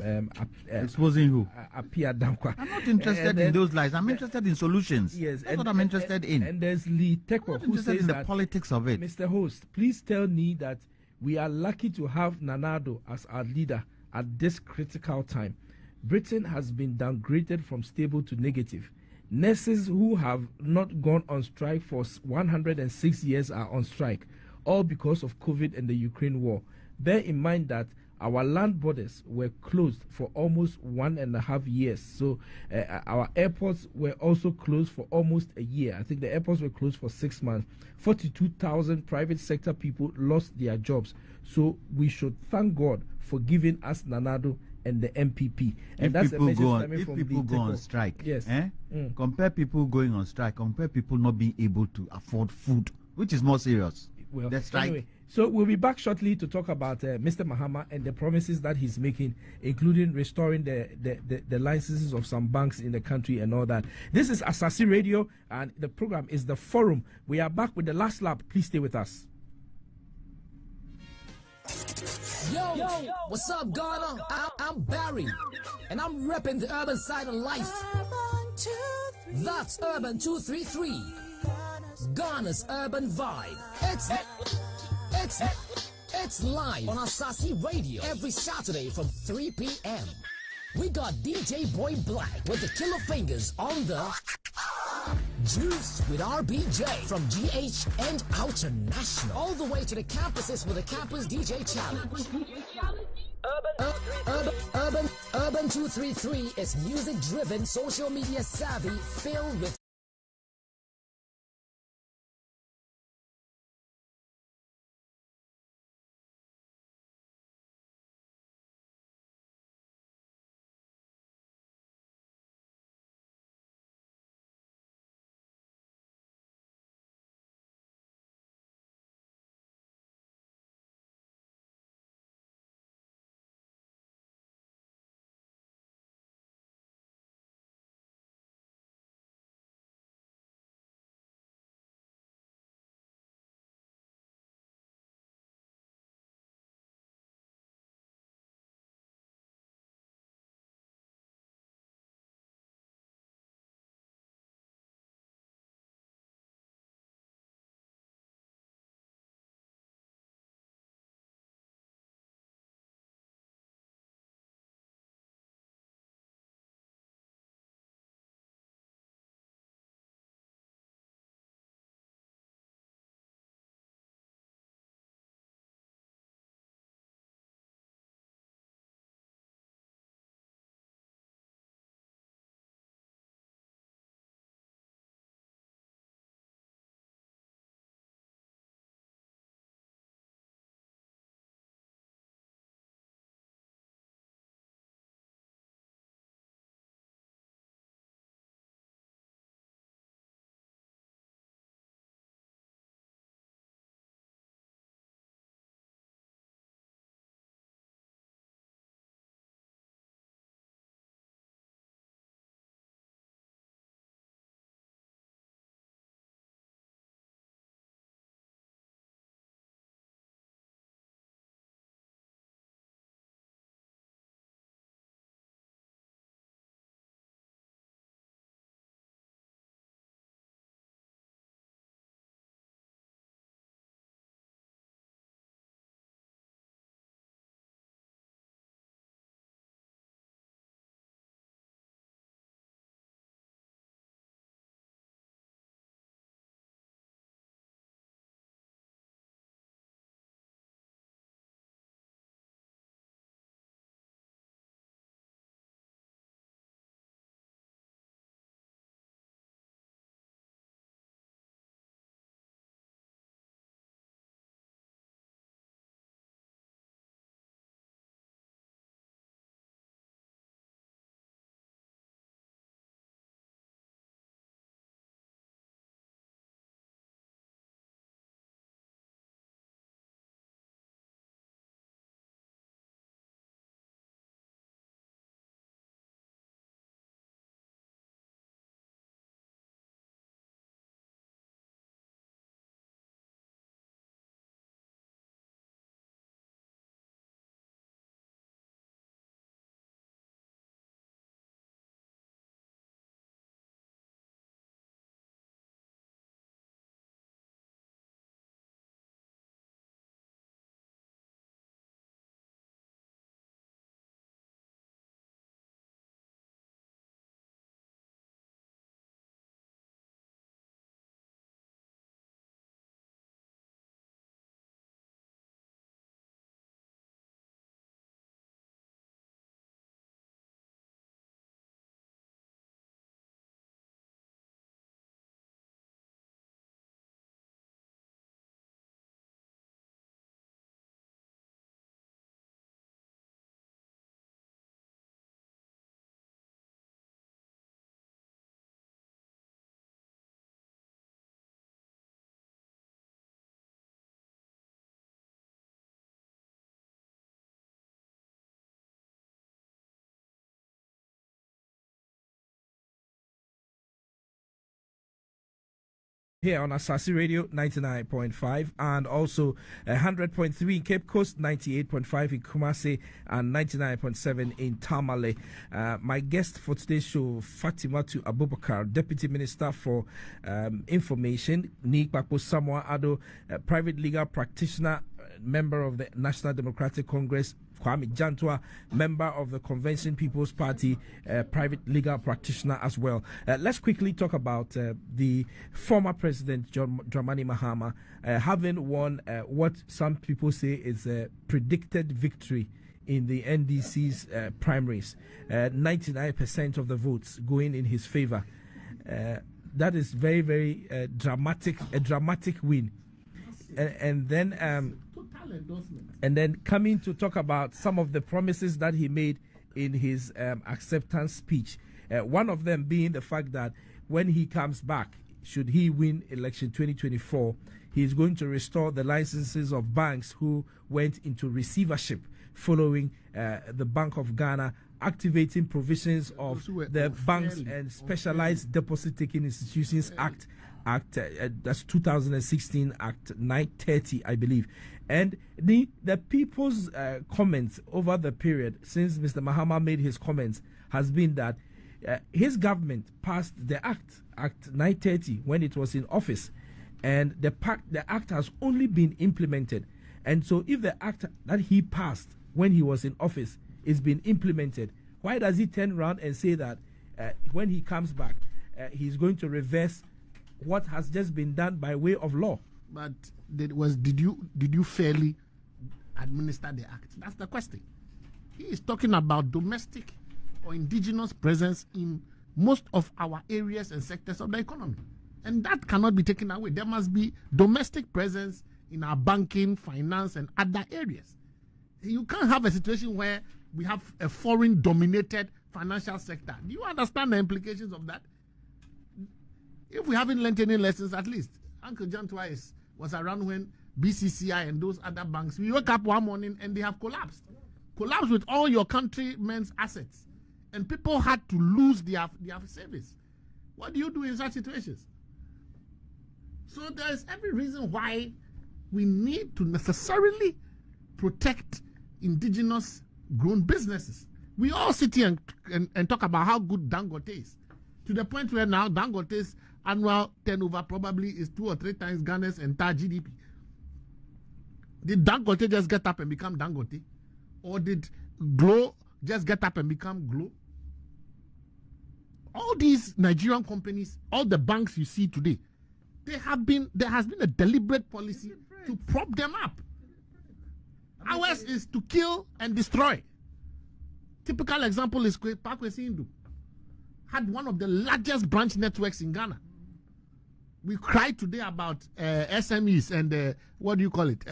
exposing who? Apia Dankwa. I'm not interested in those lies. I'm interested in solutions. Yes, that's what I'm interested in. And there's Lee Tekwa who says in the that, politics of it. Mr. Host, please tell me that we are lucky to have Nanado as our leader at this critical time. Britain has been downgraded from stable to negative. Nurses who have not gone on strike for 106 years are on strike, all because of COVID and the Ukraine war. Bear in mind that our land borders were closed for almost 1.5 years. So our airports were also closed for almost a year. I think the airports were closed for 6 months. 42,000 private sector people lost their jobs. So we should thank God for giving us Nanado and the MPP. And if that's people a go message on, coming if people go on strike, compare people going on strike, compare people not being able to afford food, which is more serious. Well, the strike. Anyway, so we'll be back shortly to talk about Mr. Mahama and the promises that he's making, including restoring the licenses of some banks in the country and all that. This is Asasi Radio, and the program is The Forum. We are back with the last lap. Please stay with us. Yo, what's up, Ghana? I'm Barry, and I'm repping the urban side of life. That's Urban 233, Ghana's urban vibe. It's live on Asasi Radio every Saturday from 3 p.m. We got DJ Boy Black with the Killer Fingers on the Juice with RBJ from GH and Outer National, all the way to the campuses with the Campus DJ Challenge. Urban 233 is music-driven, social media savvy, filled with Here on Asasi Radio 99.5 and also 100.3 in Cape Coast, 98.5 in Kumasi and 99.7 in Tamale. My guest for today's show, Fatimatu Abubakar, Deputy Minister for Information, Nikpapo Samoa Ado, private legal practitioner, member of the National Democratic Congress, Kwame Jantwa, member of the Convention People's Party, private legal practitioner as well. Let's quickly talk about the former president, John Dramani Mahama, having won what some people say is a predicted victory in the NDC's primaries. 99% of the votes going in his favor. That is very, very a dramatic win. And then coming to talk about some of the promises that he made in his acceptance speech. One of them being the fact that when he comes back, should he win election 2024, he is going to restore the licenses of banks who went into receivership following the Bank of Ghana activating provisions of the Banks and Specialized Deposit Taking Institutions Act, that's 2016 Act 930, I believe. And the people's comments over the period since Mr. Mahama made his comments has been that his government passed the Act 930 when it was in office, and the Act has only been implemented. And so if the Act that he passed when he was in office is being implemented, why does he turn around and say that when he comes back, he's going to reverse what has just been done by way of law? But did you fairly administer the Act? That's the question. He is talking about domestic or indigenous presence in most of our areas and sectors of the economy. And that cannot be taken away. There must be domestic presence in our banking, finance, and other areas. You can't have a situation where we have a foreign-dominated financial sector. Do you understand the implications of that? If we haven't learned any lessons, at least Uncle John Twice was around when BCCI and those other banks, we woke up one morning and they have collapsed with all your countrymen's assets, and people had to lose their savings. What do you do in such situations? So there's every reason why we need to necessarily protect indigenous grown businesses. We all sit here and talk about how good Dangote is, to the point where now Dangote's annual turnover probably is 2 or 3 times Ghana's entire GDP. Did Dangote just get up and become Dangote? Or did Glo just get up and become Glo? All these Nigerian companies, all the banks you see today, there has been a deliberate policy to prop them up. Ours is to kill and destroy. Typical example is Parkway Sindu. Had one of the largest branch networks in Ghana. We cry today about SMEs and what do you call it?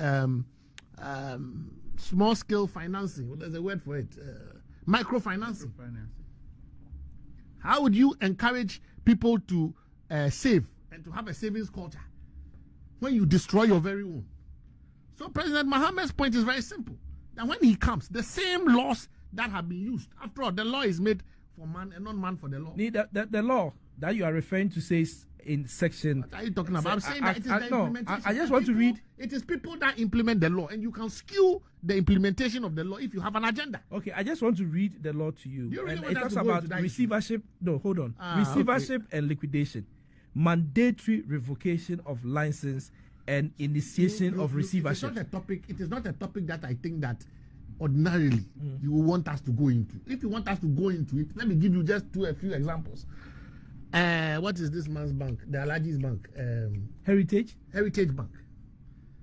Small scale financing. Well, there's a word for it. Microfinancing. How would you encourage people to save and to have a savings culture when you destroy your very own? So President Mahama's point is very simple. That when he comes, the same laws that have been used, after all, the law is made for man and not man for the law. The law that you are referring to says in section... What are you talking about? I'm saying that it is the implementation. I just want to read... It is people that implement the law, and you can skew the implementation of the law if you have an agenda. Okay, I just want to read the law to you. Do you really and it talks about receivership... No, hold on. Receivership and liquidation. Mandatory revocation of license and initiation of receivership. It is not a topic that I think that ordinarily you want us to go into. If you want us to go into it, let me give you just a few examples. What is this man's bank? The Alaji's bank. Heritage Bank.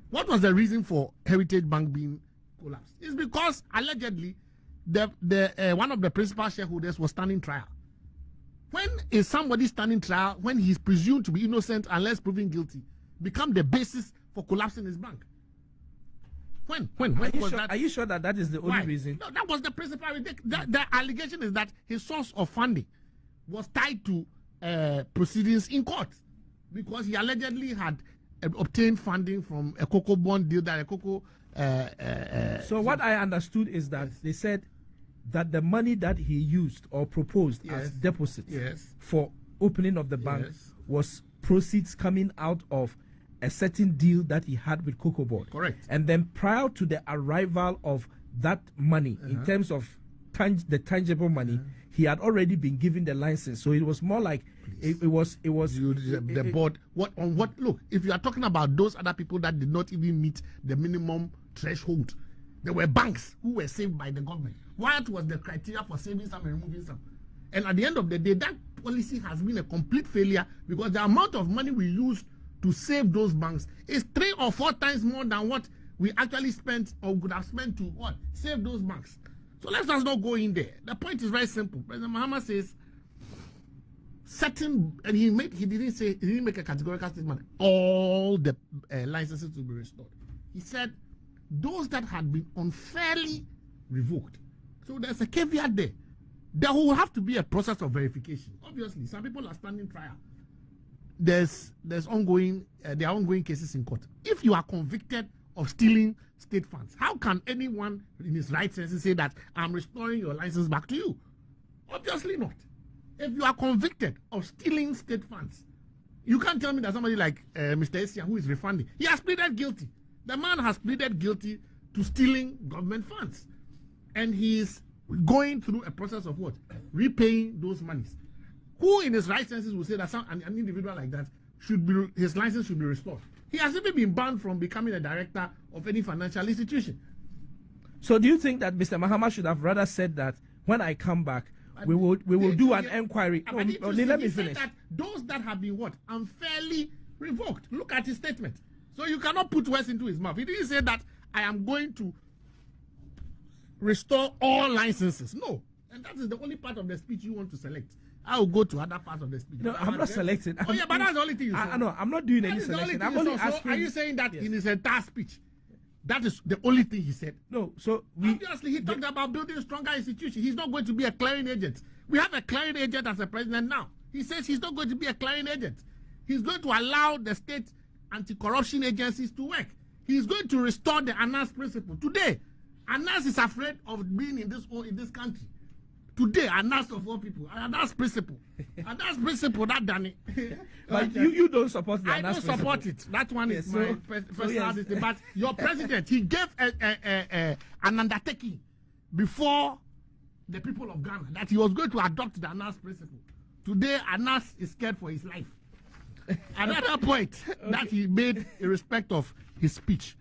What was the reason for Heritage Bank being collapsed? It's because allegedly the one of the principal shareholders was standing trial. When is somebody standing trial when he's presumed to be innocent unless proven guilty become the basis for collapsing his bank? When was that? Are you sure that is the only reason? No, that was the principal. The allegation is that his source of funding was tied to proceedings in court because he allegedly had obtained funding from a cocoa bond deal that a cocoa. So what I understood is that they said that the money that he used or proposed as deposits for opening of the bank was proceeds coming out of a certain deal that he had with Cocoa Board. Correct. And then prior to the arrival of that money, in terms of the tangible money, he had already been given the license. So it was more like it was the board. Look, if you are talking about those other people that did not even meet the minimum threshold, there were banks who were saved by the government. What was the criteria for saving some and removing some? And at the end of the day, that policy has been a complete failure, because the amount of money we used to save those banks is 3 or 4 times more than what we actually spent or could have spent to save those banks. So let's just not go in there. The point is very simple. President Mahama says and he didn't make a categorical statement. All the licenses will be restored. He said those that had been unfairly revoked. So there's a caveat there. There will have to be a process of verification. Obviously, some people are standing trial. There are ongoing cases in court. If you are convicted of stealing state funds, how can anyone in his right senses say that I'm restoring your license back to you? Obviously not. If you are convicted of stealing state funds, you can't tell me that somebody like Mr. Essien, who is refunding, he has pleaded guilty. The man has pleaded guilty to stealing government funds, and he is going through a process of repaying those monies. Who in his right senses will say that an individual like that his license should be restored? He has even been banned from becoming a director of any financial institution. So do you think that Mr. Mahama should have rather said that when I come back, we will do an inquiry? Let me finish. That those that have been unfairly revoked. Look at his statement. So you cannot put words into his mouth. He didn't say that I am going to restore all licenses. No. And that is the only part of the speech you want to select. I will go to other parts of the speech. No, I'm not selecting. Oh, yeah, but that's the only thing you said. No, I'm not doing any selection. I'm only asking. Are you saying that in his entire speech, that is the only thing he said? No, so obviously he talked about building a stronger institution. He's not going to be a clearing agent. We have a clearing agent as a president now. He says he's not going to be a clearing agent. He's going to allow the state anti-corruption agencies to work. He's going to restore the ANAS principle. Today, ANAS is afraid of being in this country. Today, ANAS of all people, ANAS principle. ANAS principle, that done it. But you don't support the ANAS principle. I don't support it. That one is my personal decision. But your president, he gave an undertaking before the people of Ghana that he was going to adopt the ANAS principle. Today, ANAS is scared for his life. Another point that he made in respect of his speech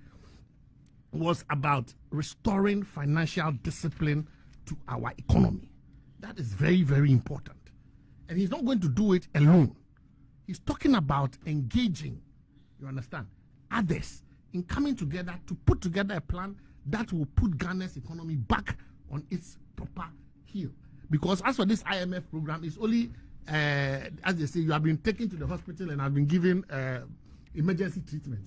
was about restoring financial discipline to our economy. That is very, very important. And he's not going to do it alone. He's talking about engaging, you understand, others in coming together to put together a plan that will put Ghana's economy back on its proper heel. Because as for this IMF program, it's only, as they say, you have been taken to the hospital and have been given emergency treatment.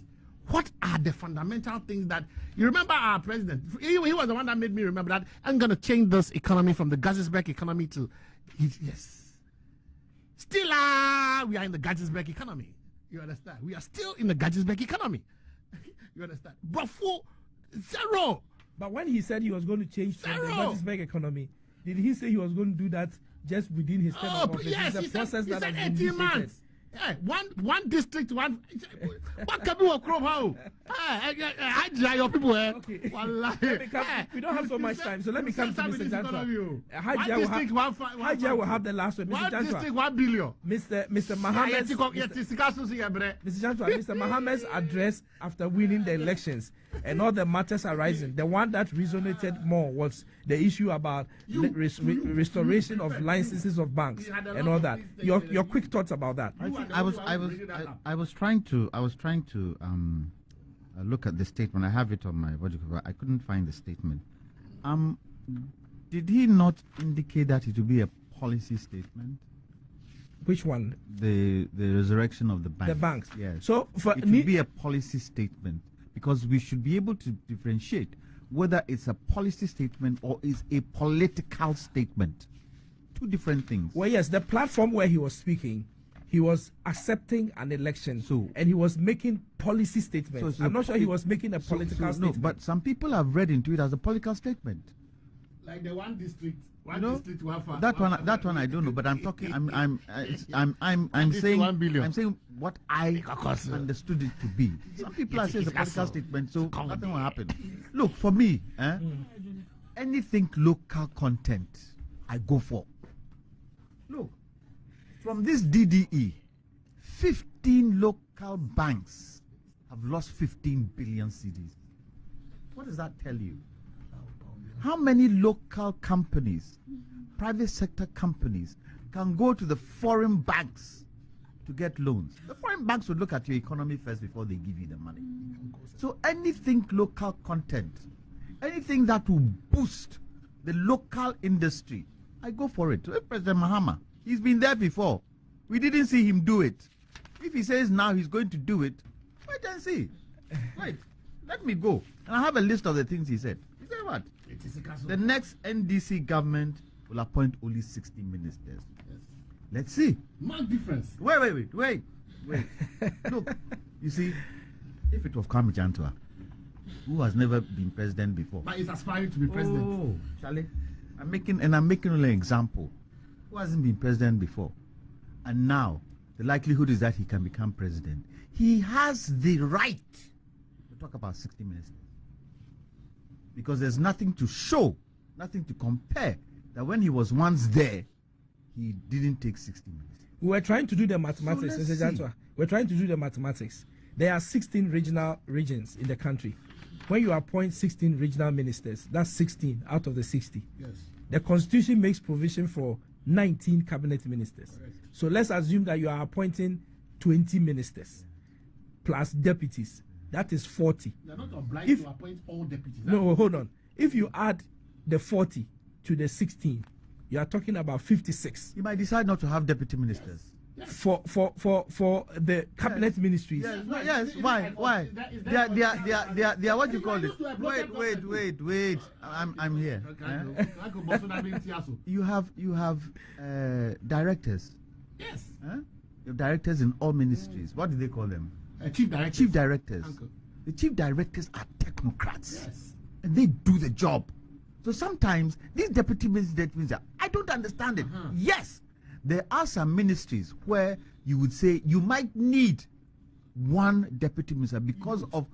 What are the fundamental things that you remember? Our president, he was the one that made me remember that I'm going to change this economy from the Gadsisberg economy to yes. Still, we are in the Gadsisberg economy. You understand? We are still in the Gadsisberg economy. You understand? But for zero. But when he said he was going to change from the Gadsisberg economy, did he say he was going to do that just within his term of office? Yes, it's a process that has been 18 months. Yeah, one district, one. What can we crop how? I dry your people. Okay. We don't have so much time, so let me come to Mr. Jantua. Hajia will have the last word. Mr. Jantua. District 1 billion. Mr. Mohammed's Mr. Mohammed's address after winning the elections and all the matters arising. The one that resonated more was the issue about restoration of licenses of banks and all that. Your quick thoughts about that. I was trying to look at the statement. I have it on my body cover. I couldn't find the statement. Did he not indicate that it would be a policy statement? Which one? The resurrection of the banks. The banks. Yes. So it would be a policy statement, because we should be able to differentiate whether it's a policy statement or is a political statement. Two different things. Well, yes, the platform where he was speaking, he was accepting an election, and he was making policy statements. I'm not sure he was making a political statement. No, but some people have read into it as a political statement. Like the one district Why You know, the state will have that one I don't know, but I'm talking. I'm saying 1 billion. I'm saying what I understood it to be. Some people are saying it's a political statement, so nothing will happen. Look, for me, anything local content, I go for. Look, from this DDE, 15 local banks have lost 15 billion cedis. What does that tell you? How many local companies, private sector companies, can go to the foreign banks to get loans? The foreign banks would look at your economy first before they give you the money. So anything local content, anything that will boost the local industry, I go for it. President Mahama, he's been there before. We didn't see him do it. If he says now he's going to do it, wait and see. Wait, let me go. And I have a list of the things he said. He said what? The next NDC government will appoint only 60 ministers. Yes. Let's see. Mark difference. Wait. Look, you see, if it was Kwame Jantua, who has never been president before, but he's aspiring to be president. Oh, Charlie, I'm making only an example. Who hasn't been president before, and now the likelihood is that he can become president. He has the right to talk about 60 ministers. Because there's nothing to show, nothing to compare, that when he was once there, he didn't take 60 minutes. We were trying to do the mathematics, So Mr. Jantua. We're trying to do the mathematics. There are 16 regions in the country. When you appoint 16 regional ministers, that's 16 out of the 60. Yes. The Constitution makes provision for 19 cabinet ministers. Correct. So let's assume that you are appointing 20 ministers plus deputies. That is 40. You're not obliged to appoint all deputies. No, hold on. If you add the 40 to the 16, you are talking about 56. You might decide not to have deputy ministers. Yes. For the cabinet ministries. Yes. Why? They are what you call it. Wait. I'm here. You have directors. Yes. You have directors in all ministries. What do they call them? Chief directors. Chief directors. Uncle. The chief directors are technocrats. Yes. And they do the job. So sometimes these deputy ministers, I don't understand it. Yes, there are some ministries where you would say you might need one deputy minister because of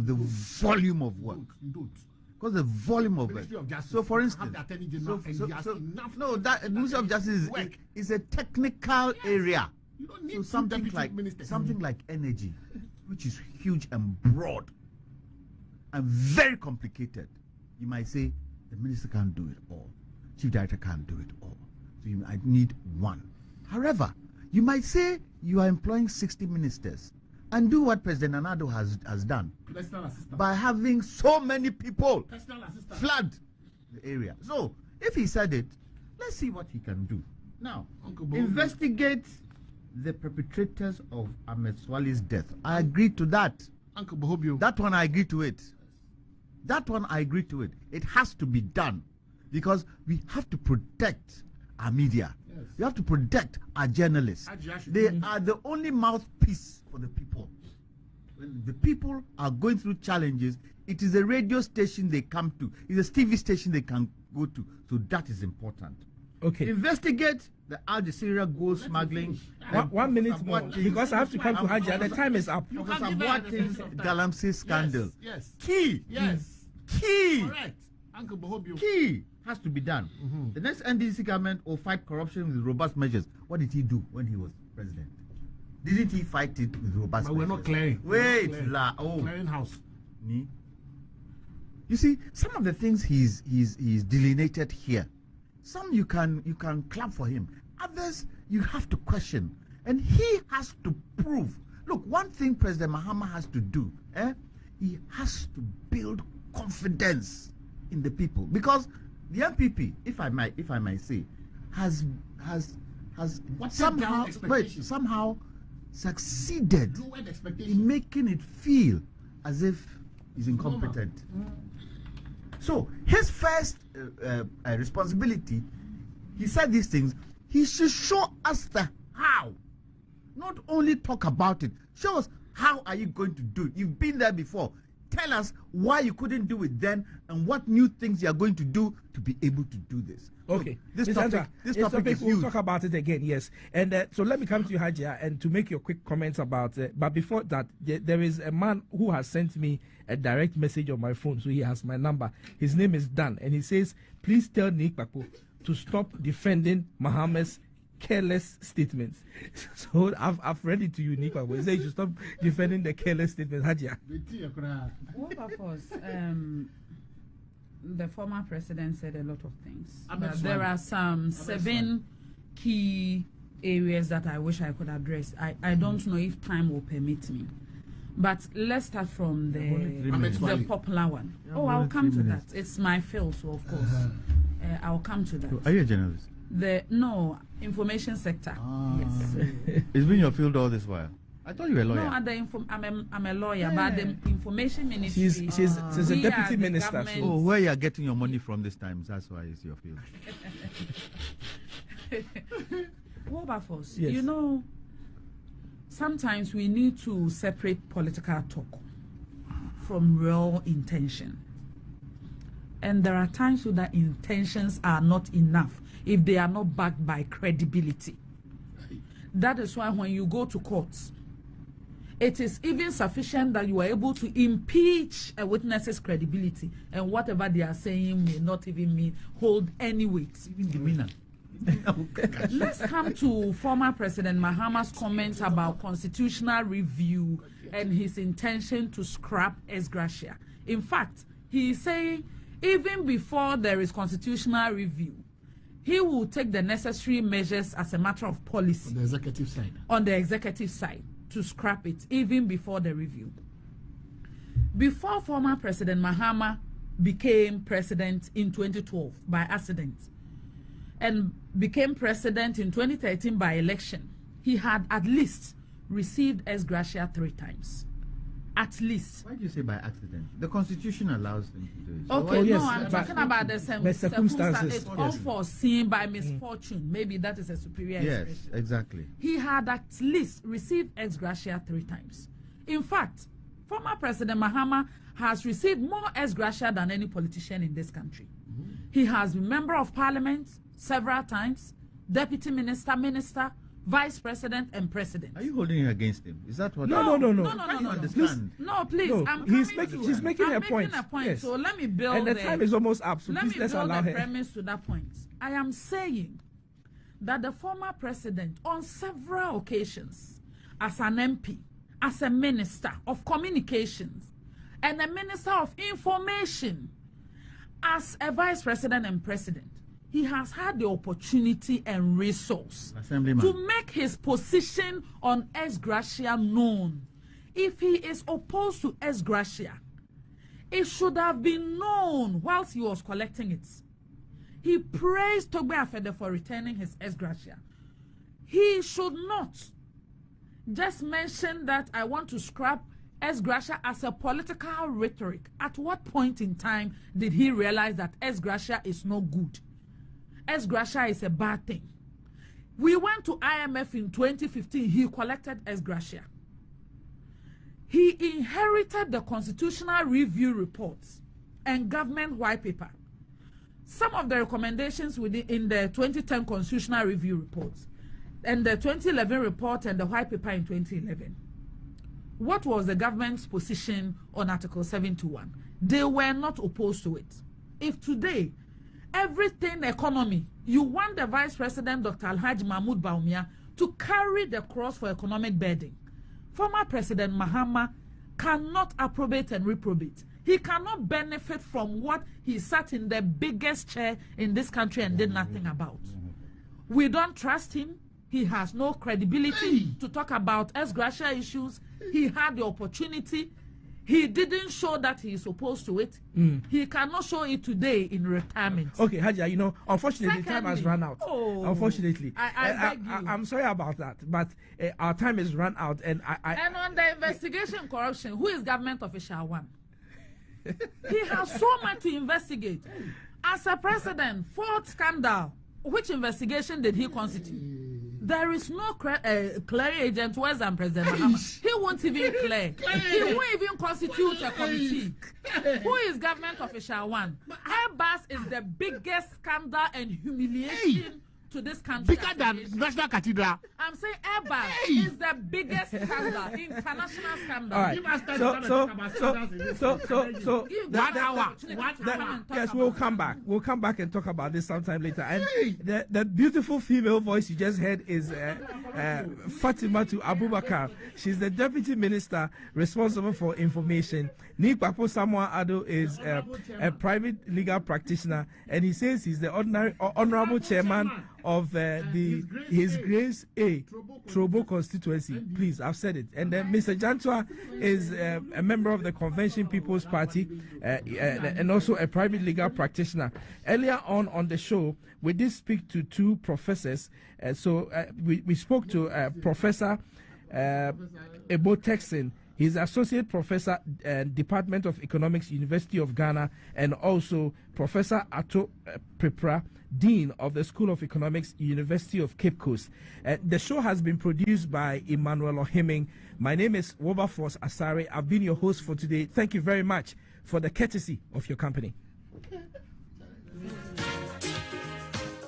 the volume of work. You don't. Because the volume of work. Ministry of Justice. So for instance, Have the Attorney General and he has enough. no, that Ministry of Justice is a technical area. You don't need So something like energy, which is huge and broad and very complicated. You might say the minister can't do it all, chief director can't do it all, so you might need one. However, you might say you are employing 60 ministers and do what President Nana has done by having so many people flood the area. So if he said it, let's see what he can do. Now, investigate the perpetrators of Ahmed Swali's death. I agree to that. Uncle Bohobio. That one I agree to it. It has to be done because we have to protect our media. Yes. We have to protect our journalists. They are the only mouthpiece for the people. When the people are going through challenges, it is a radio station they come to. It's a TV station they can go to. So that is important. Okay. Investigate the Al Jazeera gold smuggling. 1 minute more, because I have to come to Hajia. The time is up. Galamsey scandal. Yes. Key. Yes. Key. Correct. Uncle Bohobio. Key has to be done. The next NDC government will fight corruption with robust measures. What did he do when he was president? Didn't he fight it with robust But measures? we're not clearing. Wait, Clearing house. You see, some of the things he's delineated here, some you can clap for him. Others you have to question. And he has to prove. Look, one thing President Mahama has to do, he has to build confidence in the people. Because the MPP, if I might say, has somehow succeeded in making it feel as if he's incompetent. So his first responsibility, he said these things, he should show us the how. Not only talk about it, show us how are you going to do it. You've been there before. tell us why you couldn't do it then and what new things you are going to do to be able to do this. Okay, Look, this topic is we'll huge. talk about it again, yes. And so let me come to you, Hajia, and to make your quick comments about it. But before that, there is a man who has sent me a direct message on my phone, so he has my number. His name is Dan, and he says, please tell Nick Kpakpo to stop defending Mahama's careless statements. So I've read it to you, Nick Kpakpo. He says you should stop defending the careless statements. Hajia. Wilberforce, the former president said a lot of things. There are some 7 key areas that I wish I could address. I don't know if time will permit me. But let's start from the popular one. I'll come to that. It's my field, so of course, I'll come to that. Are you a journalist? No, information sector. Yes. It's been your field all this while. I thought you were a lawyer. No, I'm a lawyer, but the information ministry. She's a deputy minister. So where you are getting your money from this time? That's why it's your field. Wilberforce, yes. You know, sometimes we need to separate political talk from real intention. And there are times when the intentions are not enough if they are not backed by credibility. That is why when you go to courts, it is even sufficient that you are able to impeach a witness's credibility, and whatever they are saying may not even hold any weight. Let's come to former President Mahama's comment about constitutional review and his intention to scrap ex gratia. In fact, he is saying even before there is constitutional review, he will take the necessary measures as a matter of policy on the executive side. On the executive side to scrap it even before the review. Before former President Mahama became president in 2012 by accident and became president in 2013 by election, he had at least received ex gratia 3 times. At least. Why do you say by accident? The Constitution allows them to do it. So okay, no, I'm talking about the circumstances. It's unforeseen by misfortune. Maybe that is a superior expression. Yes, exactly. He had at least received ex gratia 3 times. In fact, former President Mahama has received more ex gratia than any politician in this country. He has been member of parliament several times, deputy minister, vice president, and president. Are you holding it against him? Is that what? No. Understand? No, please. No, she's making a point. Yes. So let me build. And the time is almost up. So let me let's build allow the her. premise to that point. I am saying that the former president, on several occasions, as an MP, as a minister of communications, and a minister of information, as a vice president and president, he has had the opportunity and resource to make his position on ex gratia known. If he is opposed to ex gratia, it should have been known whilst he was collecting it. He praised Togbe Afede for returning his ex gratia. He should not just mention that I want to scrap ex gratia as a political rhetoric. At what point in time did he realize that ex gratia is no good? Ex gratia is a bad thing. We went to IMF in 2015. He collected ex gratia. He inherited the constitutional review reports and government white paper. Some of the recommendations in the 2010 constitutional review reports and the 2011 report and the white paper in 2011. What was the government's position on Article 71? They were not opposed to it. If today everything economy, you want the Vice President, Dr. Alhaji Mahmoud Bawumia, to carry the cross for economic burden. Former President Mahama cannot approbate and reprobate. He cannot benefit from what he sat in the biggest chair in this country and did nothing about. We don't trust him. He has no credibility to talk about ex gratia issues. He had the opportunity. He didn't show that he is opposed to it. He cannot show it today in retirement. Okay, Hajia, unfortunately, the time has run out. Unfortunately. I beg you. I'm sorry about that, but our time has run out. And And on the investigation corruption, who is government official one? He has so much to investigate. As a president, fourth scandal, which investigation did he constitute? There is no clearing agent worse than President Mahama. He won't even clear. He won't even constitute a committee. Who is government official one? Airbus is the biggest scandal and humiliation to this country. Bigger than National Cathedral. I'm saying Airbus is the biggest scandal, international scandal. All right. So, yes, we'll come back. We'll come back and talk about this sometime later. And the beautiful female voice you just heard is Fatimatu Abubakar. She's the Deputy Minister responsible for information. Nikpapo Samoa Ado is a private legal practitioner, and he says he's the honorable chairman of His Grace A Trobo constituency. Please, I've said it. And then Mr. Jantua is a member of the Convention People's Party and also a private legal practitioner. Earlier on the show, we did speak to two professors. We spoke to Professor Ebo Texan. He's Associate Professor, Department of Economics, University of Ghana, and also Professor Ato Prepra, Dean of the School of Economics, University of Cape Coast. The show has been produced by Emmanuel Ohiming. My name is Wilberforce Asare. I've been your host for today. Thank you very much for the courtesy of your company.